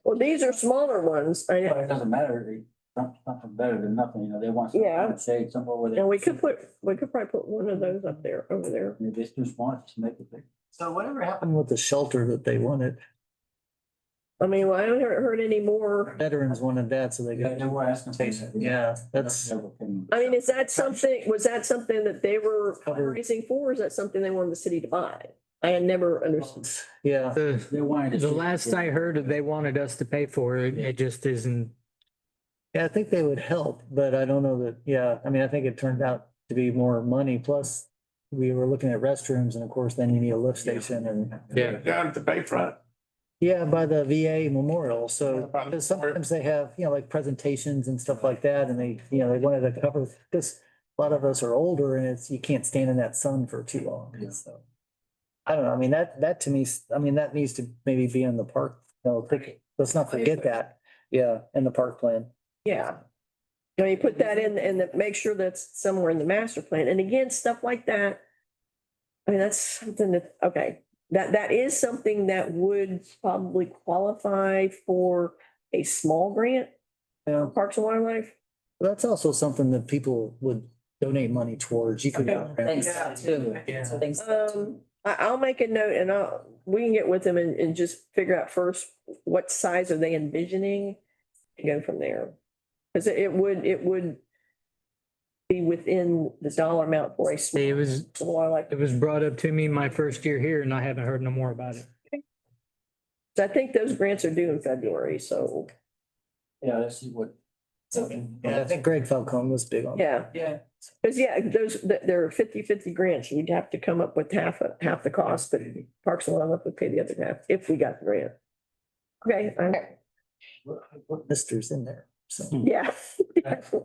well, these are smaller ones. but it doesn't matter, something better than nothing, they want some Yeah. kind of shade somewhere where they. And we could probably put one of those up there, over there. If it's too small, just make it big. So whatever happened with the shelter that they wanted? I mean, well, I haven't heard any more. Veterans wanted that, so they They got. were asking. for that. Yeah, that's. I mean, was that something that they were raising for, or is that something they wanted the city to buy? I had never understood. Yeah. They wanted. The last I heard of, they wanted us to pay for it. It just isn't. Yeah, I think they would help, but I don't know that, yeah, I mean, I think it turned out to be more money, plus we were looking at restrooms and of course then you need a lift station and. Down at the Bayfront. Yeah, by the VA memorial, Yeah, so by the because sometimes they have, like presentations and stuff like that, and they wanted to cover, because a lot of us are older and you can't stand in that sun for too long, so. I don't know, I mean, that to me, that needs to maybe be in the park, let's not forget that, in the park plan. Yeah. You put that in and make sure that's somewhere in the master plan. And again, stuff like that. I mean, that's something that, okay, that is something that would probably qualify for a small grant. Yeah. Parks and Wildlife. That's also something that people would donate money towards, you could. Thanks, too. Thanks. I'll make a note and we can get with them and just figure out first, what size are they envisioning? And go from there. Because it would be within the dollar amount for a small. It was brought up to me my first year here and I haven't heard no more about it. So I think those grants are due in February, so. Yeah, let's see what. Yeah, I think Greg Falcone was big on. Yeah. Yeah. Because there are 50/50 grants. You'd have to come up with half the cost, but Parks and Wildlife would pay the other half if we got the grant. Okay, What Misters in there, so. yeah.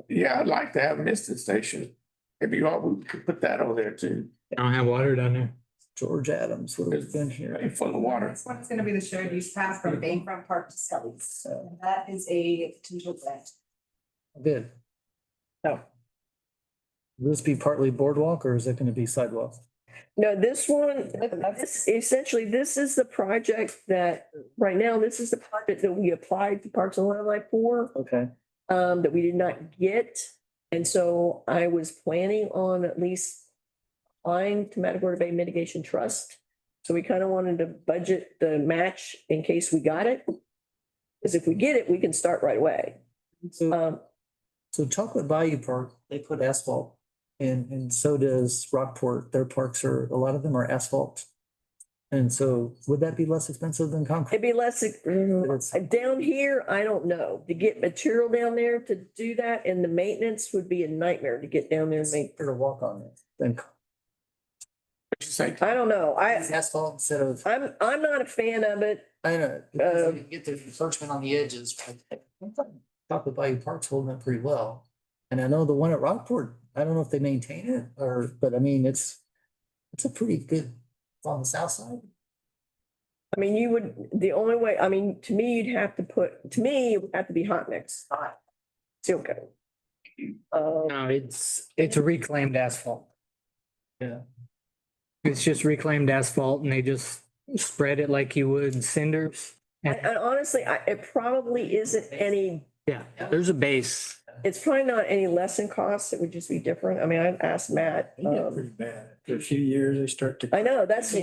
Yeah, I'd like to have a misting station. Maybe we could put that over there too. I don't have water down there. George Adams, what have we been here? Pay for the water. This one is gonna be the shared use path from Bayfront Park to Skelly's. So that is a potential grant. Good. Now. Will this be partly boardwalk or is it gonna be sidewalk? No, this one, essentially, this is the project that, right now, this is the project that we applied to Parks and Wildlife for, Okay. that we did not get. And so I was planning on at least applying to Matagorda Bay Mitigation Trust. So we kind of wanted to budget the match in case we got it. Because if we get it, we can start right away. So Chocolate Bayou Park, they put asphalt and so does Rockport. Their parks are, a lot of them are asphalt. And so would that be less expensive than concrete? It'd be less, down here, I don't know, to get material down there to do that, and the maintenance would be a nightmare to get down there and make. To walk on it. Then What you say? I don't know, asphalt instead of. I'm not a fan of it. I know. Get the encroachment on the edges. Chocolate Bayou Park's holding up pretty well. And I know the one at Rockport, I don't know if they maintain it or, but I mean, it's a pretty good, it's on the south side. I mean, you would, the only way, I mean, to me, you'd have to put, to me, it would have to be hot mix, not seal coat. No, it's a reclaimed asphalt. Yeah. It's just reclaimed asphalt and they just spread it like you would cinders. And honestly, it probably isn't any, Yeah, there's a base. it's probably not any less in cost. It would just be different. I mean, I've asked Matt. Pretty bad. After a few years, they start to. I know, that's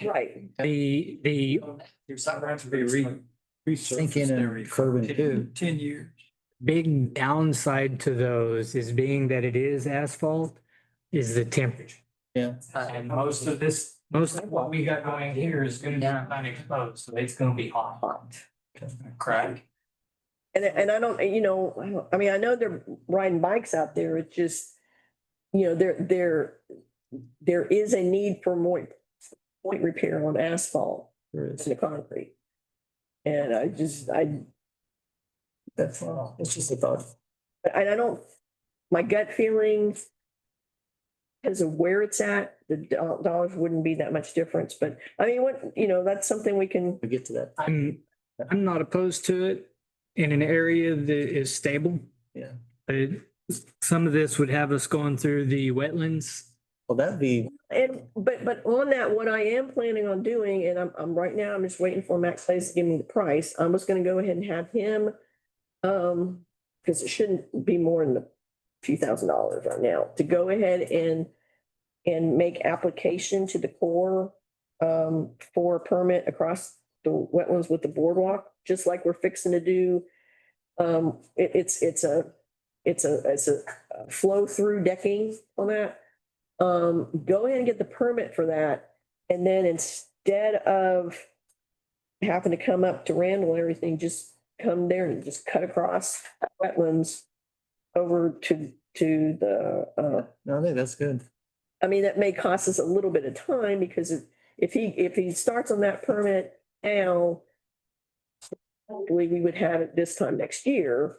right. The You're sometimes to be Sink in and curb it too. 10 years. big downside to those is being that it is asphalt is the temperature. Yeah. And most of what we got going here is gonna be unexposed, so it's gonna be hot. Crack. And I don't, you know, I mean, I know they're riding bikes out there. It's just, you know, there is a need for more point repair on asphalt There than is. the concrete. And That's, it's just a thought. I don't, my gut feeling because of where it's at, the dollars wouldn't be that much difference, but I mean, what, you know, that's something we can. We'll get to that. I'm not opposed to it in an area that is stable. Yeah. But some of this would have us going through the wetlands. Well, that'd be, But on that, what I am planning on doing, and I'm right now, I'm just waiting for Max Place to give me the price. I'm just gonna go ahead and have him, because it shouldn't be more than a few $1,000s right now, to go ahead and make application to the Corps for a permit across the wetlands with the boardwalk, just like we're fixing to do. It's a flow through decking on that. Go ahead and get the permit for that. And then instead of having to come up to Randall and everything, just come there and just cut across wetlands over to the, no, I think that's good. I mean, that may cost us a little bit of time because if he starts on that permit now, hopefully we would have it this time next year.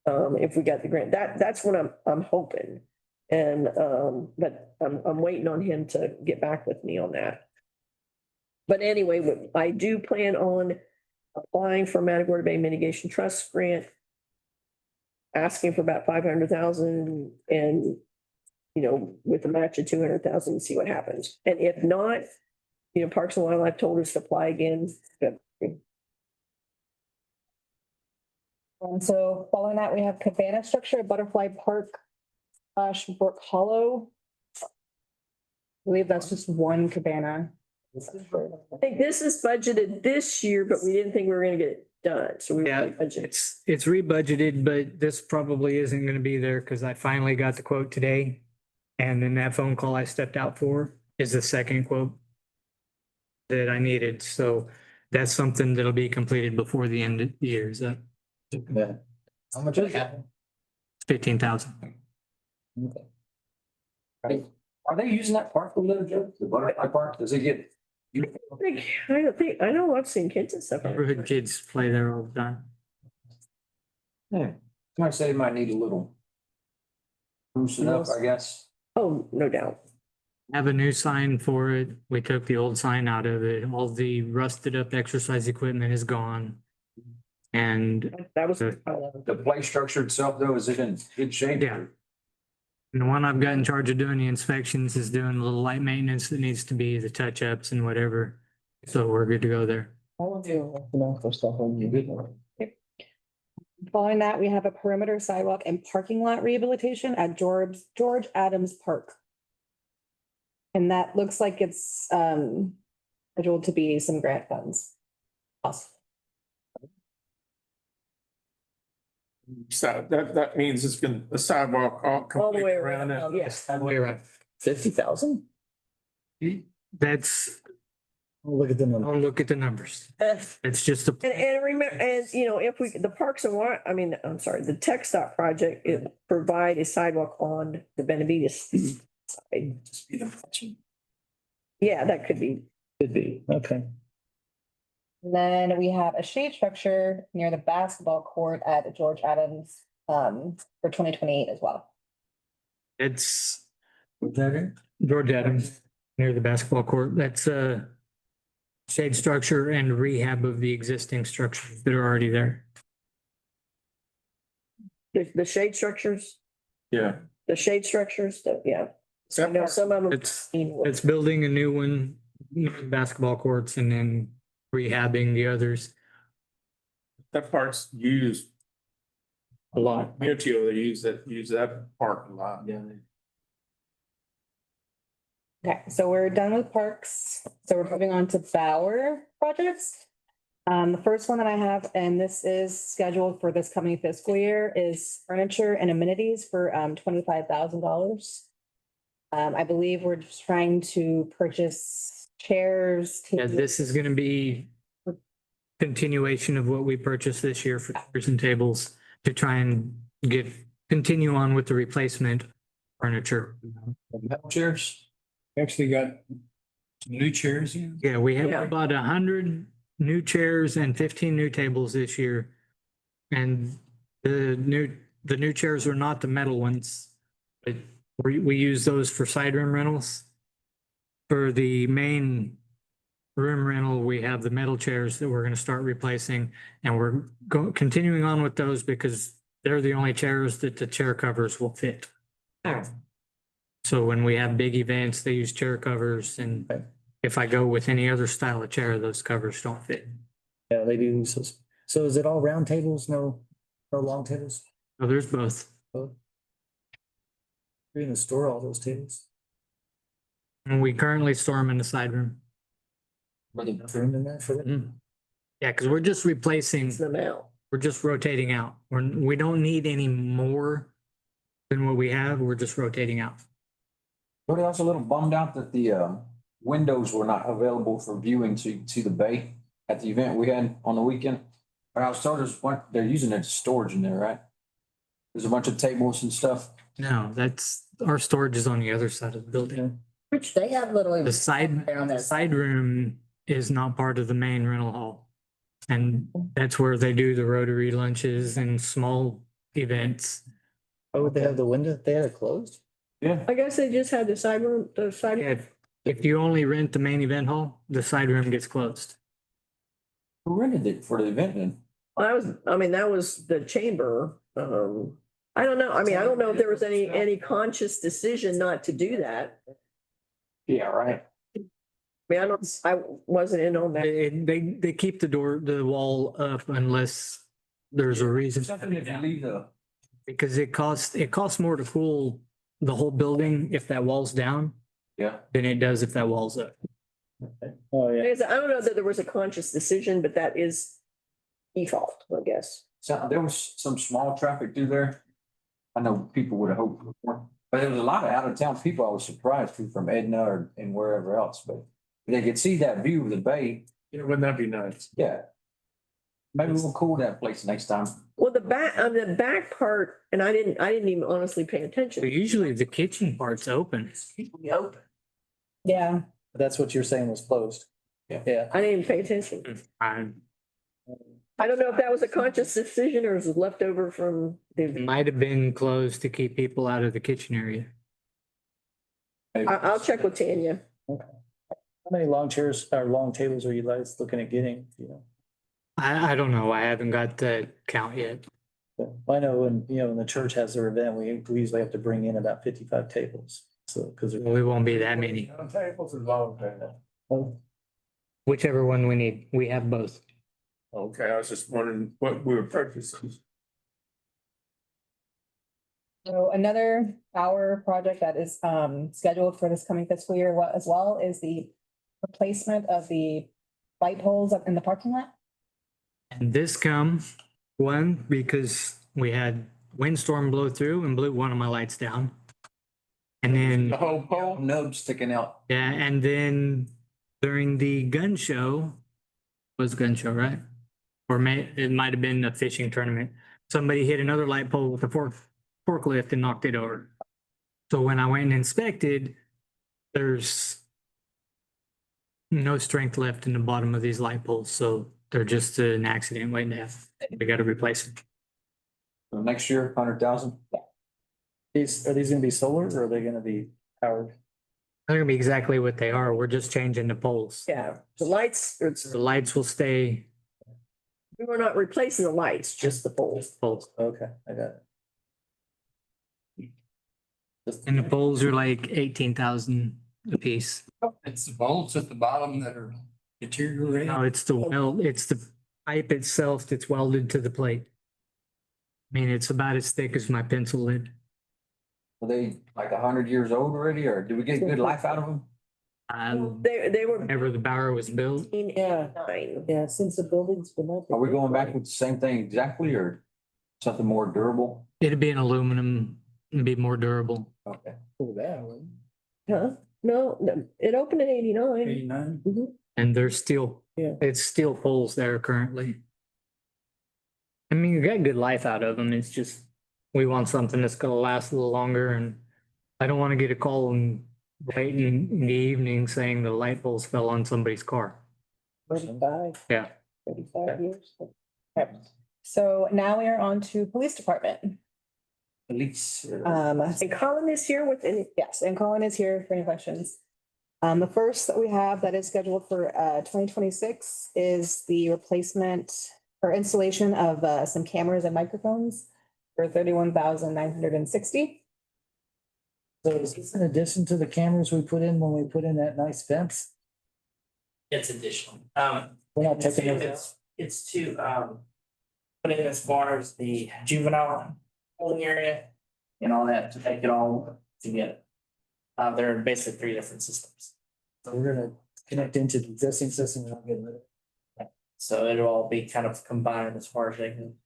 If we got the grant, that's what I'm hoping. And, but I'm waiting on him to get back with me on that. But anyway, I do plan on applying for Matagorda Bay Mitigation Trust grant, asking for about 500,000 and, you know, with a match of 200,000 and see what happens. And if not, you know, Parks and Wildlife told us to apply again. And so following that, we have cabana structure at Butterfly Park / Brook Hollow. I believe that's just one cabana. I think this is budgeted this year, but we didn't think we were gonna get it done, so we. Yeah, budgeted. it's rebudgeted, but this probably isn't gonna be there because I finally got the quote today. And then that phone call I stepped out for is the second quote that I needed. So that's something that'll be completed before the end of the year. Is that Yeah. How much is it? 15,000? Okay. Are they using that park a little, Joe? The Butterfly Park, does it get? I know I've seen kids and stuff. Neighborhood kids play there all the time. Yeah, might say it might need a little. Spruce it up, I guess. Oh, no doubt. Have a new sign for it. We took the old sign out of it. All the rusted up exercise equipment is gone. And That was. The play structure itself though, is it in good shape? Yeah. the one I've got in charge of doing the inspections is doing a little light maintenance that needs to be the touch ups and whatever. So we're good to go there. Following that, we have a perimeter sidewalk and parking lot rehabilitation at George Adams Park. And that looks like it's scheduled to be some grant funds. Awesome. So that means it's gonna, the sidewalk all All the way complete around around, it. yes. All the way around. 50,000? That's, Look at the number. I'll look at the numbers. It's just a. And remember, and you know, if we, the Parks and I'm sorry, the Tech Stop project, it provide a sidewalk on the Benavides side. Yeah, that could be. Could be, okay. And then we have a shade structure near the basketball court at George Adams for 2028 as well. It's What's that in? George Adams near the basketball court. That's a shade structure and rehab of the existing structures that are already there. The shade structures, Yeah. yeah. I know some of them. It's building a new one, new basketball courts, and then rehabbing the others. That part's used A lot. community over there, use that park a lot. Yeah. Okay, so we're done with parks. So we're moving on to Bauer projects. The first one that I have, and this is scheduled for this coming fiscal year, is furniture and amenities for $25,000. I believe we're just trying to purchase chairs. Yeah, this is gonna be continuation of what we purchased this year for chairs and tables to try and continue on with the replacement furniture. Metal chairs? Actually got some new chairs in. Yeah, we have Yeah. about 100 new chairs and 15 new tables this year. And the new chairs are not the metal ones, but we use those for side room rentals. For the main room rental, we have the metal chairs that we're gonna start replacing, and we're continuing on with those because they're the only chairs that the chair covers will fit. So when we have big events, they use chair covers, and if I go with any other style of chair, those covers don't fit. Yeah, they do. So is it all round tables? No long tables? So there's both. You're gonna store all those tables? And we currently store them in the side room. Enough room in there for them? Yeah, because we're just replacing, It's them out. we're just rotating out. We don't need any more than what we have. We're just rotating out. But I was a little bummed out that the windows were not available for viewing to see the bay at the event we had on the weekend. But I was told they're using it as storage in there, right? There's a bunch of tables and stuff. No, that's, our storage is on the other side of the building. Which they have little. The side room is not part of the main rental hall. And that's where they do the Rotary lunches and small events. Oh, would they have the window? They had it closed? Yeah. I guess they just had the side room, If you only rent the main event hall, the side room gets closed. Who rented it for the event then? that was the chamber. I don't know. I don't know if there was any conscious decision not to do that. Yeah, right. I wasn't in on that. They keep the wall up unless there's a reason. Something if you leave Because it costs more to cool the whole building if that wall's down yeah. than it does if that wall's up. Oh, yeah. I don't know that there was a conscious decision, but that is default, I guess. So there was some small traffic through there. I know people would have hoped for, but there was a lot of out of town people. I was surprised too, from Edna and wherever else, but they could see that view of the bay. Wouldn't that be nice? Yeah. Maybe we'll cool that place next time. Well, the back part, and I didn't even honestly pay attention. But usually the kitchen part's open. Open. Yeah. That's what you're saying was closed. Yeah. Yeah. I didn't even pay attention. I I don't know if that was a conscious decision or was left over from It the. might have been closed to keep people out of the kitchen area. I'll check with Tanya. How many long chairs or long tables are you guys looking at getting, you know? I don't know. I haven't got the count yet. I know when, you know, when the church has their event, we usually have to bring in about 55 tables. So, because We won't be that many. Tables is long. Whichever one we need. We have both. Okay, I was just wondering what we were purchasing. So another power project that is scheduled for this coming fiscal year as well is the replacement of the light poles up in the parking lot. And this come one because we had windstorm blow through and blew one of my lights down. And then, The whole pole? Node sticking out. yeah, and then during the gun show, was gun show, right? Or it might have been a fishing tournament. Somebody hit another light pole with a forklift and knocked it over. So when I went and inspected, there's no strength left in the bottom of these light poles, so they're just an accident waiting to happen. We got to replace them. So next year, 100,000. are these gonna be solar or are they gonna be powered? They're gonna be exactly what they are. We're just changing the poles. Yeah, the lights, The lights will stay we're not replacing the lights, just the poles. poles. Okay, I got it. And the poles are like 18,000 a piece. It's the bolts at the bottom that are deteriorating. No, it's the pipe itself that's welded to the plate. I mean, it's about as thick as my pencil lid. Are they like 100 years old already, or do we get good life out of them? They were Whenever the Bower was built, Yeah. 9. Yeah, since the building's been up. Are we going back with the same thing exactly, or something more durable? it'd be an aluminum and be more durable. Okay. Huh? No, it opened in 89. 89? And there's steel, Yeah. it's steel poles there currently. I mean, you got good life out of them. It's just, we want something that's gonna last a little longer, and I don't want to get a call late in the evening saying the light poles fell on somebody's car. 35, Yeah. 35 years. So now we are on to police department. Police. And Colin is here with any, Yes, and Colin is here for any questions. The first that we have that is scheduled for 2026 is the replacement or installation of some cameras and microphones for 31,960. So is this in addition to the cameras we put in when we put in that nice fence? It's additional. We're not taking those out? It's to, put in as far as the juvenile holding area and all that to make it all together. There are basically 3 different systems. So we're gonna connect into the existing system and not get rid of it. So it'll all be kind of combined as far as they can.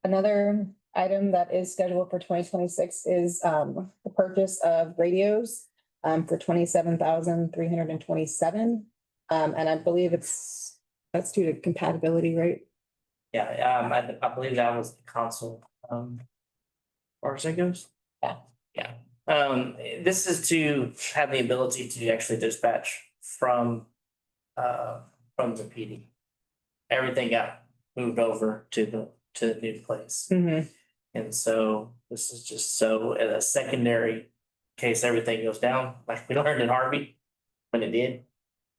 Another item that is scheduled for 2026 is the purchase of radios for 27,327. And I believe that's due to compatibility, right? Yeah, I believe that was the console, far as that goes. Yeah. Yeah, this is to have the ability to actually dispatch from the PD. Everything got moved over to the new place. Mm-hmm. And so this is just so in a secondary in case everything goes down, like we learned in Harvey when it did.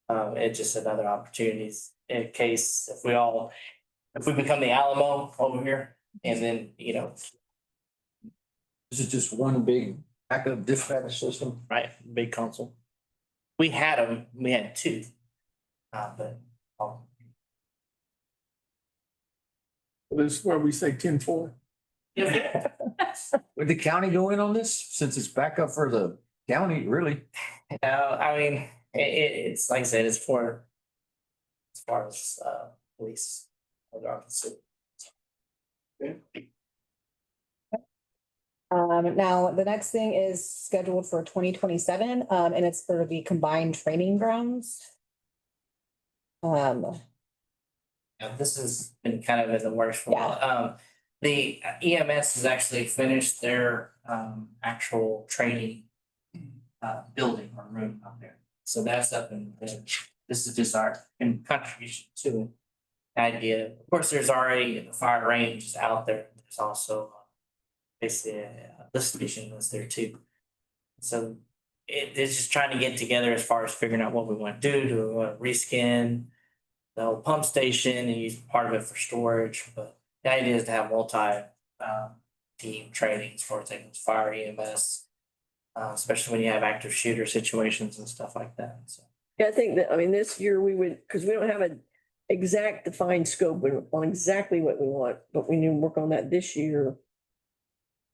It's just another opportunities in case if we become the Alamo over here and then, This is just one big backup dispatch system. right, big console. We had 2. But This is where we say 10-4. Would the county go in on this since it's backup for the county, really? I mean, it's like I said, it's for as far as police. Now, the next thing is scheduled for 2027, and it's for the combined training grounds. Yeah, this has been kind of in the works for a while. The EMS has actually finished their actual training building or room out there. So that's up and this is just our contribution to it. Idea. Of course, there's already the fire range is out there. There's also basically a lift station was there too. So it's just trying to get together as far as figuring out what we want to do. Do we want to reskin the old pump station and use part of it for storage? But the idea is to have team training as far as like fire EMS, especially when you have active shooter situations and stuff like that. So. Yeah, I think that, I mean, this year we would, because we don't have an exact defined scope on exactly what we want, but we need to work on that this year.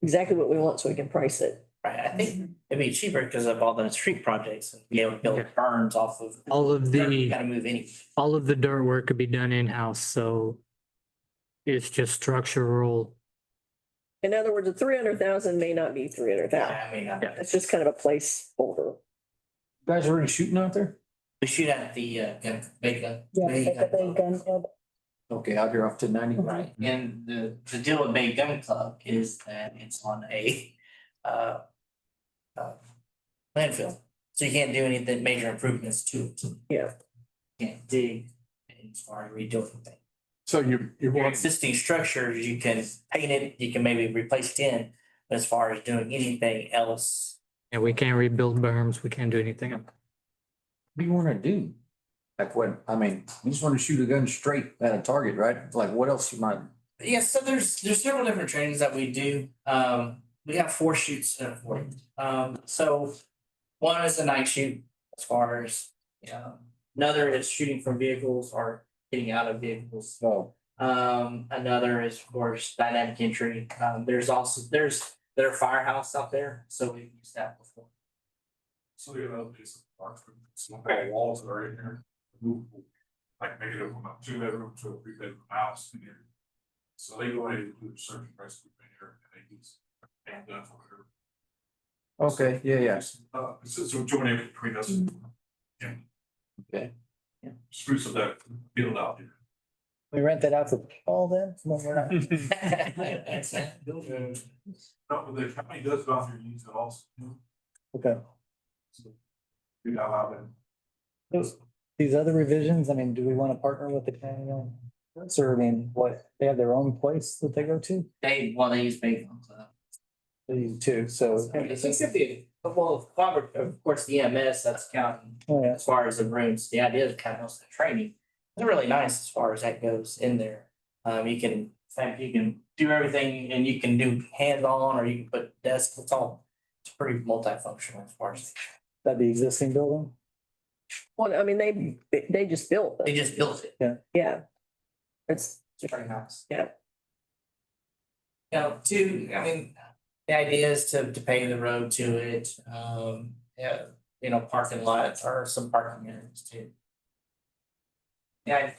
Exactly what we want so we can price it. Right, I think it'd be cheaper because of all the street projects and be able to build burns off of. All of You the, gotta move any. all of the dirt work could be done in-house, so it's just structural. In other words, the 300,000 may not be 300,000. I mean, It's just kind of a placeholder. You guys already shooting out there? we shoot at the big gun. Yeah, like a big gun club. Okay, out here off to 90. Right, and the deal with Bay Gun Club is that it's on a landfill. So you can't do anything, major improvements to it. Yeah. Can't dig as far as redoing things. So you're Your wanting, existing structures, you can paint it, you can maybe replace it in, but as far as doing anything else. And we can't rebuild berms, we can't do anything. What do you wanna do? Like what, I mean, you just wanna shoot a gun straight at a target, right? Like what else you might? Yeah, so there's several different trainings that we do. We have 4 shoots for it. So one is a night shoot as far as, another is shooting from vehicles or getting out of vehicles. Oh, Another is of course dynamic entry. There's their firehouse out there, so we've used that before. So you know, piece of art, some walls that are in there, movable, like make it from a 2-bedroom to a 3-bedroom house. So they go ahead and do a search and rescue in here and they use and done for her. okay, yeah. So joining between us and Okay. spruce of that build out there. We rent that out for all then? No, we're not. No, but the county does go out there and use it also. Okay. Do not allow them. These other revisions, I mean, do we want to partner with the county on this? Or I mean, what, they have their own place that they go to? They use Bay Gun Club. They do too, so. I mean, it could be, well, of course, the EMS, that's counting Oh, yeah. as far as the rooms. The idea is kind of most of the training. It's really nice as far as that goes in there. You can, in fact, you can do everything and you can do hands-on or you can put desks, it's all, it's pretty multifunctional as far as. That the existing building? Well, I mean, they just built They it. just built it. Yeah. It's, It's pretty nice. yeah. I mean, the idea is to pave the road to it, parking lots or some parking areas too. Yeah,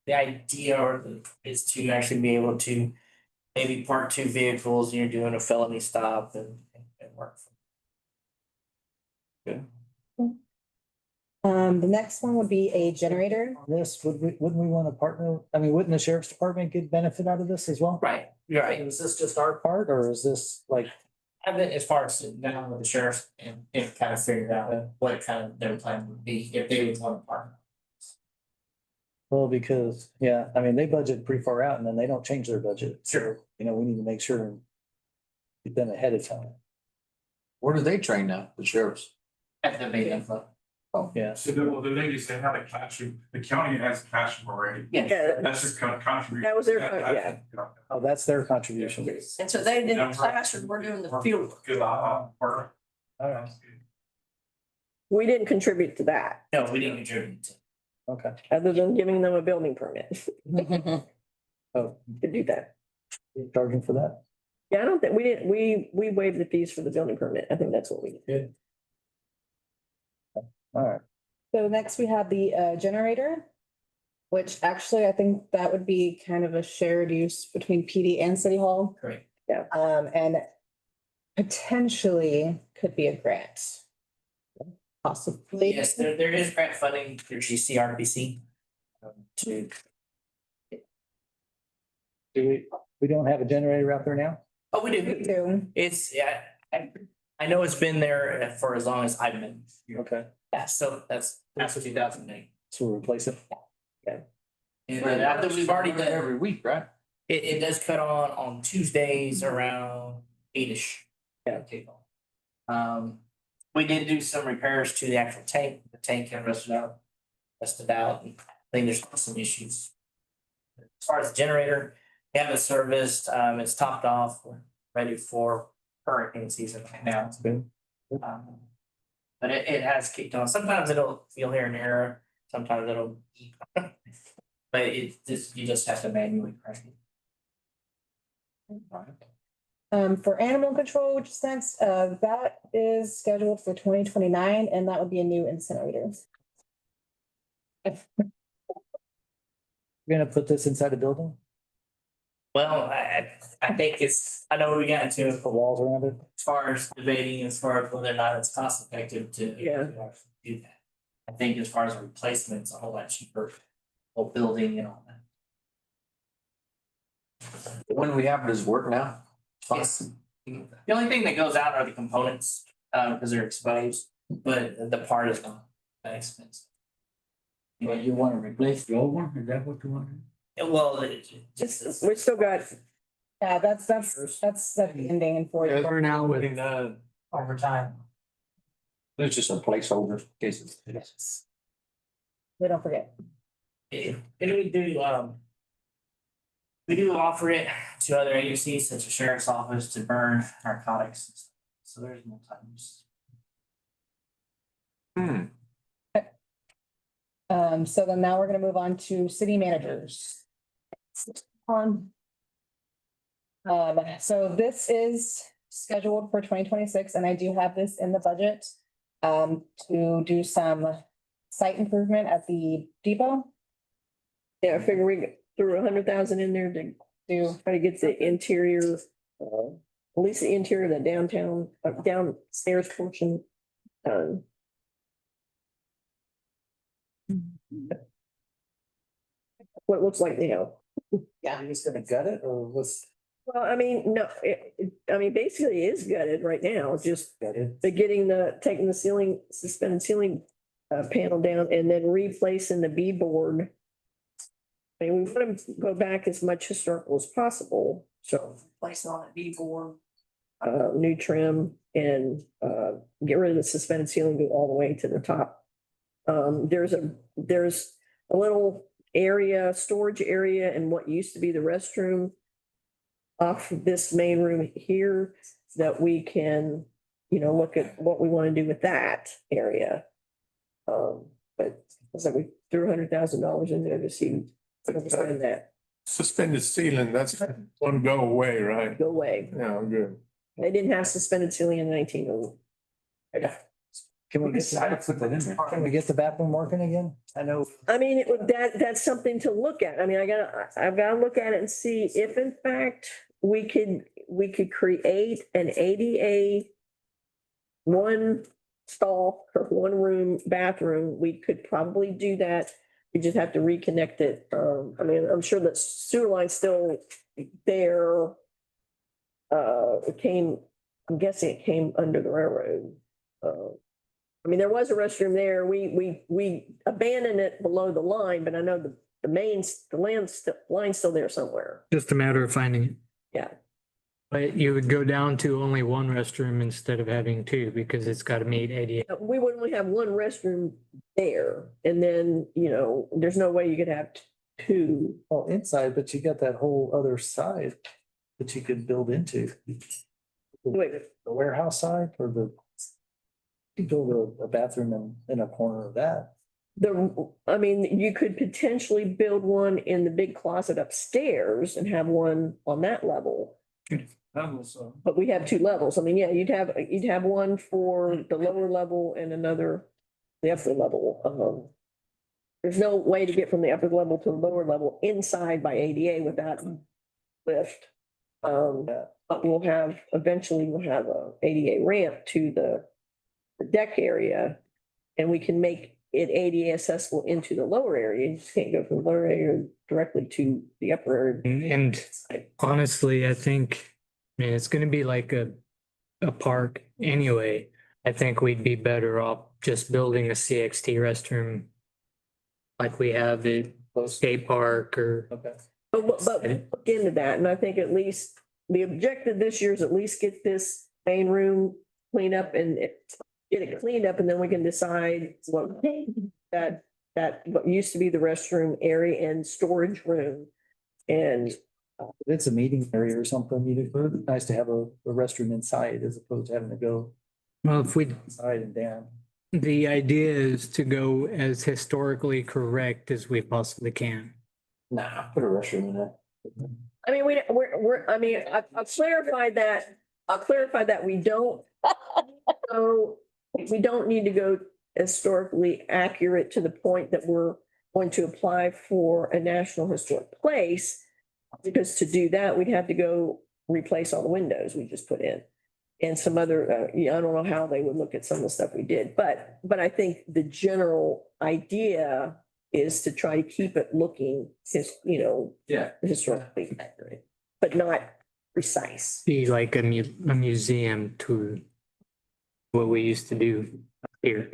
the idea is to actually be able to maybe park 2 vehicles and you're doing a felony stop and work. The next one would be a generator. On this, wouldn't we want to partner? I mean, wouldn't the sheriff's department get benefit out of this as well? Right, you're right. Is this just our part or is this like, I think as far as sitting down with the sheriff and kind of figure out what kind of their plan would be if they would want to partner. well, because, yeah, I mean, they budget pretty far out and then they don't change their budget. Sure. You know, we need to make sure and get them ahead of time. Where do they train now, the sheriffs? At the Bay Gun Club. Yeah. So the ladies, they have a classroom, the county has a classroom already. Yeah. That's just contribution. That was their, yeah. Oh, that's their contribution. And so they did the classroom, we're doing the field. Good, All right. We didn't contribute to that, No, we didn't contribute to. Okay. other than giving them a building permit Oh, to do that. you charging for that? Yeah, I don't think, we waived the fees for the building permit. I think that's what we did. All right. So next we have the generator, which actually I think that would be kind of a shared use between PD and City Hall. Great. And potentially could be a grant. Possibly. Yes, there is grant funding through GCRPC. To, We don't have a generator out there now? oh, we We do. do. It's, I know it's been there for as long as I've been. here. Okay, Yeah, so that's 2008. so we'll replace it. And then after we've already done, Every week, right? It does cut on Tuesdays around 8-ish. Yeah. We did do some repairs to the actual tank. The tank had rusted out, and I think there's some issues. As far as the generator, we have it serviced, it's topped off, we're ready for hurricane season right now. It's good. But it has kicked on. Sometimes you'll hear an error, sometimes it'll. But you just have to manually crank it. For animal control, which is next, that is scheduled for 2029, and that would be a new incinerator. You're gonna put this inside a building? Well, I think I know we got into The walls around it? as far as debating, as far as whether or not it's cost effective to. Yeah. to actually do that. I think as far as a replacement, it's a whole lot cheaper, whole building and all that. When we have it, does it work now? Fine. Yes. The only thing that goes out are the components, because they're exposed, but the part is not that expensive. But you wanna replace the old one? Is that what you want? Well, just. We still got, Yeah, that's the ending in 4 years. We're now with, Over time. It's just a placeholder in case it's. We don't forget. And we do offer it to other agencies such as sheriff's office to burn narcotics and stuff. So there's multi-use. So then now we're gonna move on to city managers. So this is scheduled for 2026, and I do have this in the budget to do some site improvement at the depot. yeah, I figure we threw 100,000 in there to try to get the interior, at least the interior of the downtown, downstairs portion done. What it looks like now. Yeah. You're just gonna gut it or what's? Well, I mean, no, basically it is gutted right now, just taking the ceiling, suspended ceiling panel down and then replacing the B board. I mean, we want to go back as much historical as possible, so place on a B board, new trim and get rid of the suspended ceiling, go all the way to the top. There's a little area, storage area in what used to be the restroom off this main room here that we can, look at what we want to do with that area. But so we threw $100,000 in there to see if we can spend that Suspended ceiling, that's gonna go away, right? go away. Yeah, good. They didn't have suspended ceiling in 1900. Can we get can we get the bathroom working again? I know. I mean, that's something to look at. I mean, I've got to look at it and see if in fact we could create an ADA one stall or one room bathroom. We could probably do that. We just have to reconnect it. I mean, I'm sure that sewer line's still there. I'm guessing it came under the railroad. I mean, there was a restroom there. We abandoned it below the line, but I know the line's still there somewhere. just a matter of finding it. Yeah. But you would go down to only one restroom instead of having two because it's got to meet ADA. We would only have one restroom there, and then, there's no way you could have two. Well, inside, but you got that whole other side that you could build into. Wait, The warehouse side or you build a bathroom in a corner of that. I mean, you could potentially build one in the big closet upstairs and have one on that level. But we have two levels. I mean, yeah, you'd have one for the lower level and another, the upper level. There's no way to get from the upper level to the lower level inside by ADA without a lift. But eventually we'll have a ADA ramp to the deck area, and we can make it ADA accessible into the lower area. You just can't go from the lower area directly to the upper area. And honestly, I think, it's gonna be like a park anyway. I think we'd be better off just building a CXT restroom like we have at skate park or Okay. But look into that, and I think at least the objective this year is at least get this main room cleaned up and get it cleaned up, and then we can decide what that what used to be the restroom area and storage room. And It's a meeting area or something, it's nice to have a restroom inside as opposed to having to go Well, if we, inside and down. the idea is to go as historically correct as we possibly can. Nah, put a restroom in there. I mean, I mean, I'll clarify that we don't. So we don't need to go historically accurate to the point that we're going to apply for a National Historic Place. Because to do that, we'd have to go replace all the windows we just put in. And some other, yeah, I don't know how they would look at some of the stuff we did, but I think the general idea is to try to keep it looking, historically accurate, but not precise. Be like a museum to what we used to do here.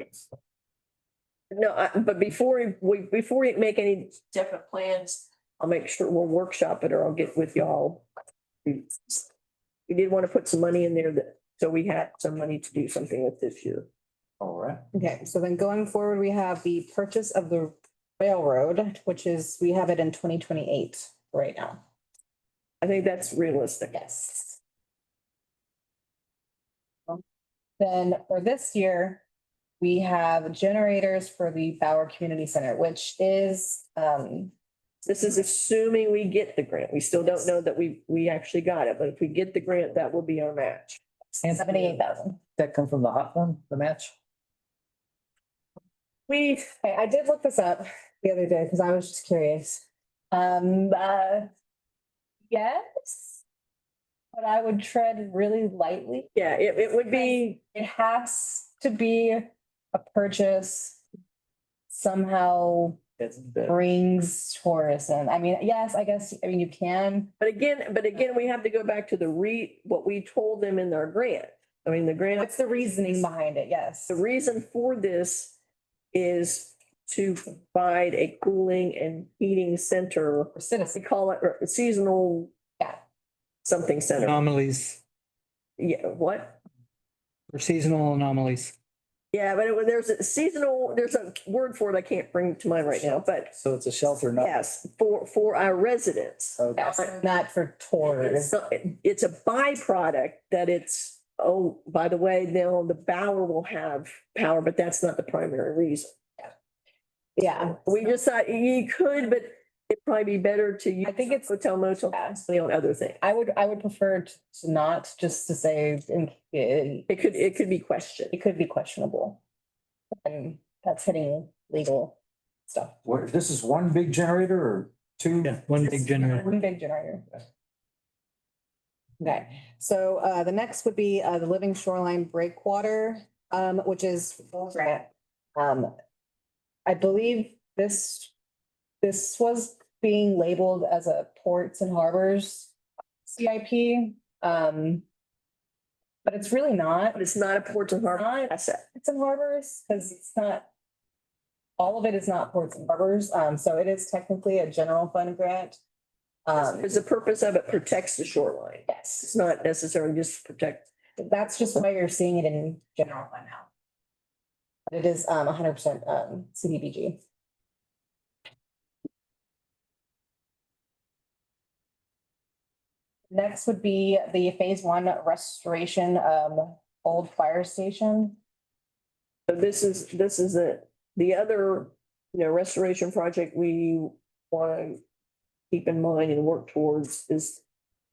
No, but before we make any definite plans, I'll make sure we'll workshop it, or I'll get with y'all. We did want to put some money in there so we had some money to do something with this year. All right. Okay, so then going forward, we have the purchase of the railroad, which is, we have it in 2028 right now. I think that's realistic. Yes. Then for this year, we have generators for the Bauer Community Center, which is, This is assuming we get the grant. We still don't know that we actually got it, but if we get the grant, that will be our match. 78,000. That come from the hot fund, the match? I did look this up the other day because I was just curious. Yes, but I would tread really lightly. Yeah, it would be, It has to be a purchase somehow That's better. brings tourism. I mean, yes, I guess, I mean, you can. but again, we have to go back to what we told them in our grant. I mean, the grant. What's the reasoning behind it? Yes. The reason for this is to provide a cooling and heating center. For citizens. We call it or seasonal. Yeah. Something center. Anomalies, Yeah, what? or seasonal anomalies. Yeah, but there's a word for it I can't bring to mind right now, but So it's a shelter, not. yes, for our residents. Okay. Yes, not for tours. It's a byproduct that it's, oh, by the way, now the Bower will have power, but that's not the primary reason. Yeah. We just thought you could, but it'd probably be better to use. I think it's- hotel motel, on other things. I would prefer to not, just to say, It could be questioned. it could be questionable. And that's hitting legal stuff. This is one big generator or two? Yeah, one big generator. One big generator. Okay, so the next would be the Living Shoreline Breakwater, which is full grant. I believe this was being labeled as a ports and harbors CIP. But it's really not. But it's not a port and harbor asset. It's in harbors, because it's not, all of it is not ports and harbors. So it is technically a general fund grant. Because the purpose of it protects the shoreline. Yes, It's not necessarily just to protect. that's just why you're seeing it in general fund now. But it is 100% CDBG. Next would be the phase 1 restoration old fire station. So this is the other, restoration project we want to keep in mind and work towards is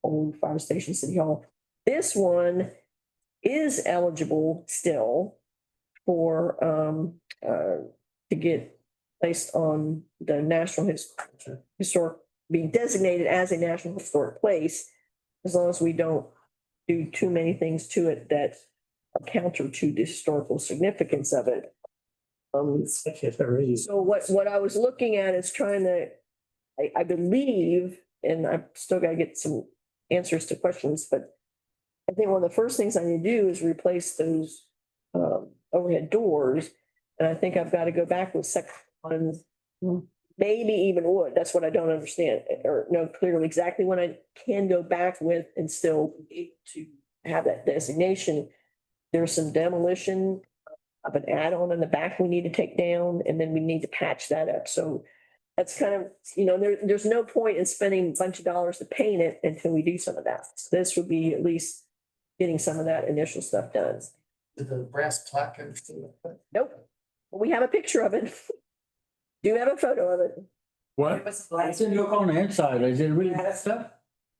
old fire station City Hall. This one is eligible still for to get placed on the National Historic, being designated as a National Historic Place, as long as we don't do too many things to it that are counter to the historical significance of it. So what I was looking at is trying to, I believe, and I've still got to get some answers to questions, but I think one of the first things I need to do is replace those overhead doors. And I think I've got to go back with section 1, maybe even would. That's what I don't understand or know clearly exactly when I can go back with and still be able to have that designation. There's some demolition of an add-on in the back we need to take down, and then we need to patch that up. So that's kind of, there's no point in spending a bunch of dollars to paint it until we do some of that. So this would be at least getting some of that initial stuff done. Did the brass plaque ever see it? Nope. We have a picture of it. Do you have a photo of it? What? I said, look on the inside, is it really that stuff?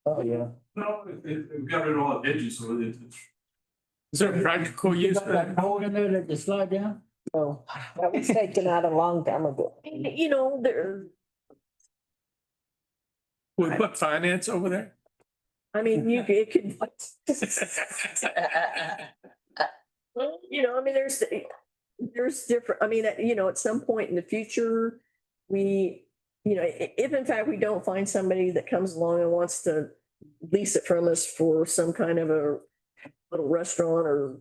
Oh, yeah. No, it got rid of all the edges, so it's. Is there a practical use You for got that? that hole in there that you slide down? Oh, that was taken out a long time ago. There, We put finance over there? I mean, it could, I mean, there's different, I mean, at some point in the future, if in fact we don't find somebody that comes along and wants to lease it from us for some kind of a little restaurant or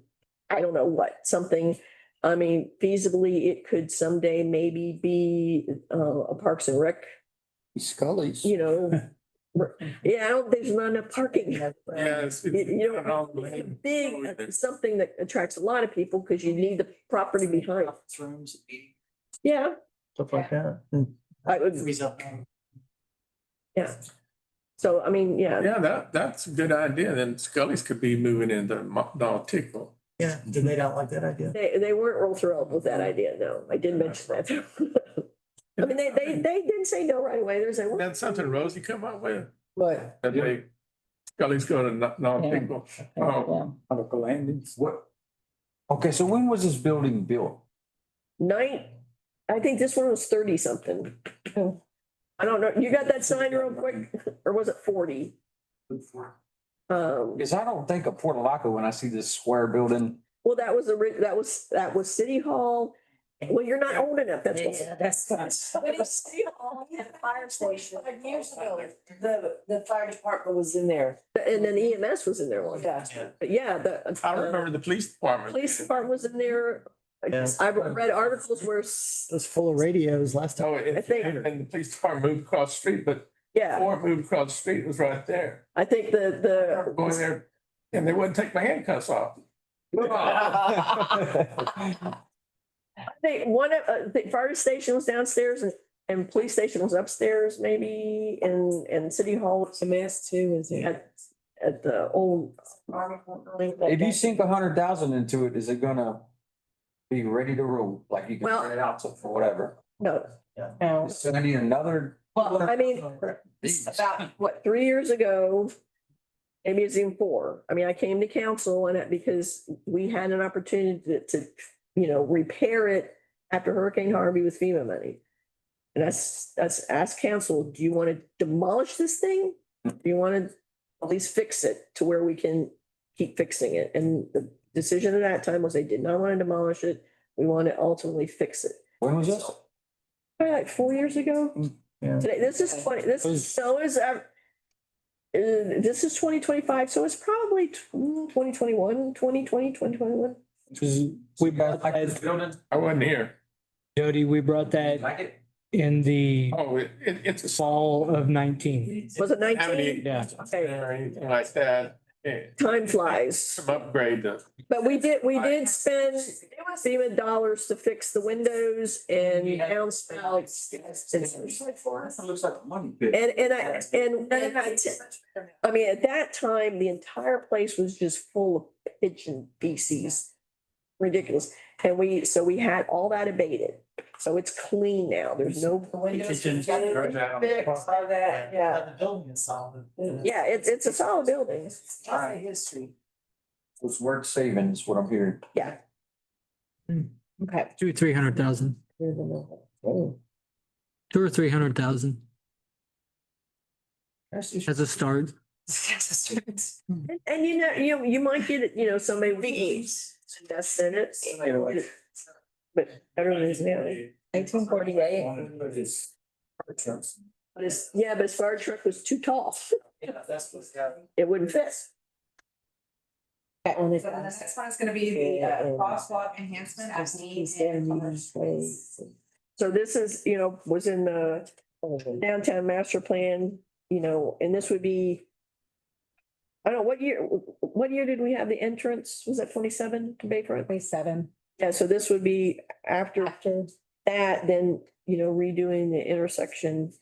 I don't know what, something. I mean, feasibly, it could someday maybe be a Parks and Rec, Scully's. Yeah, there's not enough parking. Yes. Big, something that attracts a lot of people because you need the property behind. Conference rooms, meeting, Yeah, stuff like that. I would, Freeze up. yeah. So, I mean, yeah, Yeah, that's a good idea. Then Scully's could be moving into Nautical. Yeah, did they not like that idea? they weren't real thrilled with that idea, no, I did mention that. I mean, they didn't say no right away, there's like. That's something Rosie come up with, But, that they, Scully's going to Nautical. Oh, Nautical landings. What? Okay, so when was this building built? I think this one was 30 something. I don't know, you got that sign real quick, or was it 40? Because I don't think of Port Lavaca when I see this square building. Well, that was City Hall. Well, you're not old enough, that's what. yeah, that's fine. But it's City Hall, yeah, the fire station. 5 years ago, the fire department was in there. And then EMS was in there one Yeah. time. But yeah, I remember the police department. Police department was in there. Yeah. I've read articles where, It was full of radios last time. Oh, I think- and the police department moved across the street, but yeah, before it moved across the street, it was right there. I think I remember going there and they wouldn't take my handcuffs off. I think one of, the fire station was downstairs and police station was upstairs maybe, and City Hall was MS too was there. at the old. If you sink 100,000 into it, is it gonna be ready to roll? Like you can Well- rent it out for whatever? No, No. It's gonna need another. well, I mean, about, 3 years ago, maybe it's even 4. I mean, I came to council and because we had an opportunity to repair it after Hurricane Harvey with FEMA money. And that's asked council, do you want to demolish this thing? Do you want to at least fix it to where we can keep fixing it? And the decision at that time was they did not want to demolish it. We want to ultimately fix it. When was this? Probably like 4 years ago. Yeah. Today, this is 2025, so it's probably 2021, 2020, 2021. We brought that, Building. I wasn't here. Jody, we brought that Like it? in the Oh, it's a fall of 19. Was it Have 19? Yeah. or anything like that. Time flies. Some upgrade to. But we did spend FEMA dollars to fix the windows and downspouts. That looks like a money pit. I mean, at that time, the entire place was just full of pigeon feces. Ridiculous. And we had all that abated. So it's clean now. There's no windows. Kitchen. Fixed by that, yeah. The building is solid. Yeah, it's a solid building. It's a history. It's worth saving is what I'm hearing. Yeah. Okay. 300,000, 2 or 300,000 as a start. And you might get it, somebody invest in it. But better than it's now. 1848. But his fire truck was too tall. Yeah, that's what's happening. It wouldn't fit. So the next one is gonna be the crosswalk enhancement as needed. So this is, was in the downtown master plan, and this would be, I don't know, what year did we have the entrance? Was that 27 to Bayfront? 27. Yeah, so this would be after that, then, redoing the intersection.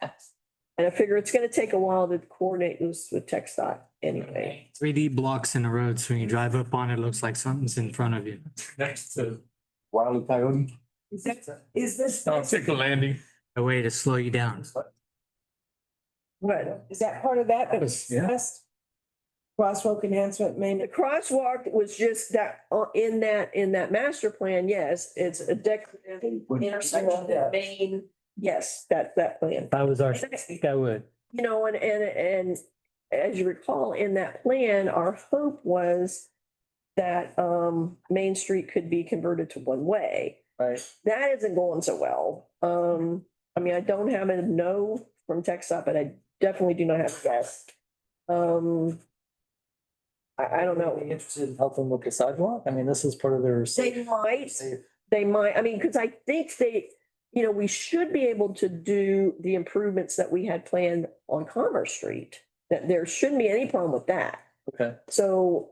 And I figure it's gonna take a while to coordinate this with TxDOT anyway. 3D blocks in the road, so when you drive up on it, it looks like something's in front of you. Next to. Wile E. Coyote. Is this, Don't take a landing. A way to slow you down. what, is that part of that that was Yeah. discussed? Crosswalk enhancement The main, crosswalk was just that, in that master plan, yes, it's a decorative intersection, that main, yes, that plan. If I was artistic, I would. And as you recall, in that plan, our hope was that Main Street could be converted to one way. Right. That isn't going so well. I mean, I don't have a no from TxDOT, but I definitely do not have a yes. I don't know. Interested in helping with the sidewalk? I mean, this is part of their. They might, I mean, because I think we should be able to do the improvements that we had planned on Commerce Street. That there shouldn't be any problem with that. Okay, So,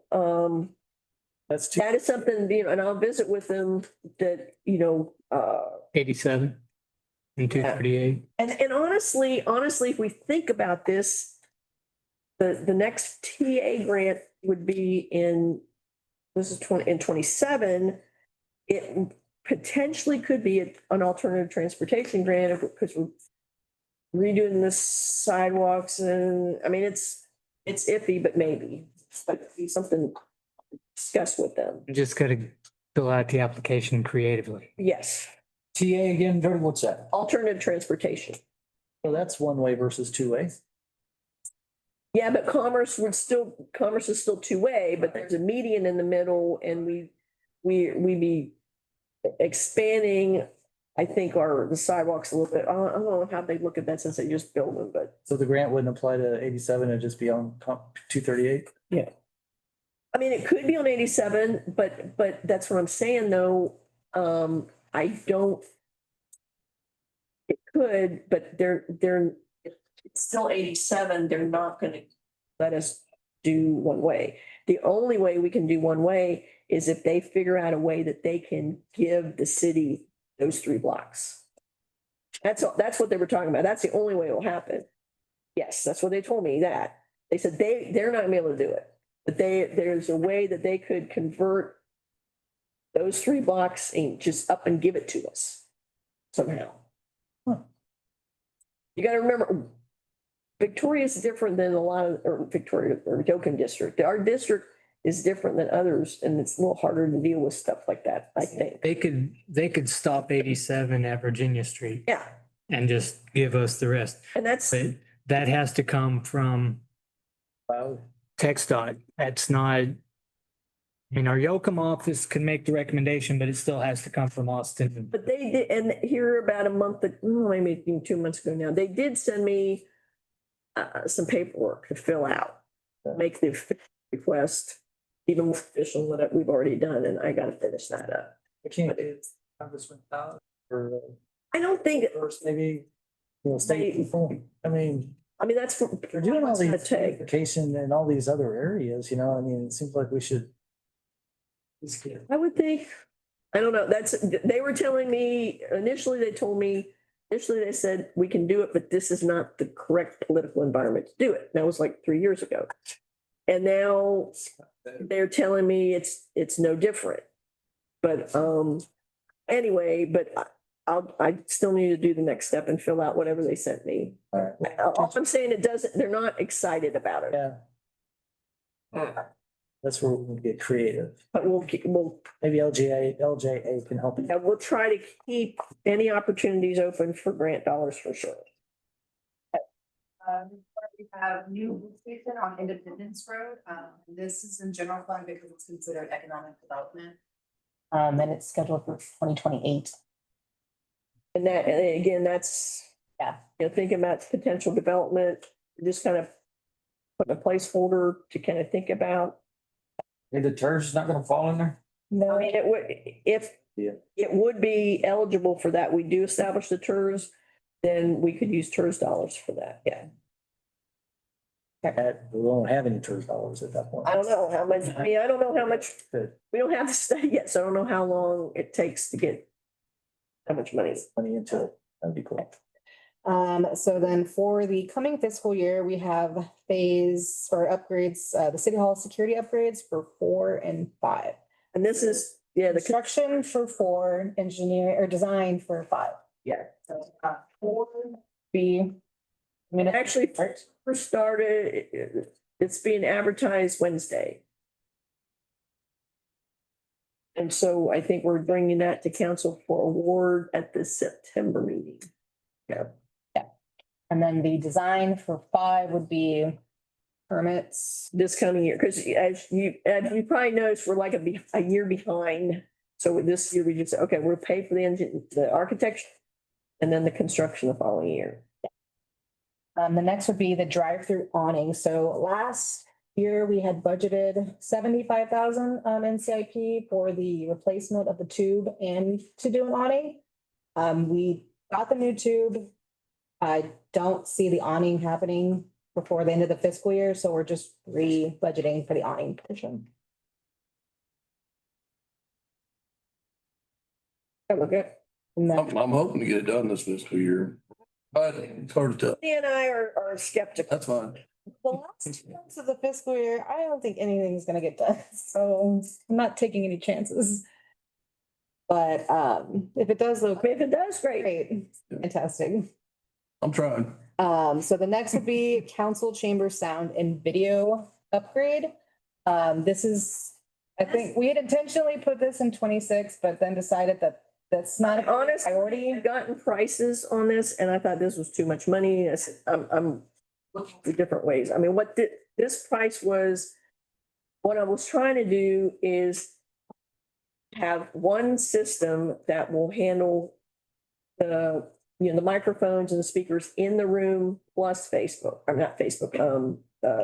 that's too. that is something, and I'll visit with them that, 87 and 238. and honestly, if we think about this, the next TA grant would be in 27. It potentially could be an alternative transportation grant because we're redoing the sidewalks, and I mean, it's iffy, but maybe, but be something to discuss with them. You just gotta fill out the application creatively. Yes, TA again, Jordan, what's that? alternative transportation. Well, that's one way versus two way. Yeah, but commerce is still two-way, but there's a median in the middle, and we be expanding, I think, the sidewalks a little bit. I don't know how they look at that since they just built them, but So the grant wouldn't apply to 87, it'd just be on 238? I mean, it could be on 87, but that's what I'm saying, though. I don't. It could, but it's still 87. They're not gonna let us do one way. The only way we can do one way is if they figure out a way that they can give the city those 3 blocks. That's what they were talking about. That's the only way it will happen. Yes, that's what they told me, that. They said they're not gonna be able to do it, but there's a way that they could convert those 3 blocks and just up and give it to us somehow. You gotta remember, Victoria is different than a lot of, or Victoria or Yoakum district. Our district is different than others, and it's a little harder to deal with stuff like that, I think. They could stop 87 at Virginia Street Yeah, and just give us the rest. and that's, But that has to come from TxDOT. That's not, our Yoakum office can make the recommendation, but it still has to come from Austin. but they did, and here about a month, maybe 2 months ago now, they did send me some paperwork to fill out, make the request even more official than what we've already done, and I gotta finish that up. I can't, Congressman Powell, or I don't think, first maybe, state people. I mean, that's what they're doing all it's gonna these take. beautification in all these other areas, I mean, it seems like we should. I would think, I don't know, they were telling me, initially they said, we can do it, but this is not the correct political environment to do it. That was like 3 years ago. And now they're telling me it's no different. But, anyway, but I still need to do the next step and fill out whatever they sent me. All right. All I'm saying, they're not excited about it. Yeah. That's where we can get creative. But we'll Maybe LJA can help. and we'll try to keep any opportunities open for grant dollars for sure. We have new station on Independence Road. This is in general fund because it's considered economic development. And it's scheduled for 2028. And again, that's, thinking about potential development, just kind of putting a placeholder to kind of think about. Hey, the TERS is not gonna fall in there? I mean, it would, if it would be eligible for that. We do establish the TERS, then we could use TERS dollars for that, yeah. We won't have any TERS dollars at that point. I don't know how much, I mean, I don't know how much, Good. we don't have the study yet, so I don't know how long it takes to get how much money. Money into it. That'd be cool. So then for the coming fiscal year, we have phase for upgrades, the city hall security upgrades for 4 and 5. And this is, yeah, the Construction for 4, engineer or design for 5. Yeah. So 4 be. I mean, actually first started, it's being advertised Wednesday. And so I think we're bringing that to council for award at the September meeting. Yeah. And then the design for 5 would be permits. This coming year, because as you probably noticed, we're like a year behind. So with this year, we just, okay, we'll pay for the engine, the architecture, and then the construction the following year. The next would be the drive-through awning. So last year we had budgeted 75,000 in CIP for the replacement of the tube and to do an awning. We got the new tube. I don't see the awning happening before the end of the fiscal year, so we're just re-budgeting for the awning portion. Okay. I'm hoping to get it done this fiscal year, but it's hard to tell. Danny and I are skeptical. That's fine. The last 2 months of the fiscal year, I don't think anything's gonna get done, so I'm not taking any chances. But if it does look, If it does, great. fantastic. I'm trying. So the next would be council chamber sound and video upgrade. This is, I think we had intentionally put this in 26, but then decided that that's not a Honest, priority. I've gotten prices on this and I thought this was too much money. I said, I'm looking for different ways. I mean, what this price was, what I was trying to do is have one system that will handle the microphones and the speakers in the room plus Facebook, or not Facebook,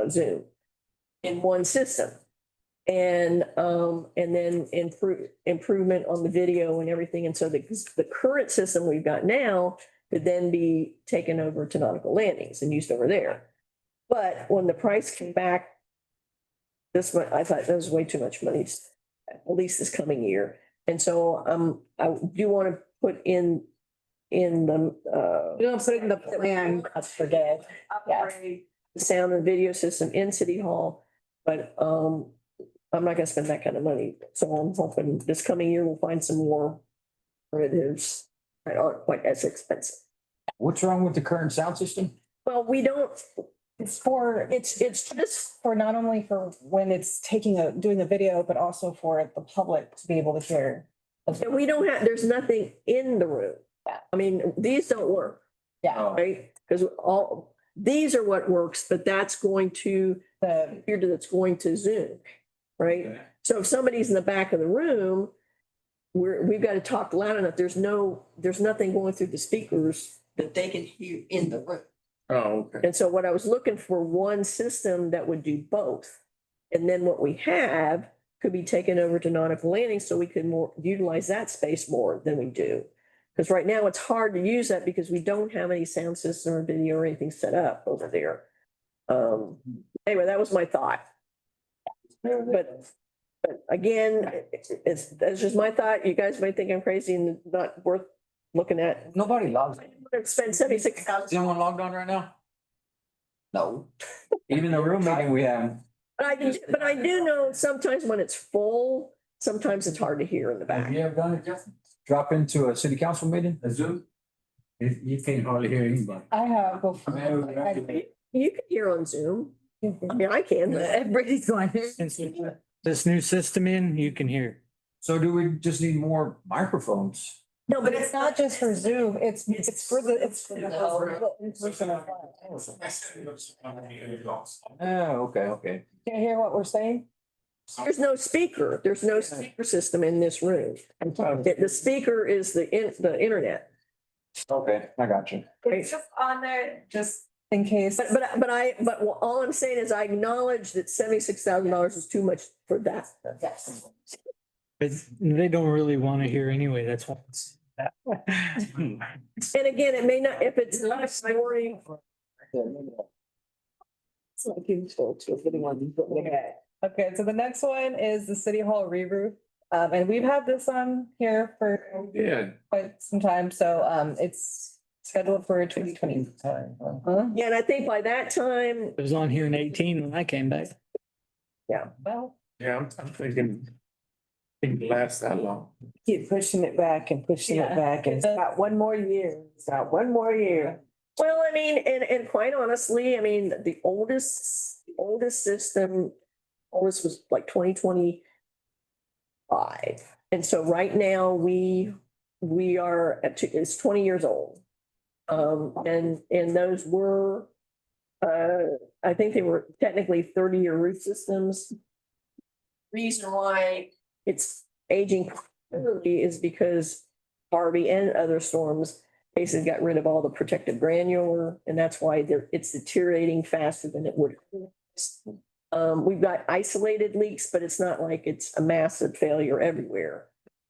Zoom in one system. And then improvement on the video and everything. And so the current system we've got now could then be taken over to Nautical Landings and used over there. But when the price came back, this one, I thought that was way too much money, at least this coming year. And so I do want to put in the You don't put it in the plan, I forget. upgrade the sound and video system in City Hall, but I'm not gonna spend that kind of money. So I'm hoping this coming year we'll find some more alternatives that aren't quite as expensive. What's wrong with the current sound system? Well, we don't, It's just, for not only for when it's doing a video, but also for the public to be able to hear. we don't have, there's nothing in the room. I mean, these don't work, Yeah, right? Because these are what works, but that's going to, the, computer that's going to Zoom, right? Okay. So if somebody's in the back of the room, we've got to talk loud enough. There's nothing going through the speakers that they can hear in the room. Oh, okay. And so what I was looking for, one system that would do both. And then what we have could be taken over to Nautical Landing so we could utilize that space more than we do. Because right now it's hard to use that because we don't have any sound system or video or anything set up over there. Anyway, that was my thought. But again, that's just my thought. You guys might think I'm crazy and not worth looking at. Nobody logs. Spend $76,000. Is anyone logged on right now? No. Even the room meeting we have. But I do know sometimes when it's full, sometimes it's hard to hear in the Have back. you ever done it, Justin? Drop into a city council meeting? A Zoom? You can't hardly hear anybody. I have before. You can hear on Zoom. I mean, I can. Everybody's going. Since we put this new system in, you can hear. So do we just need more microphones? No, But it's not just for Zoom, it's for the in-person. Oh, okay. Can you hear what we're saying? There's no speaker. There's no speaker system in this room. The speaker is the internet. Okay, I got you. It's just on there, just in case. But all I'm saying is I acknowledge that $76,000 is too much for that. But they don't really want to hear anyway, that's why. And again, it may not, if it's not a priority. It's like you told to, if anyone you put it at. Okay, so the next one is the City Hall re-roof. And we've had this on here for Yeah, quite some time, so it's scheduled for 2020. Huh? Yeah, and I think by that time, It was on here in 18 when I came back. Well, yeah, I'm thinking, it can last that long. Keep pushing it back and pushing it Yeah. back, and it's got one more year, it's got one more year. well, I mean, and quite honestly, I mean, the oldest system, oldest was like 2025. And so right now, we are it's 20 years old. And those were, I think they were technically 30-year roof systems. Reason why it's aging poorly is because Harvey and other storms basically got rid of all the protective granular, and that's why it's deteriorating faster than it would. We've got isolated leaks, but it's not like it's a massive failure everywhere.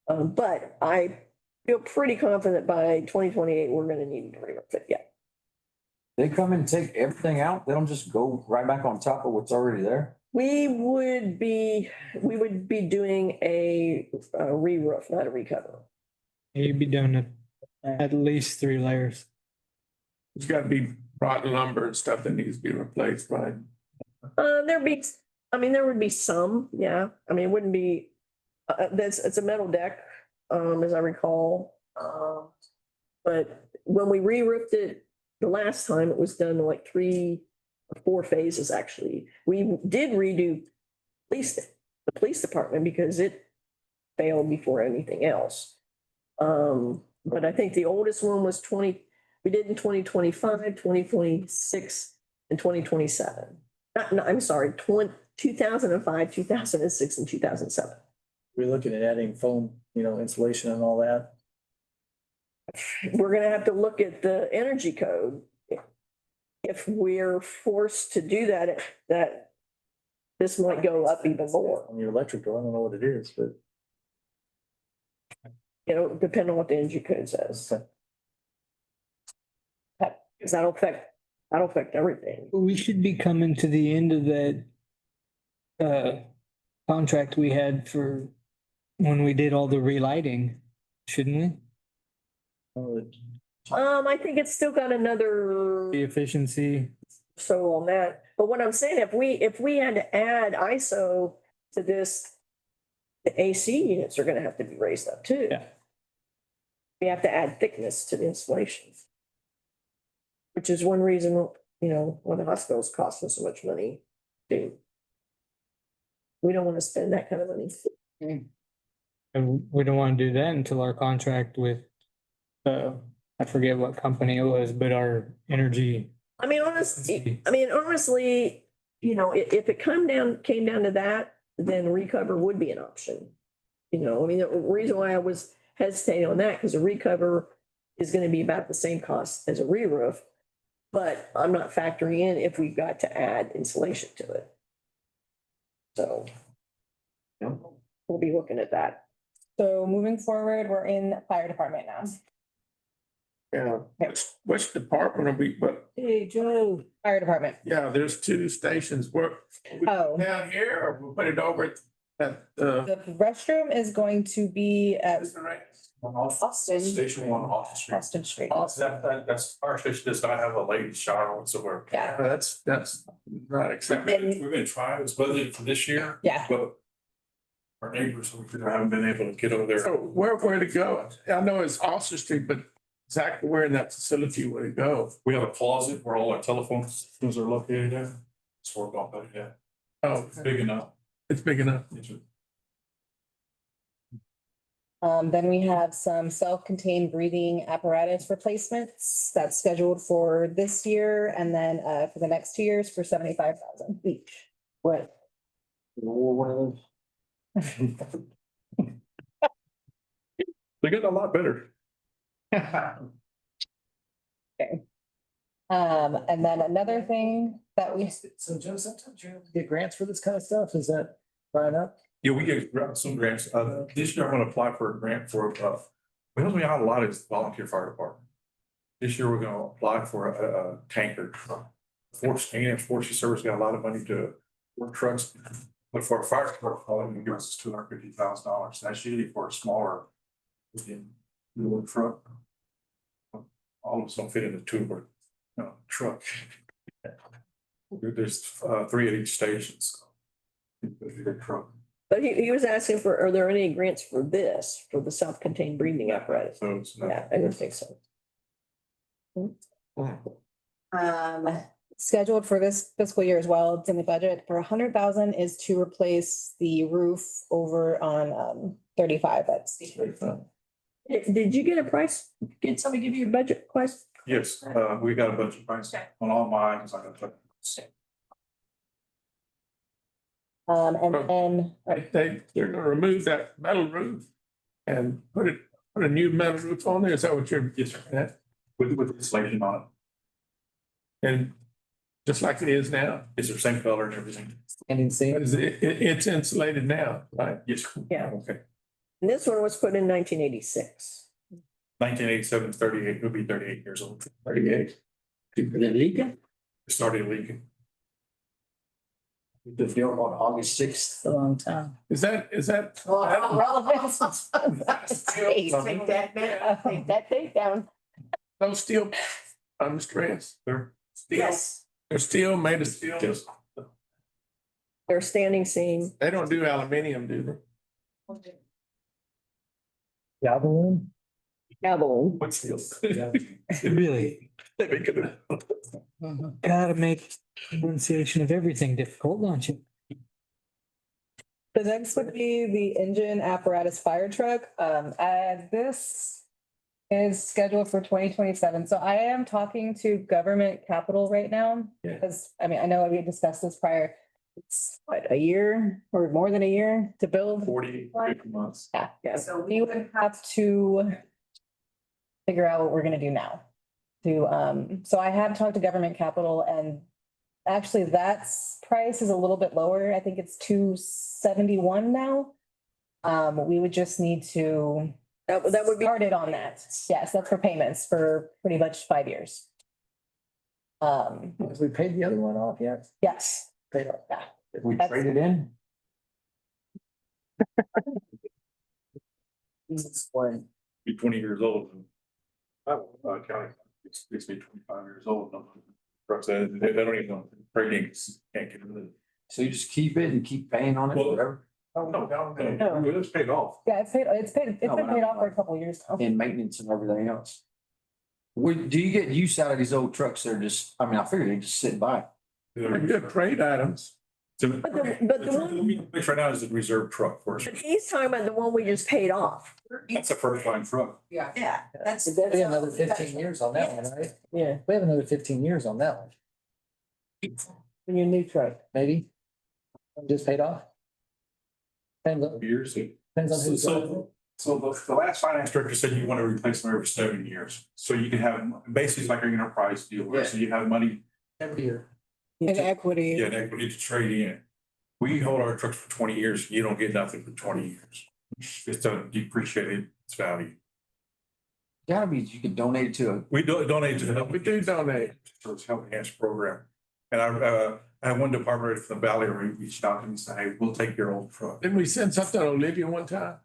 But I feel pretty confident by 2028, we're gonna need to re-roof it, yeah. They come and take everything out? They don't just go right back on top of what's already there? We would be doing a re-roof, not a recover. You'd be doing at least 3 layers. It's gotta be rotten lumber and stuff that needs to be replaced, right? There would be some, yeah. I mean, it wouldn't be, it's a metal deck, as I recall. But when we re-roofed it the last time, it was done in like 3 or 4 phases, actually. We did redo the police department because it failed before anything else. But I think the oldest one was we did in 2025, 2026, and 2027. No, I'm sorry, 2005, 2006, and 2007. We're looking at adding foam, insulation and all that. We're gonna have to look at the energy code. If we're forced to do that, this might go up even more. On your electrical, I don't know what it is, but. Depend on what the energy code says. Because that'll affect everything. We should be coming to the end of that contract we had for when we did all the relighting, shouldn't we? I think it's still got another The efficiency. so on that. But what I'm saying, if we had to add ISO to this, the AC units are gonna have to be raised up too. Yeah. We have to add thickness to the insulation. Which is one reason, why the hospitals cost us so much money. We don't want to spend that kind of money. And we don't want to do that until our contract with, I forget what company it was, but our energy. I mean, honestly, if it came down to that, then recover would be an option. The reason why I was hesitating on that, because a recover is going to be about the same cost as a re-roof, but I'm not factoring in if we've got to add insulation to it. So we'll be looking at that. so moving forward, we're in fire department now. Yeah, which department are we, but, Hey, Joe. Fire department. yeah, there's 2 stations. Where, we Oh. down here, or we put it over at, The restroom is going to be at isn't it right? Austin, Station 1 off the street. Austin Street. That's, our station does not have a ladies shower whatsoever. Yeah. That's not acceptable. We're gonna try, it's budgeted for this year. Yeah. But our neighbors, haven't been able to get over there. So where to go? I know it's Austin Street, but exactly where in that facility would it go? We have a closet where all our telephone systems are located at. It's work on that, yeah. Oh, It's big enough. it's big enough. Then we have some self-contained breathing apparatus replacements that's scheduled for this year, and then for the next 2 years for 75,000 each. What? One of those. They're getting a lot better. Okay. And then another thing that we, So Joe, sometimes you get grants for this kind of stuff. Is that right up? Yeah, we get some grants. This year I'm gonna apply for a grant for, what helps me out a lot is volunteer fire department. This year we're gonna apply for a tanker. Forestry Service got a lot of money to work trucks. But for a fire department, all they give us is $250,000. That's usually for a smaller little truck. All of us don't fit in a two-wheeler, truck. There's 3 at each station. So. Big truck. But he was asking for, are there any grants for this, for the self-contained breathing apparatus? So it's not. Yeah, I didn't think so. Scheduled for this fiscal year as well, it's in the budget for 100,000 is to replace the roof over on 35 at State. Did you get a price? Did somebody give you a budget price? Yes, we got a budget price on all my items. I got to. And then They're gonna remove that metal roof and put a new metal roof on there. Is that what you're? Yes, sir. With insulation on it. And just like it is now, It's the same color and everything. And insane. it's insulated now, right? Yes. Yeah. Okay. And this one was put in 1986. 1987, 38, it'll be 38 years old. 38. Is it leaking? It started leaking. The bill on August 6th. A long time. Is that? Hey, take that date down. Those steel, I'm stressed. They're They're steel made of steel. just, They're standing seam. They don't do aluminum, do they? Yeah, balloon. Gavel. what steel? Really, They make it. gotta make pronunciation of everything difficult, don't you? the next would be the engine apparatus fire truck. This is scheduled for 2027. So I am talking to government capital right now. Yeah. Because, I mean, I know we discussed this prior. It's what, a year or more than a year to build? 40 months. Yeah, so we would have to figure out what we're gonna do now. So I have talked to government capital and actually that's price is a little bit lower. I think it's 271 now. We would just need to That would be. started on that. Yes, that's for payments for pretty much 5 years. Have we paid the other one off yet? Yes, Paid off. yeah. If we That's- trade it in, It's one. Be 20 years old. And county, it's be 25 years old. Trucks, they don't even know, ratings can't get rid of it. so you just keep it and keep paying on it Well- forever Oh, no, it's paid off. Yeah, it's been No, paid off for a couple of years now. and maintenance and everything else. Do you get use out of these old trucks? They're just, I mean, I figured they just sit by. They're good trade items. So But the one, right now is a reserve truck for us. but he's talking about the one we just paid off. That's a first line truck. Yeah. That's. We have another 15 years on that one, right? Yeah. We have another 15 years on that one. In your new truck. Maybe. Just paid off. Depends on, Years. depends on who's driving it. So the last finance director said you want to replace them every 7 years. So you can have, basically like an enterprise deal, where so you have money, Every year. And equity. yeah, equity to trade in. We hold our trucks for 20 years, you don't get nothing for 20 years. It's to depreciate its value. Gotta be, you could donate it to We donate to them. We do donate. So it's Health Enhanced Program. And I had one department from the Valley reached out to me and said, hey, we'll take your old truck. Didn't we send something to Olivia one time?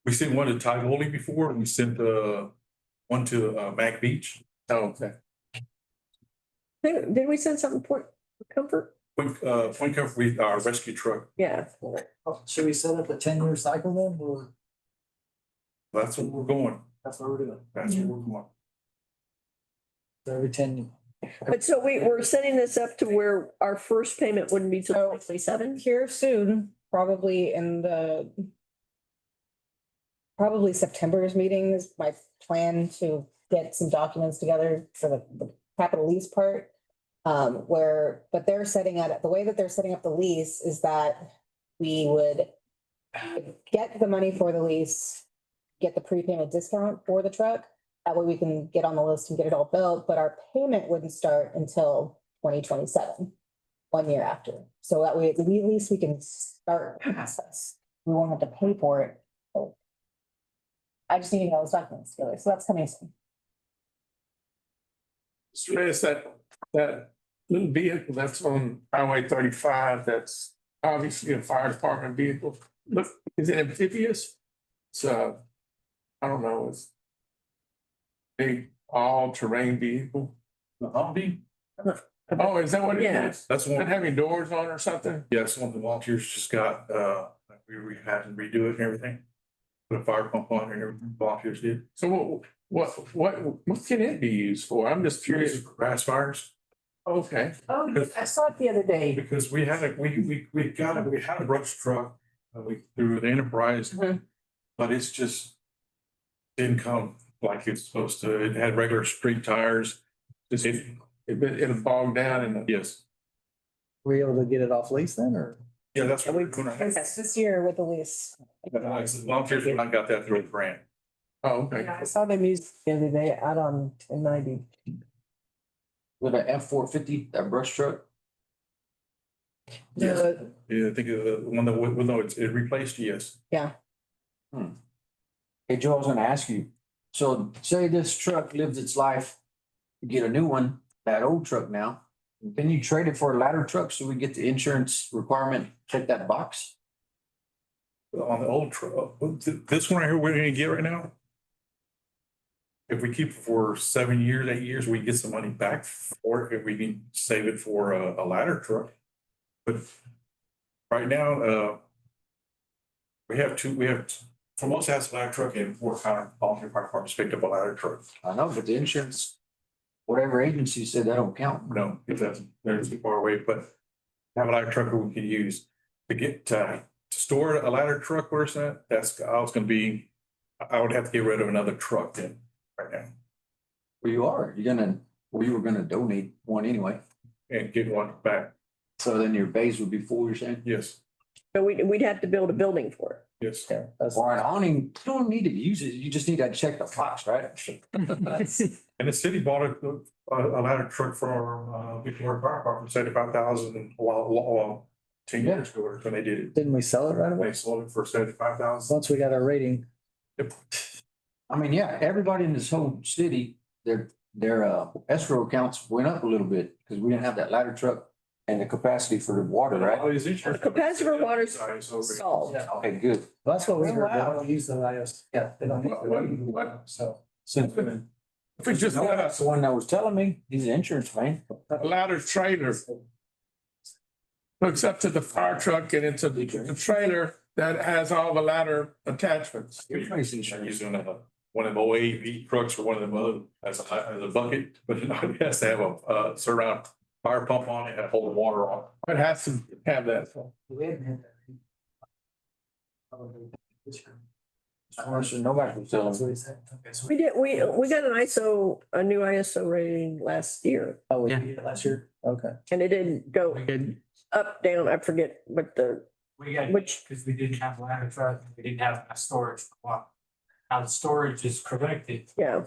We sent one to Tivoli before, and we sent one to Mac Beach. Oh, okay. Did we send something for comfort? Point Comfort, our rescue truck. Yeah. Should we set up a 10-year cycle then, or That's what we're going. that's what we're doing? That's what we're going. So every 10. But so we're setting this up to where our first payment wouldn't be till 2027? Here soon, probably probably September's meeting is my plan to get some documents together for the capital lease part. But they're the way that they're setting up the lease is that we would get the money for the lease, get the prepayment discount for the truck. That way we can get on the list and get it all built, but our payment wouldn't start until 2027, 1 year after. So that way, at least we can start the process. we won't have to pay for it. So I just need to know those documents together, so that's coming soon. So there's that little vehicle that's on Highway 35, that's obviously a fire department vehicle. Look, is it amphibious? It's I don't know, it's big all-terrain vehicle. The Humvee, Oh, is that what it Yeah. is? that's Is it one, having doors on or something? yes, one of the volunteers just got, we had to redo it and everything. Put a fire pump on it and everything, volunteers did. So what can it be used for? I'm just curious. Grass fires. Okay, Oh, yeah, I saw it the other day. Because we had we had a brush truck, through the enterprise, Mhm. but it's just didn't come like it's supposed to. It had regular street tires. it'll bog down and Yes, Were you able to get it off lease then, or? yeah, that's what we're gonna have. Yes, this year with the lease. Volunteers, when I got that through a grant. oh, okay. Yeah, I saw them use the other day out on 1090. With an F-450, that brush truck. Yeah, I think the one that, well, no, it replaced, yes. Hey, Joe, I was gonna ask you, so say this truck lives its life, you get a new one, that old truck now, can you trade it for a ladder truck so we get the insurance requirement, check that box? On the old truck, this one right here, we're gonna get right now. If we keep it for 7 years, 8 years, we get some money back for it, if we can save it for a ladder truck. But right now, we have Formosa has a ladder truck and Fort Connor, volunteer fire departments picked up a ladder truck. I know, but the insurance, whatever agency said that don't count. No, if that's, they're too far away, but have a ladder truck that we could use to get, to store a ladder truck where it's at, I was gonna be, I would have to get rid of another truck then, right now, Well, you are, you were gonna donate one anyway, and get one back. so then your base would be full, you're saying? Yes, So we'd have to build a building for it. yes. Or an awning, you don't need to use it, you just need to check the box, right? And the city bought a ladder truck for, before fire department, 75,000 while 10 years ago, when they did it. Didn't we sell it right away? They sold it for 75,000. Once we got our rating. I mean, yeah, everybody in this whole city, their escrow accounts went up a little bit, because we didn't have that ladder truck and the capacity for the water, right? All these insurance- Capacity for water's solved. Okay, good. That's what we heard. They don't use the iOS. Yeah. They don't. What? So. If we just No, got that's the one that was telling me, he's an insurance man. a ladder trailer hooks up to the fire truck and into the trailer that has all the ladder attachments. Everybody's using one of them OAV trucks or one of them other as a bucket, but it has to have a surround fire pump on it and hold water on. It has to have that. Nobody was telling me. We did, we got a new ISO rating last year, Oh, we did it last year? Okay. and it didn't go up, down, I forget what We got, which, because we didn't have ladder truck, we didn't have enough storage for a while. Now the storage is corrected. yeah.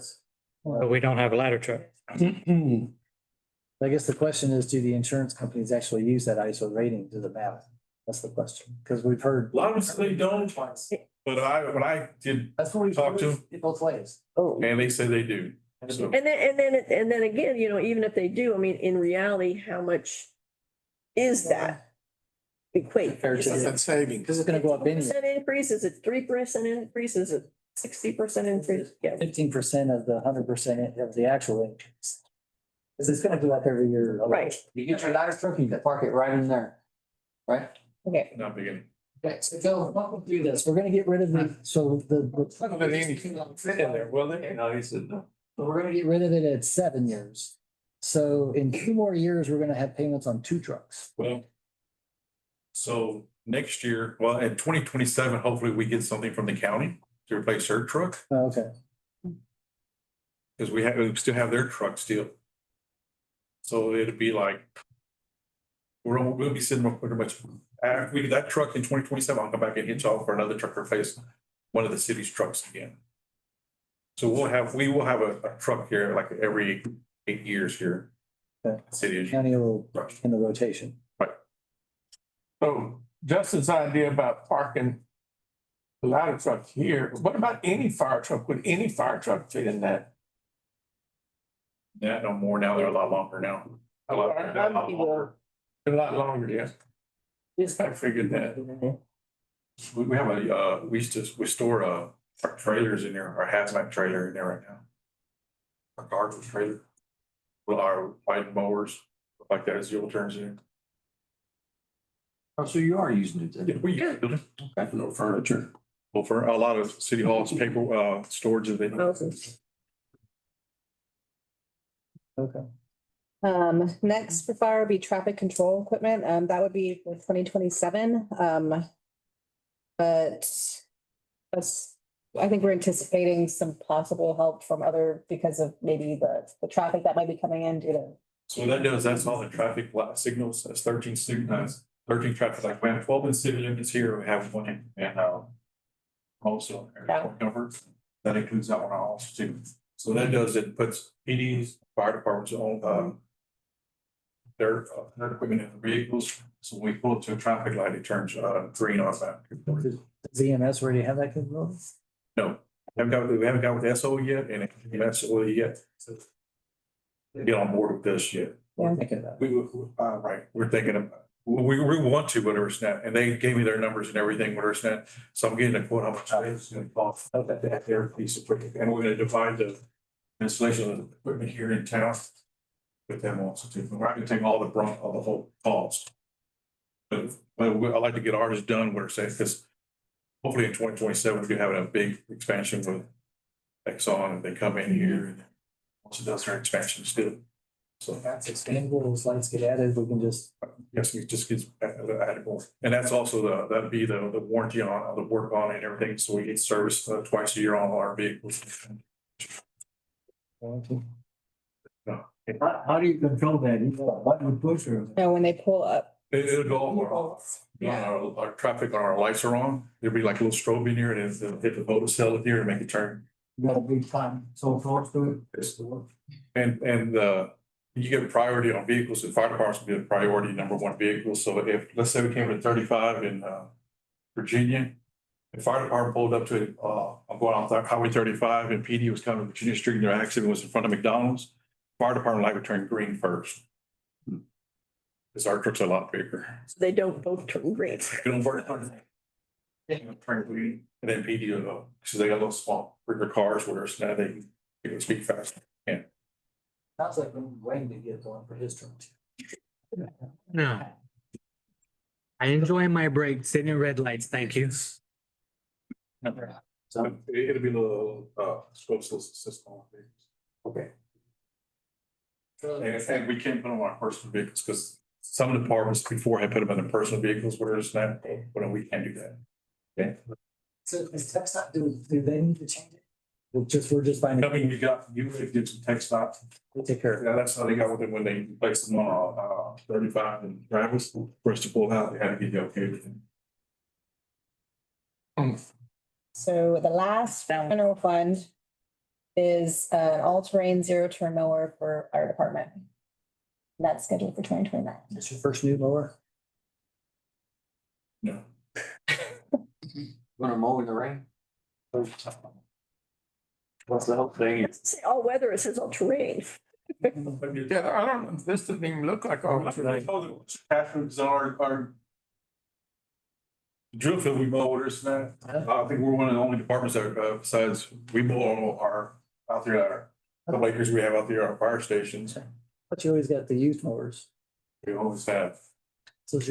But we don't have a ladder truck. I guess the question is, do the insurance companies actually use that ISO rating? Does it matter? That's the question, because we've heard. A lot of them they don't, but when I did That's what we talk to them, both ways. Oh, and they said they do. So and then again, even if they do, I mean, in reality, how much is that equate? Compared to Is the- it That's saving. Because it's gonna go up anyway. 10% increase? Is it 3% increase? Is it 60% increase? Yeah. 15% of the 100% of the actual increase. Because it's gonna go up every year. Right. You get your ladder truck, you can park it right in there, right? Okay. not beginning. Okay, so Phil, walk me through this. We're gonna get rid of the, so Not that anything will fit in there, will they? No, he said no. we're gonna get rid of it at 7 years. So in 2 more years, we're gonna have payments on 2 trucks. Well, so next year, well, in 2027, hopefully we get something from the county to replace their truck, Oh, okay. because we still have their truck still. So it'd be like, we'll be sitting with pretty much, after we get that truck in 2027, I'll come back and hitch off for another truck to replace one of the city's trucks again. So we will have a truck here like every 8 years here. Okay. City. County will in the rotation. So Justin's idea about parking a ladder truck here. What about any fire truck? Would any fire truck fit in that? Yeah, no more now, they're a lot longer now. A lot longer. A lot longer, yeah. Yes, I figured that. We have we store, our trailers in there, our hazmat trailer in there right now. Our garbage trailer. Well, our white mowers, like that, zero turns in. Oh, so you are using it then? We use it, okay, no furniture. Well, for a lot of city halls, paper, storage of it. Okay. Next for fire would be traffic control equipment. That would be for 2027. But that's, I think we're anticipating some possible help from other, because of maybe the traffic that might be coming in due to. So that does, that's all the traffic signals, that's 13 signals, 13 traffic, like we have 12 in city limits here, we have one and also covered. That includes that one also too. So that does, it puts PDs, fire departments on their equipment in the vehicles. So when we pull it to a traffic light, it turns green on that. Does EMS already have that capability? No, we haven't got with SO yet and SO yet. Get on board with this yet. Yeah. Right, we're thinking of, we want to, whatever it's not, and they gave me their numbers and everything, whatever it's not. So I'm getting a quote how much it's gonna cost. That their piece of equipment, and we're gonna divide the installation of the equipment here in town with them also too. We're not gonna take all the brunt of the whole cost. But I like to get ours done where it's safe, because hopefully in 2027, we do have a big expansion with Exxon, and they come in here and once it does their expansion still. So That's expandable, those lights get added, we can just. yes, we just get added more. And that's also that'd be the warranty on the work on it and everything. So we get service twice a year on all our vehicles. How do you control that? You got a button push or? No, when they pull up. It'll go off. Our traffic on our lights are on. There'll be like a little strobe in here and it'll hit the photo cell in here to make it turn. You got a big time so close to it? It's the work. And you get priority on vehicles, the fire departments will be the priority #1 vehicle. So if, let's say we came to 35 in Virginia, the fire department pulled up to it, I'm going on Highway 35 and PD was coming to Virginia Street and their accident was in front of McDonald's. Fire department light would turn green first. Because our trucks are a lot bigger. So they don't both turn green. They don't burn it. Turn green and then PD will go, because they got little small, bigger cars where it's now they can speed fast. Yeah. Sounds like when Wayne to get one for his truck. No. I enjoy my break sitting in red lights, thank you. So it'll be a little scope system. Okay. And we can't put them on our personal vehicles because some departments before had put them in their personal vehicles where it's not, but we can't do that. Okay. So is text not, do they need to change it? We're just finding. I mean, you could get some text stop. We'll take care of it. Yeah, that's how they got with it when they placed them on 35 and Travis, for us to pull out, they had to get the okay with them. So the last general fund is an all-terrain zero-turn mower for fire department. That's scheduled for 2029. It's your first new mower? No. Gonna mow in the rain? What's the whole thing? Say all weather, it says all terrain. Yeah, I don't know, this doesn't even look like all. Patrick's our drill field we mow with us now. I think we're one of the only departments that, besides, we mow all our, out there, the acres we have out there, our fire stations. But you always got the used mowers. We always have. So this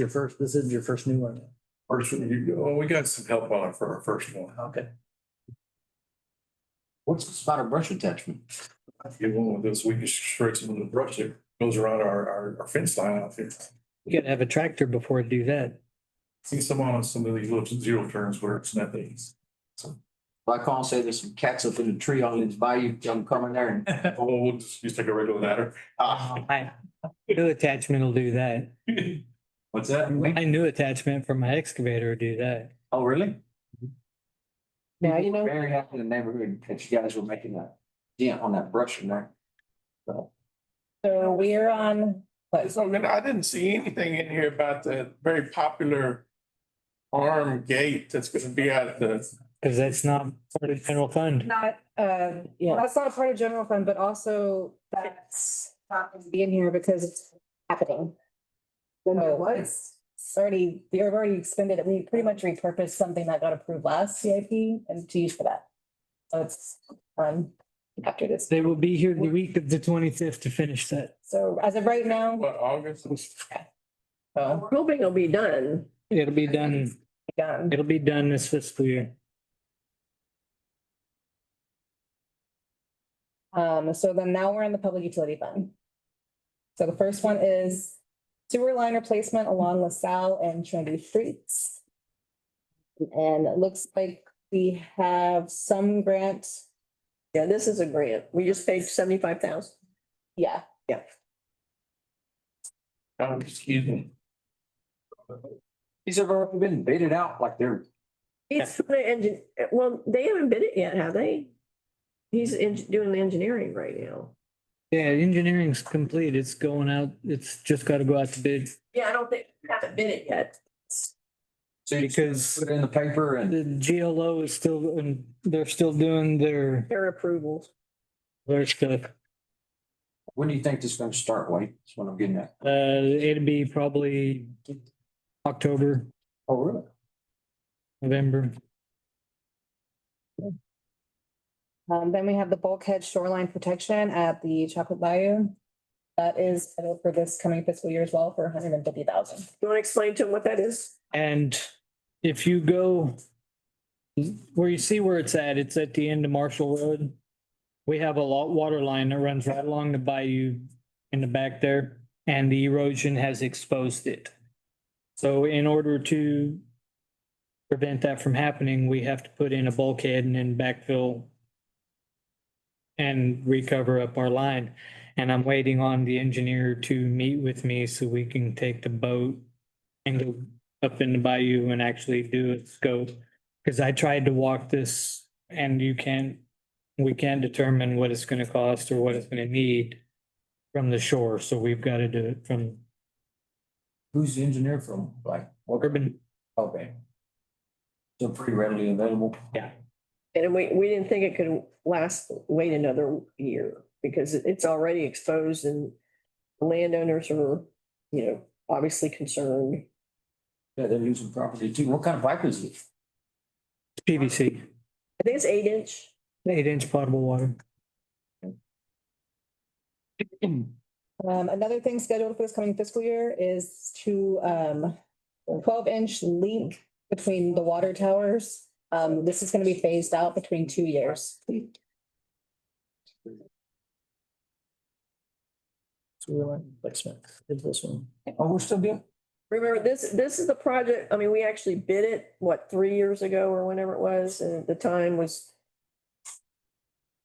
is your first new one. First, well, we got some help on it for our first one. Okay. What's this about a brush attachment? Get one with this, we can straight some of the brush that goes around our fence line out there. You gotta have a tractor before to do that. See some on some of these little zero turns where it's not things. Well, I call and say there's some cats up in the tree on this bayou, I'm coming there and. Oh, we'll just take a regular ladder. My new attachment will do that. What's that? My new attachment for my excavator will do that. Oh, really? Now, you know. Very happy in the neighborhood that you guys were making a dent on that brush in there. So. So we're on, what, So I didn't see anything in here about the very popular arm gate that's gonna be at the, Cause that's not part of general fund. Not, Yeah. that's not a part of general fund, but also that's not gonna be in here because it's happening. So it's already, they've already expended it. We pretty much repurposed something that got approved last CIP and to use for that. So it's, after this. They will be here the week of the 25th to finish that. So as of right now, what, August? so We're hoping it'll be done. It'll be done, done. it'll be done this fiscal year. So then now we're in the public utility fund. So the first one is sewer line replacement along LaSalle and Trinity Streets. And it looks like we have some grant. Yeah, this is a grant. We just paid 75,000. Yeah, Excuse me. These have already been baited out like they're, It's for the engine, well, they haven't bid it yet, have they? He's doing the engineering right now. Yeah, engineering's complete. It's going out. It's just gotta go out to bid. Yeah, I don't think, we haven't bid it yet. so you Because put it in the paper and the GLO is still, and they're still doing Their approvals. their stuff. when do you think this is gonna start, Wayne? That's what I'm getting at. It'll be probably October, Oh, really? November. Then we have the bulkhead shoreline protection at the Chocolate Bayou. That is scheduled for this coming fiscal year as well for 150,000. You want to explain to him what that is? and if you go where you see where it's at the end of Marshall Road. We have a water line that runs right along the bayou in the back there, and the erosion has exposed it. So in order to prevent that from happening, we have to put in a bulkhead and then backfill and recover up our line. And I'm waiting on the engineer to meet with me so we can take the boat and go up in the bayou and actually do a scope. Because I tried to walk this and we can't determine what it's gonna cost or what it's gonna need from the shore, so we've got to do it from Who's the engineer from? Like, what? urban. Okay. So pretty readily available. And we didn't think it could wait another year because it's already exposed and landowners are, obviously concerned. Yeah, they're losing property too. What kind of pipe is it? PVC, I think it's 8-inch. 8-inch potable water. Another thing scheduled for this coming fiscal year is to 12-inch link between the water towers. This is gonna be phased out between 2 years. Placement is this one. Oh, we're still good? Remember, this is the project, I mean, we actually bid it, 3 years ago or whenever it was, and at the time was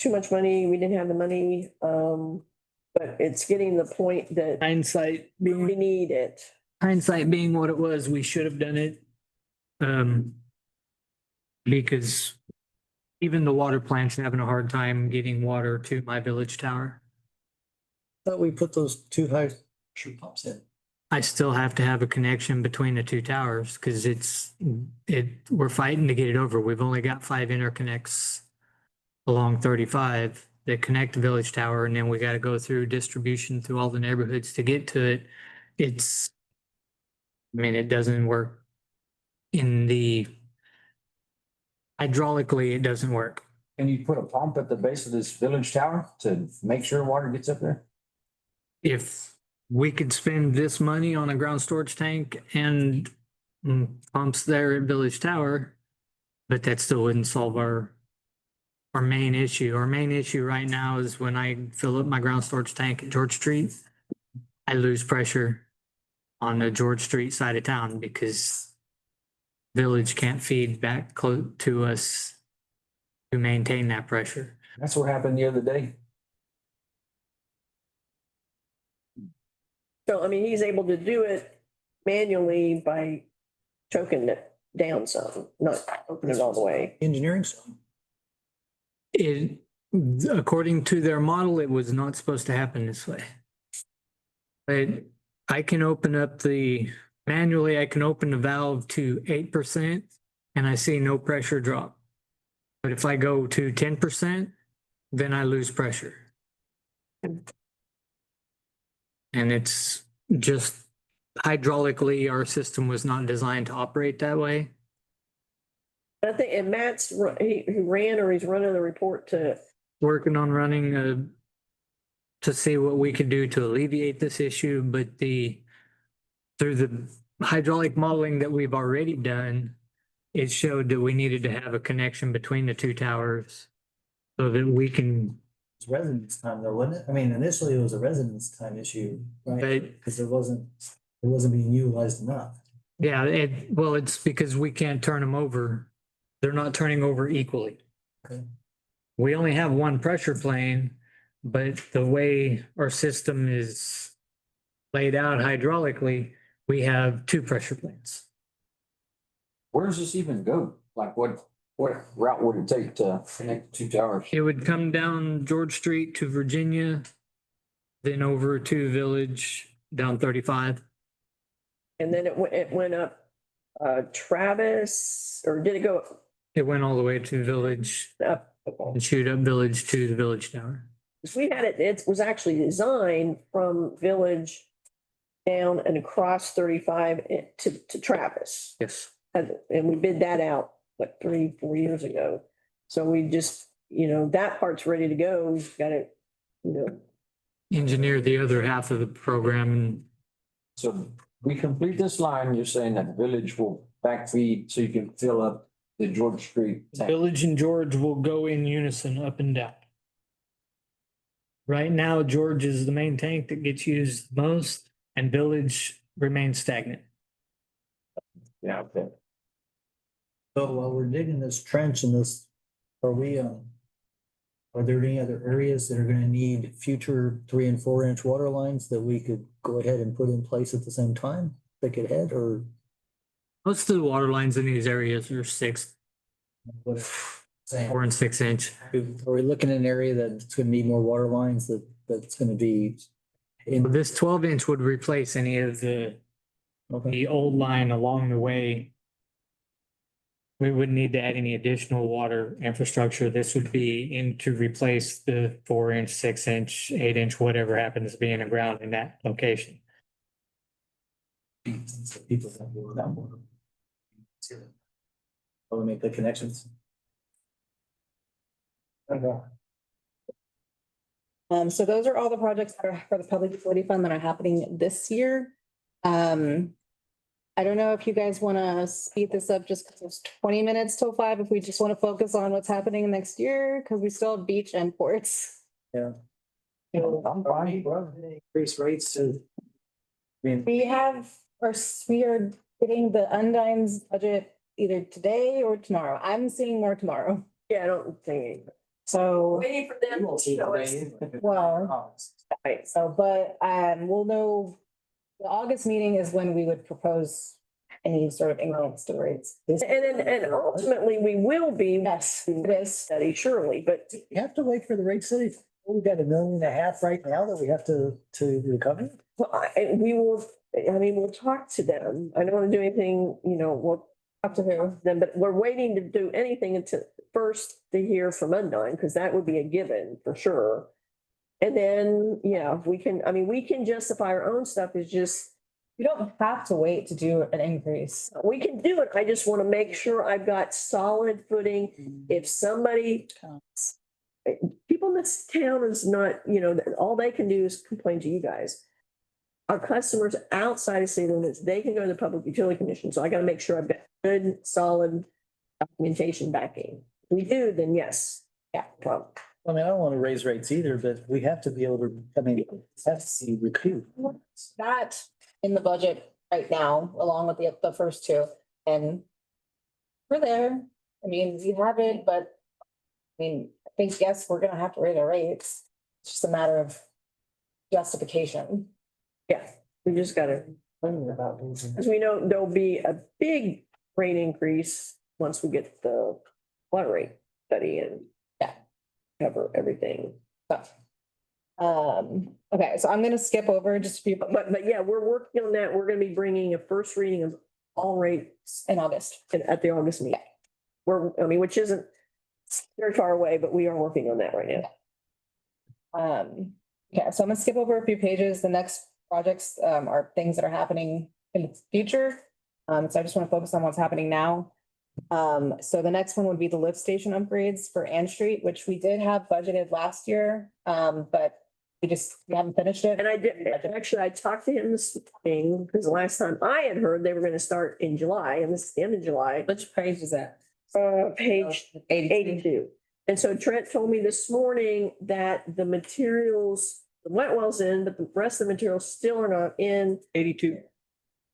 too much money, we didn't have the money, but it's getting the point that Hindsight we being, need it. what it was, we should have done it. Because even the water plant's having a hard time getting water to my village tower. Thought we put those two high pressure pumps in. I still have to have a connection between the two towers because we're fighting to get it over. We've only got 5 interconnects along 35 that connect the village tower, and then we got to go through distribution through all the neighborhoods to get to it. It doesn't work hydraulically, it doesn't work. Can you put a pump at the base of this village tower to make sure water gets up there? If we could spend this money on a ground storage tank and pumps there at Village Tower, but that still wouldn't solve our main issue. Our main issue right now is when I fill up my ground storage tank at George Street, I lose pressure on the George Street side of town because Village can't feed back close to us to maintain that pressure. That's what happened the other day. So, I mean, he's able to do it manually by choking it down some, not open it all the way. Engineering some. According to their model, it was not supposed to happen this way. But I can open up the Manually, I can open the valve to 8% and I see no pressure drop. But if I go to 10%, then I lose pressure. And it's just hydraulically, our system was not designed to operate that way. I think, and Matt's, he ran or he's running the report to, Working on running to see what we could do to alleviate this issue, but through the hydraulic modeling that we've already done, it showed that we needed to have a connection between the two towers so that we can, It's residence time though, wasn't it? I mean, initially it was a residence time issue, right? but Because it wasn't being utilized enough. yeah, it's because we can't turn them over. They're not turning over equally. Okay. We only have one pressure plane, but the way our system is laid out hydraulically, we have two pressure planes. Where does this even go? Like what route would it take to connect the two towers? It would come down George Street to Virginia, then over to Village, down 35. and then it went up Travis, or did it go It went all the way to Village up? and shoot up Village to the Village Tower. We had it was actually designed from Village down and across 35 to Travis. Yes. And we bid that out like 3-4 years ago. So we just, that part's ready to go. We've got it, Engineer the other half of the program, and So we complete this line, you're saying that Village will backfeed so you can fill up the George Street tank. Village and George will go in unison up and down. Right now, George is the main tank that gets used most, and Village remains stagnant. Yeah, okay. So while we're digging this trench and this, are there any other areas that are gonna need future 3 and 4 inch water lines that we could go ahead and put in place at the same time? Think ahead or Most of the water lines in these areas are what? 4 and 6 inch. Are we looking at an area that's gonna need more water lines that's gonna be in? This 12-inch would replace any of the old line along the way. We wouldn't need to add any additional water infrastructure. This would be in to replace the 4-inch, 6-inch, 8-inch, whatever happens to be in the ground in that location. People that go without water. I'll make the connections. Okay. So those are all the projects that are for the Public Utility Fund that are happening this year. I don't know if you guys want to speed this up just because it's 20 minutes till 5, if we just want to focus on what's happening next year, because we still have beach and ports. Yeah. I'm fine. Increase rates to. I mean, We are getting the Undine's budget either today or tomorrow. I'm seeing more tomorrow. Yeah, I don't think. So, Waiting for them to show us. well, right, so, but, we'll know. The August meeting is when we would propose any sort of increase to rates. And ultimately, we will be. Yes, It is study surely, but you have to wait for the rate study. We've got $1.5 million right now that we have to recover. well, we'll talk to them. I don't want to do anything, we'll talk to them, but we're waiting to do anything until first to hear from Undine, because that would be a given for sure. And then, we can justify our own stuff is just, you don't have to wait to do an increase. we can do it. I just want to make sure I've got solid footing. If somebody, people in this town is not, all they can do is complain to you guys. Our customers outside of city limits, they can go to the Public Utility Commission. So I got to make sure I've got good, solid documentation backing. If we do, then yes, problem. I mean, I don't want to raise rates either, but we have to be able to, have to see recoup. That in the budget right now, along with the first two, and we're there. I mean, we have it, but I think, yes, we're gonna have to raise our rates. It's just a matter of justification. Yeah, we just gotta, because we know there'll be a big rate increase once we get the water rate study and cover everything. So, Okay, so I'm gonna skip over just a few, But yeah, we're working on that. We're gonna be bringing a first reading of all rates in August. at the August meeting. Which isn't very far away, but we are working on that right now. Okay, so I'm gonna skip over a few pages. The next projects, are things that are happening in the future. So I just want to focus on what's happening now. So the next one would be the lift station upgrades for Ann Street, which we did have budgeted last year, but we haven't finished it. And I did, actually, I talked to him this morning, because the last time I had heard they were gonna start in July, and this is the end of July. Which page is that? Page 82. And so Trent told me this morning that the materials, the wet well's in, but the rest of the materials still are not in. 82.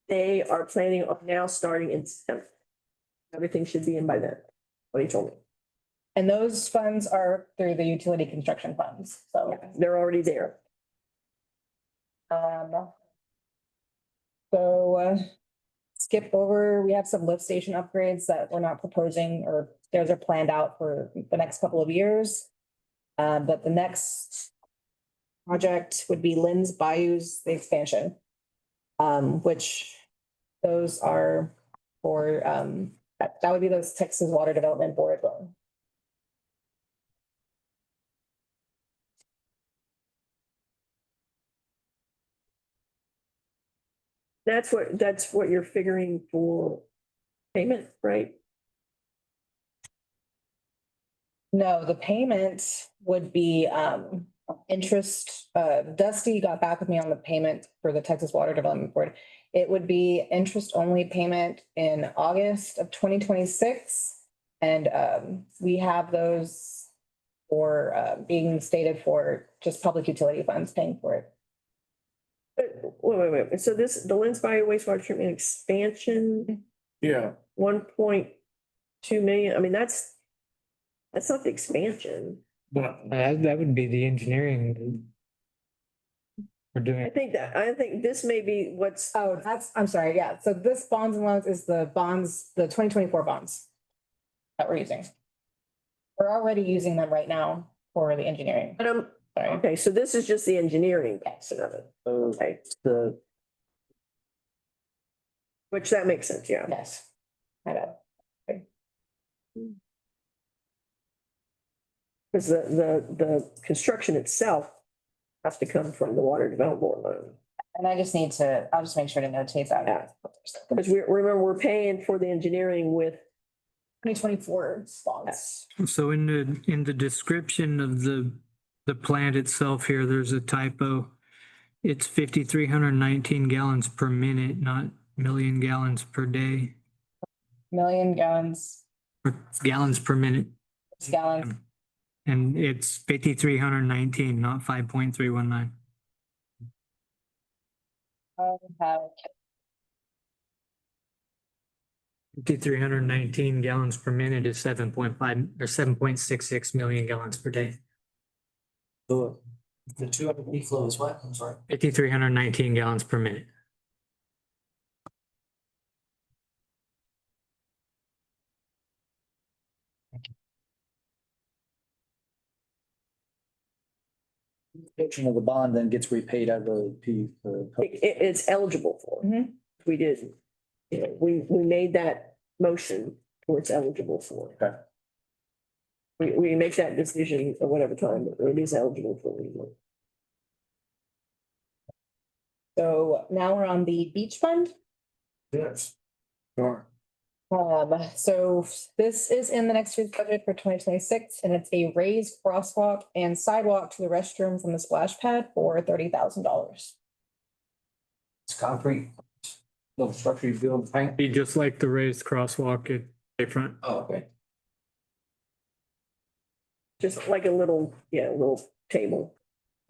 They are planning on now starting in September. Everything should be in by then, what he told me. And those funds are through the utility construction funds, so. They're already there. Skip over, we have some lift station upgrades that we're not proposing, or those are planned out for the next couple of years. But the next project would be Lynn's Bayou's, the expansion. Which those are for, that would be those Texas Water Development Board loan. That's what you're figuring for payment, right? No, the payment would be interest. Dusty got back with me on the payment for the Texas Water Development Board. It would be interest only payment in August of 2026. And we have those for being stated for just public utility funds paying for it. Wait. So the Lynn's Bayou wastewater treatment expansion, Yeah, 1.2 million. I mean, that's not the expansion. But that would be the engineering. We're doing. I think this may be what's. Oh, I'm sorry, yeah. So this bonds and loans is the bonds, the 2024 bonds that we're using. We're already using them right now for the engineering. But Sorry. okay, so this is just the engineering portion of it. Okay, which that makes sense, yeah. Yes. My bad. Because the construction itself has to come from the Water Development Board loan. And I'll just make sure to notate that. Yeah. Because remember, we're paying for the engineering with 2024 bonds. So in the description of the plant itself here, there's a typo. It's 5,319 gallons per minute, not million gallons per day. Million gallons. Or gallons per minute. Gallons. And it's 5,319, not 5.319. Have 5,319 gallons per minute is 7.5 or 7.66 million gallons per day. The 200 feet flow is what? I'm sorry. 5,319 gallons per minute. Portion of the bond then gets repaid out of the P. it's eligible for. Mhm. We did, we made that motion where it's eligible for. Okay. We make that decision at whatever time, but it is eligible for. So now we're on the beach fund. yes. Sure. So this is in the next year's budget for 2026, and it's a raised crosswalk and sidewalk to the restroom from the splash pad for $30,000. It's concrete. Little structure you build, paint. Be just like the raised crosswalk at Bayfront. Oh, okay. Just like a little table.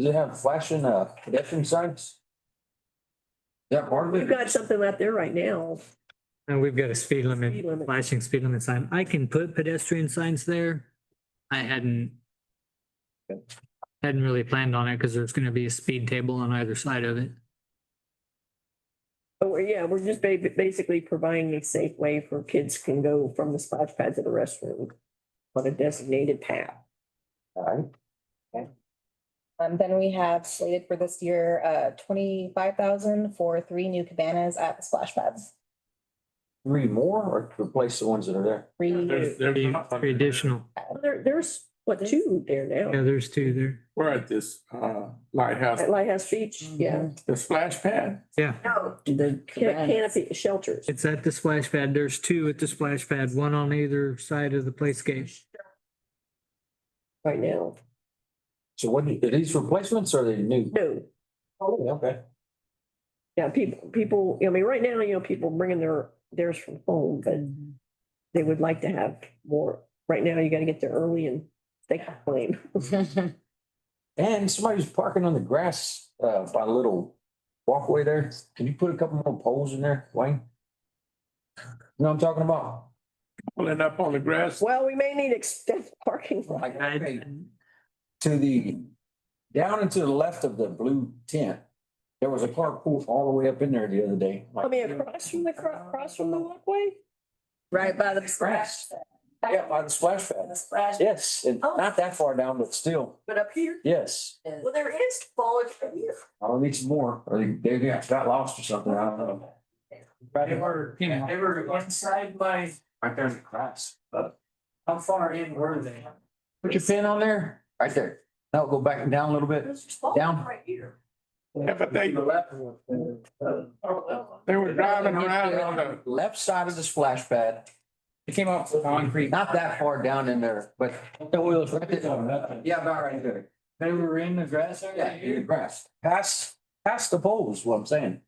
Does it have flashing pedestrian signs? Is that part of We've it? got something out there right now. And we've got a speed Speed limit, limit. flashing speed limit sign. I can put pedestrian signs there. I hadn't really planned on it because there's gonna be a speed table on either side of it. Oh, we're just basically providing a safe way for kids can go from the splash pad to the restroom on a designated path. All right. Then we have slated for this year, 25,000 for 3 new cabanas at the splash pads. 3 more or to replace the ones that are there? 3 new. Three additional. There's what, two there now? Yeah, there's 2 there. We're at this, lighthouse, At Lighthouse Beach, yeah. the splash pad. Yeah, No, The canopy shelters. it's at the splash pad. There's 2 at the splash pad, one on either side of the playscape. Right now. So what, are these replacements or are they new? No, Oh, okay. yeah, people, I mean, right now, people bringing theirs from home, but they would like to have more. Right now, you gotta get there early and they complain. And somebody's parking on the grass, by the little walkway there. Can you put a couple more poles in there, Wayne? You know what I'm talking about? Pulling up on the grass. Well, we may need extended parking. Like, to the, down and to the left of the blue tent, there was a car pulled all the way up in there the other day. I mean, across from the walkway? Right by the splash. Yeah, by the splash pad. The splash. Yes, and not that far down, but still, But up here? yes. Well, there is foliage right here. I'll need some more, or they got lost or something, I don't know. They were inside my, Right there in the grass. how far in were they? Put your pin on there, right there. Now go back and down a little bit. There's foliage Down. right here. Yeah, but they were driving around on the, Left side of the splash pad, It came off the concrete. not that far down in there, but. The wheels. right there. Yeah, about right there. They were in the grass Yeah, area? in the grass. Past the poles, what I'm saying.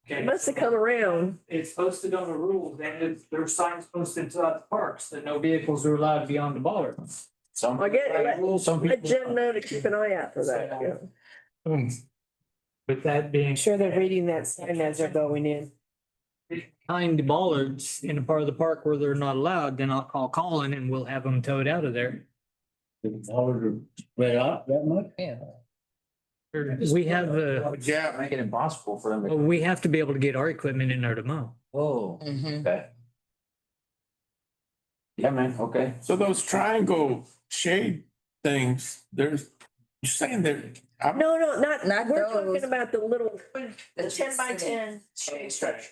It Okay, must have come around. it's posted on the rules and there's signs posted throughout the parks that no vehicles are allowed beyond the bollards. Some. I get it. Some Let people. Jen know to keep an eye out for that. Yeah. With that being. Sure they're reading that sign as they're going in. Behind the bollards in a part of the park where they're not allowed, then I'll call Colin and we'll have them towed out of there. Spread out that much? Yeah. We have Yeah, make it impossible for them to. we have to be able to get our equipment in there to mow. Oh, Mhm. okay. Yeah, man, okay. so those triangle shade things, you're saying they're. No, not, Not we're those. talking about the little, the 10x10 shade structure.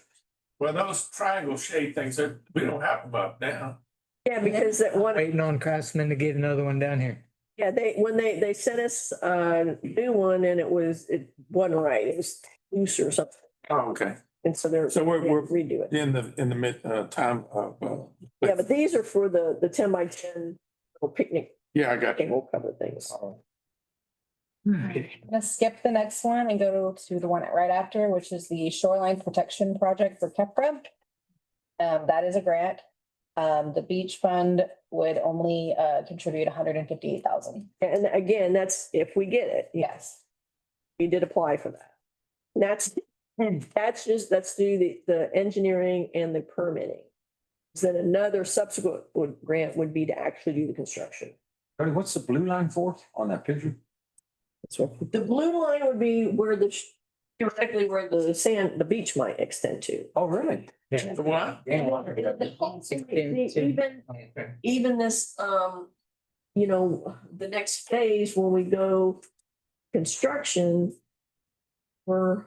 Well, those triangle shade things, we don't have them up now. Yeah, because that one, Waiting on Craftsman to get another one down here. yeah, when they sent us a new one and it wasn't right. It was loose or something. Oh, okay. And so they're. So we're Redo it. in the mid, time of, Yeah, but these are for the 10x10 little picnic yeah, I got you. table cover things. I'm gonna skip the next one and go to the one right after, which is the shoreline protection project for Kepra. That is a grant. The beach fund would only contribute 158,000. And again, that's if we get it. Yes. We did apply for that. And that's through the engineering and the permitting. Then another subsequent grant would be to actually do the construction. Cody, what's the blue line for on that picture? The blue line would be where theoretically where the beach might extend to. Oh, really? The what? Even this, the next phase when we go construction, we're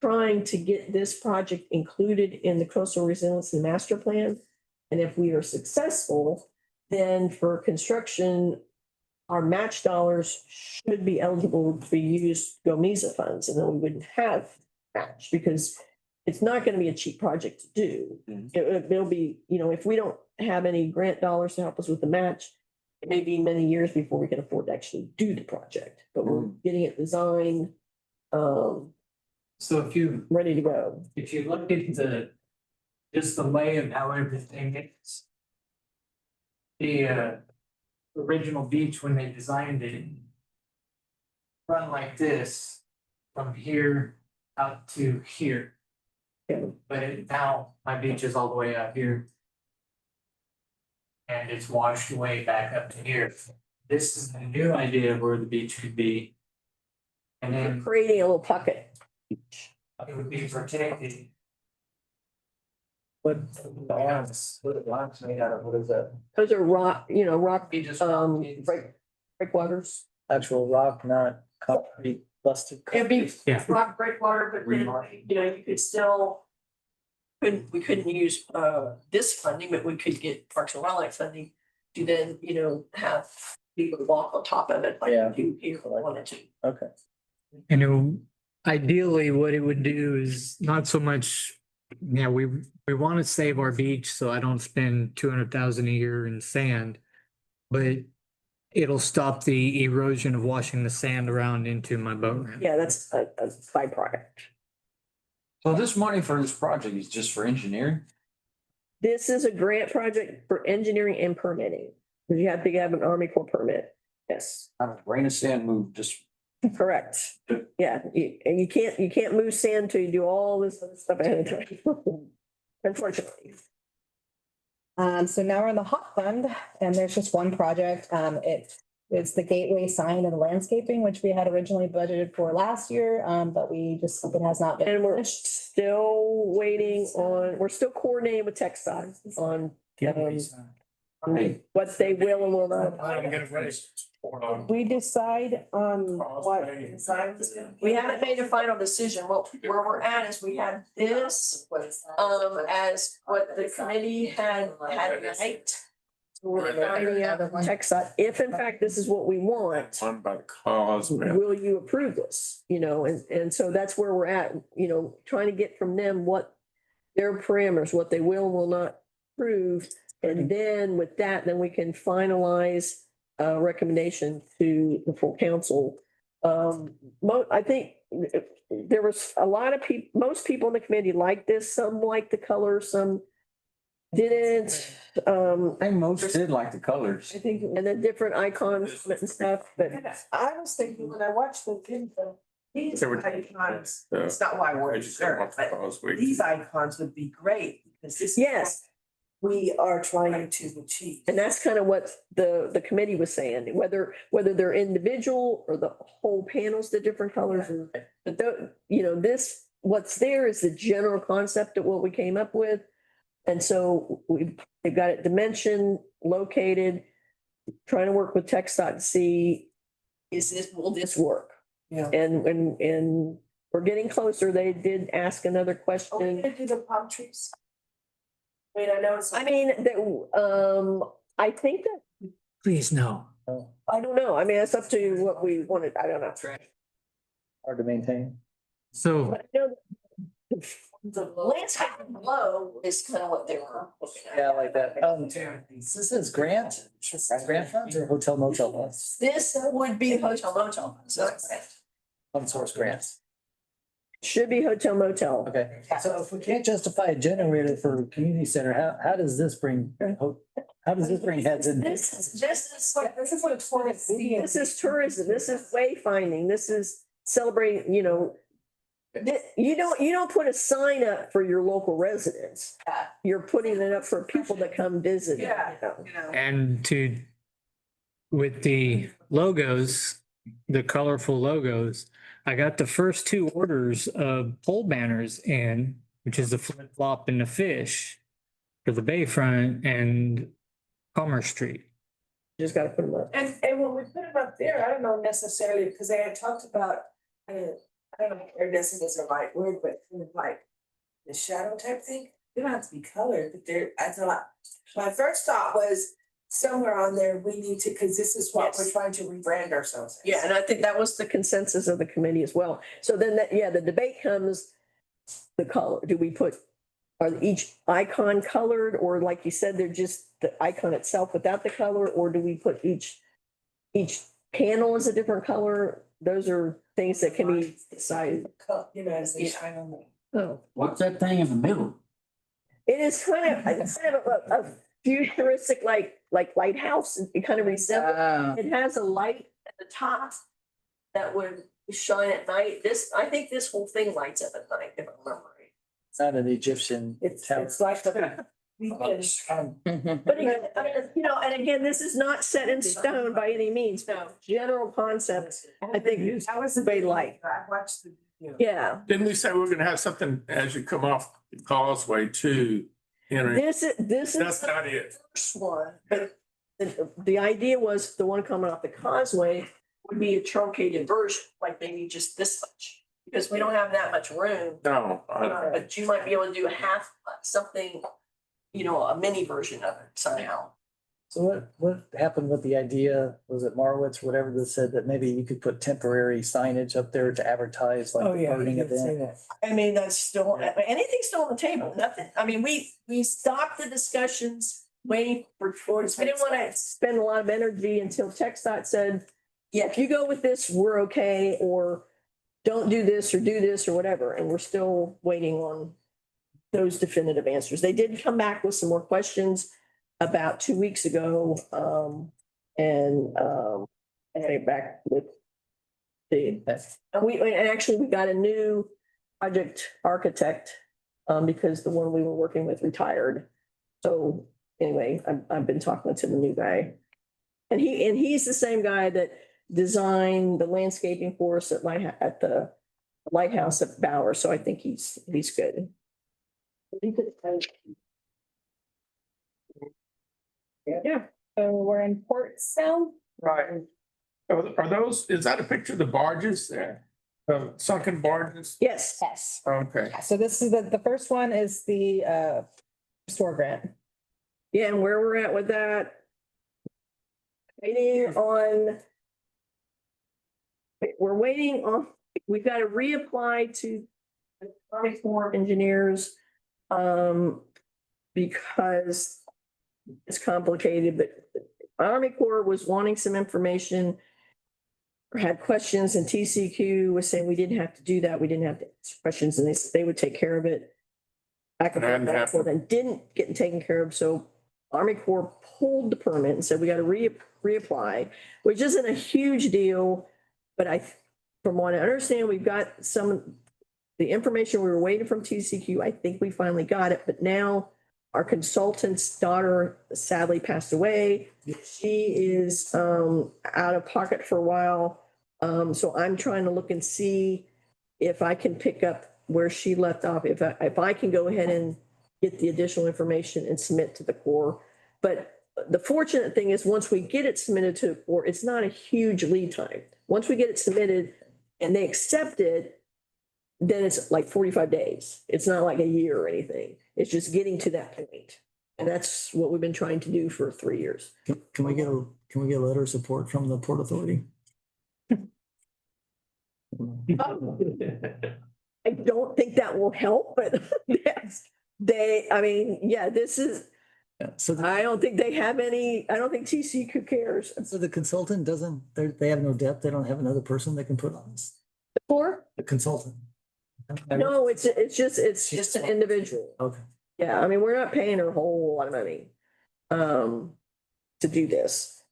trying to get this project included in the coastal resiliency master plan. And if we are successful, then for construction, our match dollars should be eligible to be used GOMESA funds, and then we wouldn't have match because it's not going to be a cheap project to do. It'll be, if we don't have any grant dollars to help us with the match, it may be many years before we can afford to actually do the project, but we're getting it designed, So ready to go. if you look at just the lay of how everything is. The original beach, when they designed it, run like this from here out to here. But now my beach is all the way out here. And it's washed away back up to here. This is a new idea of where the beach could be. And then Creating a little pocket. it would be protected. What the arms, what the arms made out of, what is that? Those are rock, rock, You just. breakwaters. Actual rock, not concrete busted. It'd be Yeah. rock breakwater, but then, you could still. We couldn't use this funding, but we could get Parks and Wildlife funding to then, have people walk on top of it like Yeah. you here wanted to. Okay. Ideally, what it would do is not so much, we want to save our beach, so I don't spend 200,000 a year in sand. But it'll stop the erosion of washing the sand around into my boat ramp. Yeah, that's a byproduct. So this money for this project is just for engineering? This is a grant project for engineering and permitting. You have to have an Army Corps permit. Yes, Not a grain of sand move, just correct. Yeah, and you can't move sand till you do all this other stuff ahead of time. Unfortunately. So now we're in the hot fund and there's just one project. It's the gateway sign and landscaping, which we had originally budgeted for last year, but it has not been. And we're still waiting on, we're still coordinating with TechStop on what they will and will not. We decide on what. We haven't made a final decision. Where we're at is we have this, as what the committee had liked. TechStop, if in fact this is what we want, One by the causeway. will you approve this? And so that's where we're at, trying to get from them what their parameters, what they will and will not approve. And then with that, then we can finalize a recommendation to the full council. I think there was a lot of people, most people in the committee like this, some like the color, some didn't. I think most did like the colors. I think, and the different icons and stuff, but I was thinking when I watched the video, these They were- icons, it's not why we're sure, but these icons would be great because this. is yes. what We are trying to achieve. And that's kind of what the committee was saying, whether they're individual or the whole panels, the different colors. But this, what's there is the general concept of what we came up with. And so we've got it dimensioned, located, trying to work with TechStop to see, will this work? Yeah. And we're getting closer. They did ask another Are we question. gonna do the palm trees? I know it's. I think that, Please, no. I don't know. I mean, it's up to what we wanted. I don't know. Hard to maintain. So But I know the landscape below is kind of what they were looking at. Yeah, like that. This is grant, grant funds or hotel motel funds? This would be hotel motel. So Unsourced grants. should be hotel motel. Okay, so if we can't justify a generator for a community center, how does this bring, how does this bring heads in? This is what it's for. This is tourism. This is wayfinding. This is celebrating, you don't put a sign up for your local residents. You're putting it up for people that come visit. and with the logos, the colorful logos, I got the first 2 orders of pole banners in, which is the flip flop and the fish for the bayfront and Commerce Street. Just gotta put them up. And when we put them up there, I don't know necessarily, because they had talked about, I don't know if iridescent is the right word, but kind of like the shadow type thing. They don't have to be colored, but I thought, my first thought was somewhere on there, we need to, because this is what we're trying to rebrand ourselves. as. Yeah, and I think that was the consensus of the committee as well. So then the debate comes, the color, are each icon colored, or like you said, they're just the icon itself without the color, or do we put each panel is a different color? Those are things that can be decided. As they shine on the. Oh. What's that thing in the middle? It is kind of a futuristic, like lighthouse. It kind of resembles. It has a light at the top that would shine at night. I think this whole thing lights up at night, if I remember right. It's not an Egyptian. It's like the. But again, and again, this is not set in stone by any means. No, general concept. I think That was the way light. I watched the video. Yeah. Didn't we say we we're gonna have something as you come off the causeway too? entering. this is That's the not it. first one, but the idea was the one coming off the causeway would be a truncated version, like maybe just this much. Because we don't have that much room, No, but you might be able to do a half, something, a mini version of it somehow. So what happened with the idea, was it Marwitz, whatever, that said that maybe you could put temporary signage up there to advertise like the burning event? I mean, that's still, anything's still on the table, nothing, I mean, we stopped the discussions waiting for, we didn't wanna spend a lot of energy until TxDOT said, yeah, if you go with this, we're okay, or don't do this or do this or whatever, and we're still waiting on those definitive answers. They did come back with some more questions about 2 weeks ago, and back with and actually we got a new project architect, because the one we were working with retired. So anyway, I've been talking to the new guy. And he's the same guy that designed the landscaping for us at the lighthouse at Bauer, so I think he's good. Yeah. So we're in ports now. right. Are those, is that a picture of the barges there? Sunken barges? Yes. Yes. Okay. So this is the first one is the store grant. Yeah, and where we're at with that. We're waiting on, we've got to reapply to the Army Corps of Engineers. Because it's complicated, but Army Corps was wanting some information. Or had questions, and TCQ was saying we didn't have to do that, we didn't have to answer questions, and they would take care of it. Back and forth, and didn't get taken care of, so Army Corps pulled the permit and said we got to reapply, which isn't a huge deal, but from what I understand, we've got some of the information we were waiting from TCQ. I think we finally got it, but now our consultant's daughter sadly passed away. She is out of pocket for a while. So I'm trying to look and see if I can pick up where she left off, if I can go ahead and get the additional information and submit to the Corps. But the fortunate thing is once we get it submitted to the Corps, it's not a huge lead time. Once we get it submitted and they accept it, then it's like 45 days. It's not like a year or anything. It's just getting to that point. And that's what we've been trying to do for 3 years. Can we get a letter of support from the Port Authority? I don't think that will help, but yes, this is, So I don't think they have any, I don't think TCQ cares. so the consultant they have no depth, they don't have another person they can put on this, For? the consultant? No, it's just an individual. Okay. Yeah, I mean, we're not paying her a whole lot of money to do this.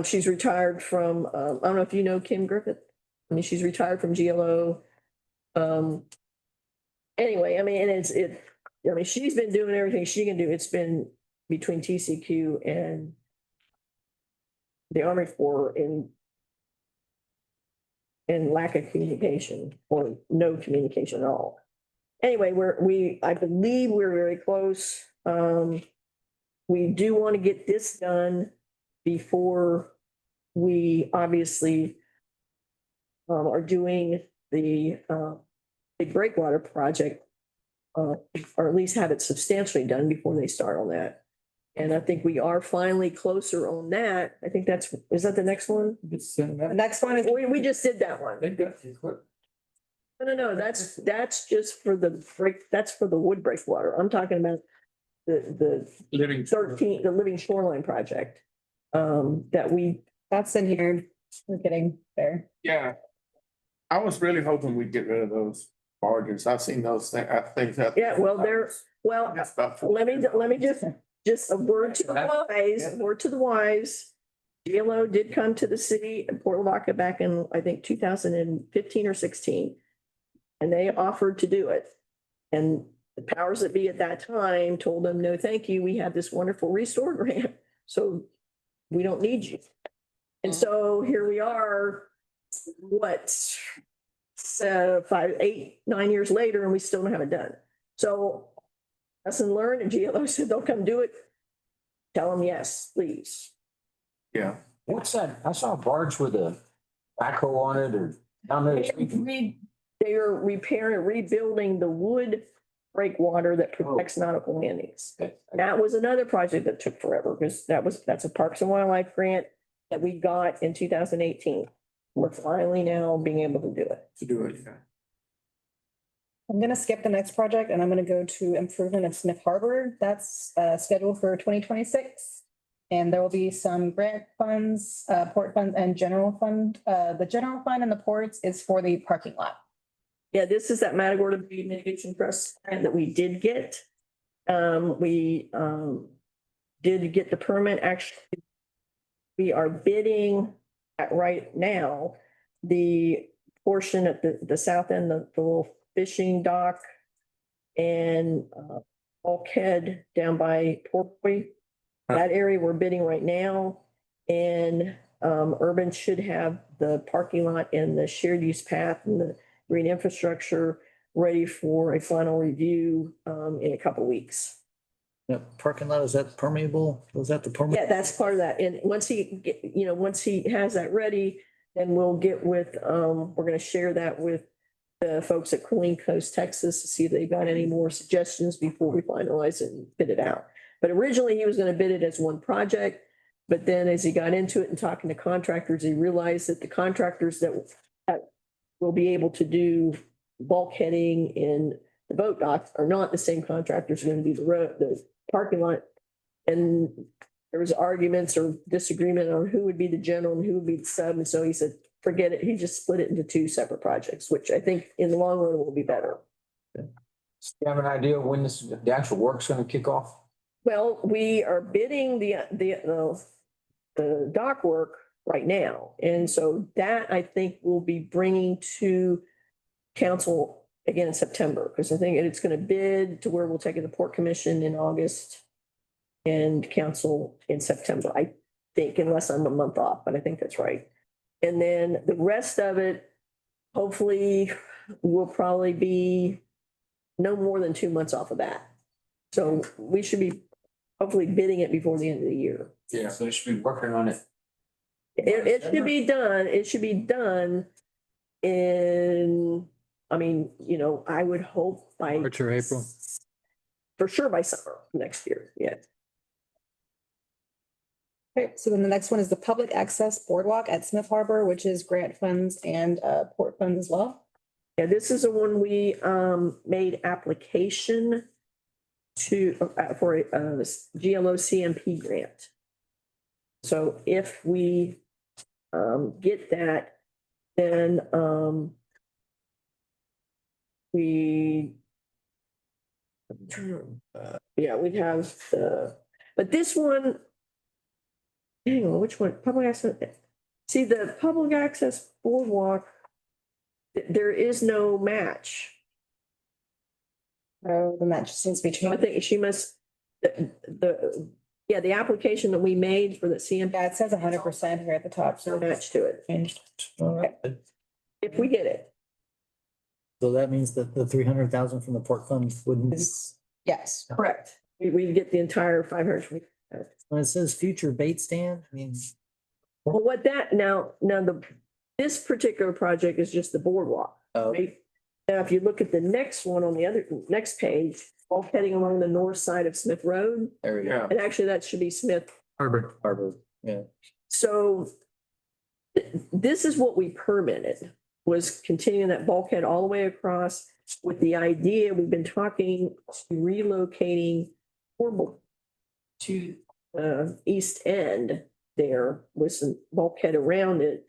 She's retired from, I don't know if you know Kim Griffith. I mean, she's retired from GLO. Anyway, I mean, she's been doing everything she can do. It's been between TCQ and the Army Corps in lack of communication or no communication at all. Anyway, I believe we're very close. We do want to get this done before we obviously are doing the big breakwater project, or at least have it substantially done before they start on that. And I think we are finally closer on that. I think is that the next one? The next one is We just did that one. No, that's just for that's for the wood breakwater. I'm talking about the Living Shoreline project. That's in here. We're getting there. Yeah. I was really hoping we'd get rid of those barges. I've seen those things, I think that. Yeah, well, That's about let me just a word to the wise. GLO did come to the city of Port Lavaca back in, I think, 2015 or 16. And they offered to do it. And the powers that be at that time told them, no, thank you. We have this wonderful restore grant. So we don't need you. And so here we are, 5, 8, 9 years later, and we still don't have it done. So Lesson learned, and GLO said, don't come do it. Tell them yes, please. Yeah. What's that? I saw a barge with a backhoe on it or down there. They're repairing, rebuilding the wood breakwater that protects nautical landings. That was another project that took forever because that's a Parks and Wildlife grant that we got in 2018. We're finally now being able to do it. To do it, yeah. I'm gonna skip the next project and I'm gonna go to improvement of Smith Harbor. That's scheduled for 2026. And there will be some grant funds, port funds and general fund. The general fund and the ports is for the parking lot. Yeah, this is that Matagorda Bay Mitigation Trust grant that we did get. We did get the permit. Actually, we are bidding at right now the portion at the south end, the little fishing dock and bulkhead down by Torquay. That area we're bidding right now. And Urban should have the parking lot and the shared use path and the green infrastructure ready for a final review in a couple weeks. That parking lot, is that permeable? Was that the permit? Yeah, that's part of that. And once once he has that ready, then we'll get with, we're gonna share that with the folks at Cooling Coast, Texas, to see if they've got any more suggestions before we finalize it and bid it out. But originally he was gonna bid it as one project, but then as he got into it and talking to contractors, he realized that the contractors that will be able to do bulkheading in the boat docks are not the same contractors who are gonna do the road, the parking lot. And there was arguments or disagreement on who would be the general and who would be the sub. And so he said, forget it. He just split it into two separate projects, which I think in the long run will be better. Do you have an idea of when the actual work's gonna kick off? Well, we are bidding the dock work right now. And so that I think we'll be bringing to council again in September, because I think it's going to bid to where we'll take it to Port Commission in August and council in September, I think, unless I'm a month off, but I think that's right. And then the rest of it, hopefully, will probably be no more than 2 months off of that. So we should be hopefully bidding it before the end of the year. Yeah, so they should be working on it. It should be done. It should be done in, I mean, I would hope by March or April. for sure by summer next year. Yeah. Okay, so then the next one is the public access boardwalk at Smith Harbor, which is grant funds and port funds as well. Yeah, this is the one we made application to for a GLO CMP grant. So if we get that, then we'd have but this one, hang on, which one? Public access. See, the public access boardwalk, there is no match. Oh, the match seems to be I changed. think she must, the application that we made for the CMP. Yeah, it says 100% here at the top, No so match to it, changed. if we get it. So that means that the 300,000 from the port fund wouldn't. Yes. Correct. We get the entire 500. When it says future bait stand, I mean. Well, this particular project is just the boardwalk. Right? Now, if you look at the next one on the next page, all heading along the north side of Smith Road, There we go. and actually that should be Smith Harbor. Harbor, yeah. So this is what we permitted, was continuing that bulkhead all the way across with the idea, we've been talking to relocating to east end there with some bulkhead around it.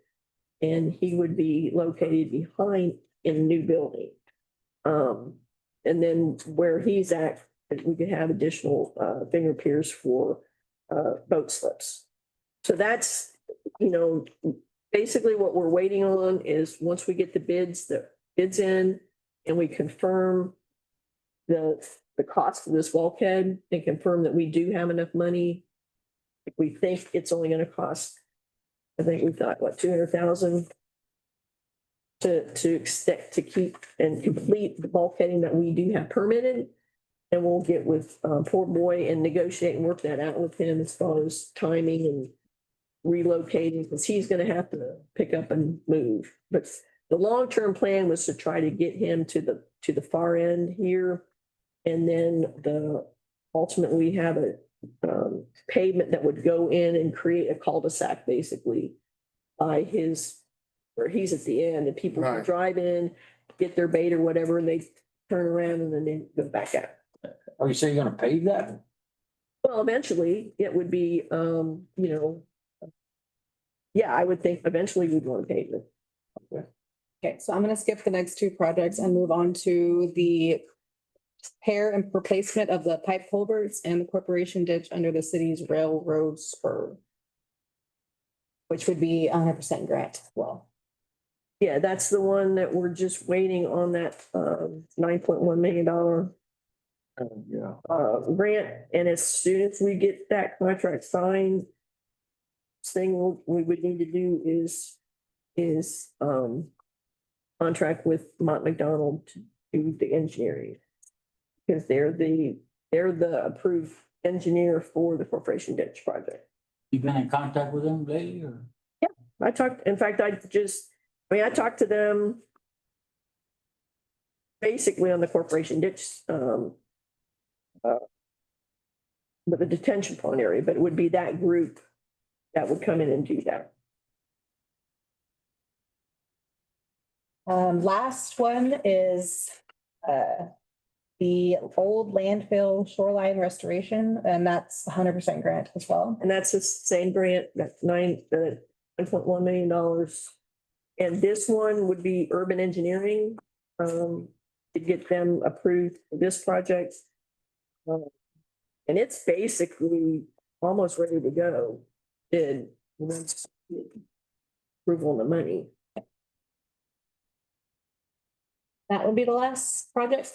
And he would be located behind in a new building. And then where he's at, we could have additional finger piers for boat slips. So that's, basically what we're waiting on is once we get the bids in and we confirm the cost of this bulkhead and confirm that we do have enough money. If we think it's only going to cost, I think we thought, what, 200,000 to keep and complete the bulkheading that we do have permitted. And we'll get with poor boy and negotiate and work that out with him as far as timing and relocating, because he's gonna have to pick up and move. But the long-term plan was to try to get him to the far end here. And then ultimately have a pavement that would go in and create a cul-de-sac basically by where he's at the end, and people can Right. drive in, get their bait or whatever, and they turn around and then they go back out. Oh, you say you're gonna pave that? Well, eventually it would be, yeah, I would think eventually we'd want to pave it. Okay, so I'm gonna skip the next two projects and move on to the repair and replacement of the pipe culverts and the corporation ditch under the city's railroad spur, which would be 100% grant as well. Yeah, that's the one that we're just waiting on that $9.1 million Yeah. grant. And as soon as we get that contract signed, thing we would need to do is contract with Mont McDonald to do the engineering. Because they're the approved engineer for the corporation ditch project. You been in contact with them lately or? I talked to them basically on the corporation ditch, with the detention pond area, but it would be that group that would come in and do that. Last one is the old landfill shoreline restoration, and that's 100% grant as well. And that's the same grant, that's $9.1 million. And this one would be urban engineering, to get them approved for this project. And it's basically almost ready to go. Approval on the money. That would be the last project.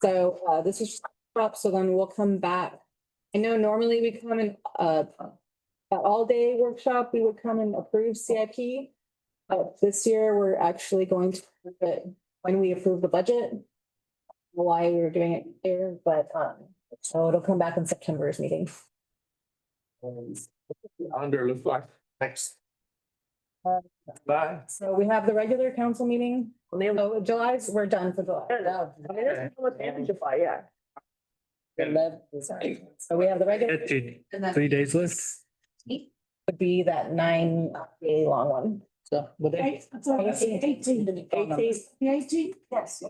So this is up, so then we'll come back. I know normally we come in an all-day workshop, we would come and approve CIP. This year, we're actually going to approve it when we approve the budget. Why we were doing it here, but so it'll come back in September's meeting. Calendar looks like next. Bye. So we have the regular council meeting. No, July's, we're done for July. Yeah. So we have the regular. 3 days left. Would be that 9-day long one. So, but they. 18. Yes.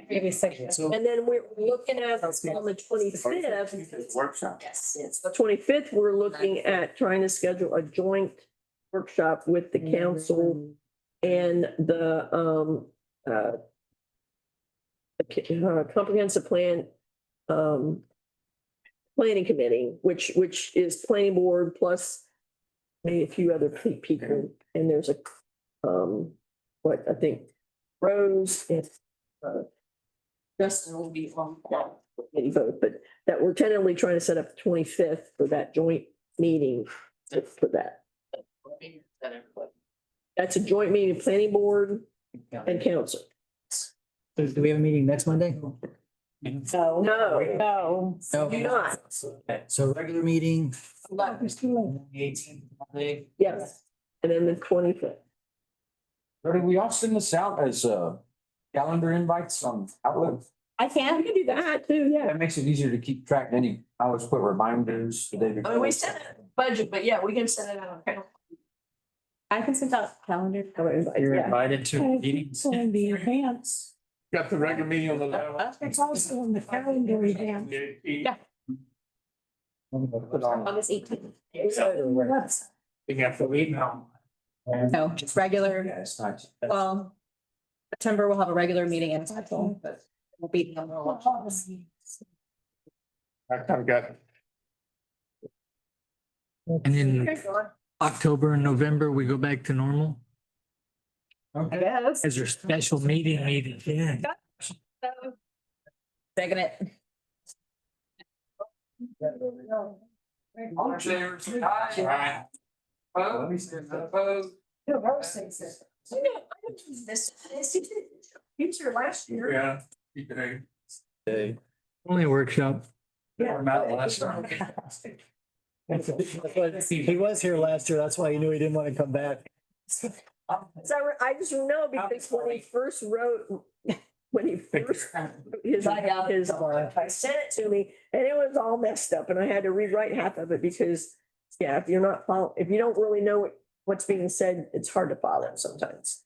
Maybe 6. And then we're looking at on the 25th. Workshop. Yes, it's the 25th, we're looking at trying to schedule a joint workshop with the council and the comprehensive plan planning committee, which is planning board plus maybe a few other people. And there's what I think Rose and Justin will be on that committee vote, but that we're tentatively trying to set up the 25th for that joint meeting for that. That's a joint meeting, planning board and council. So do we have a meeting next Monday? No. No. Do not. Okay, so regular meeting. Too 18th Monday. Yes, and then the 25th. Are we all send this out as calendar invites on Outlook? I You can. can do that too, yeah. That makes it easier to keep track. Then I always put reminders the day before. I mean, we set it in budget, but yeah, we can set it out. I can send out calendar. You're Yeah. invited to meetings. in the events. Got the regular meeting on the 11th. It's also in the calendar event. Yeah. Put on. August 18th. Thing after we know. No, just regular. Yeah, it's nice. Well, September we'll have a regular meeting in April, but we'll be. I kind of got. And then October and November, we go back to normal I guess. as your special meeting. Yeah. Second it. Right. This, you were last year. Yeah. Keep it Only a workshop. Yeah. He was here last year, that's why he knew he didn't want to come back. So I just know because when he first wrote, his, I sent it to me and it was all messed up and I had to rewrite half of it because, yeah, if you're not if you don't really know what's being said, it's hard to follow sometimes.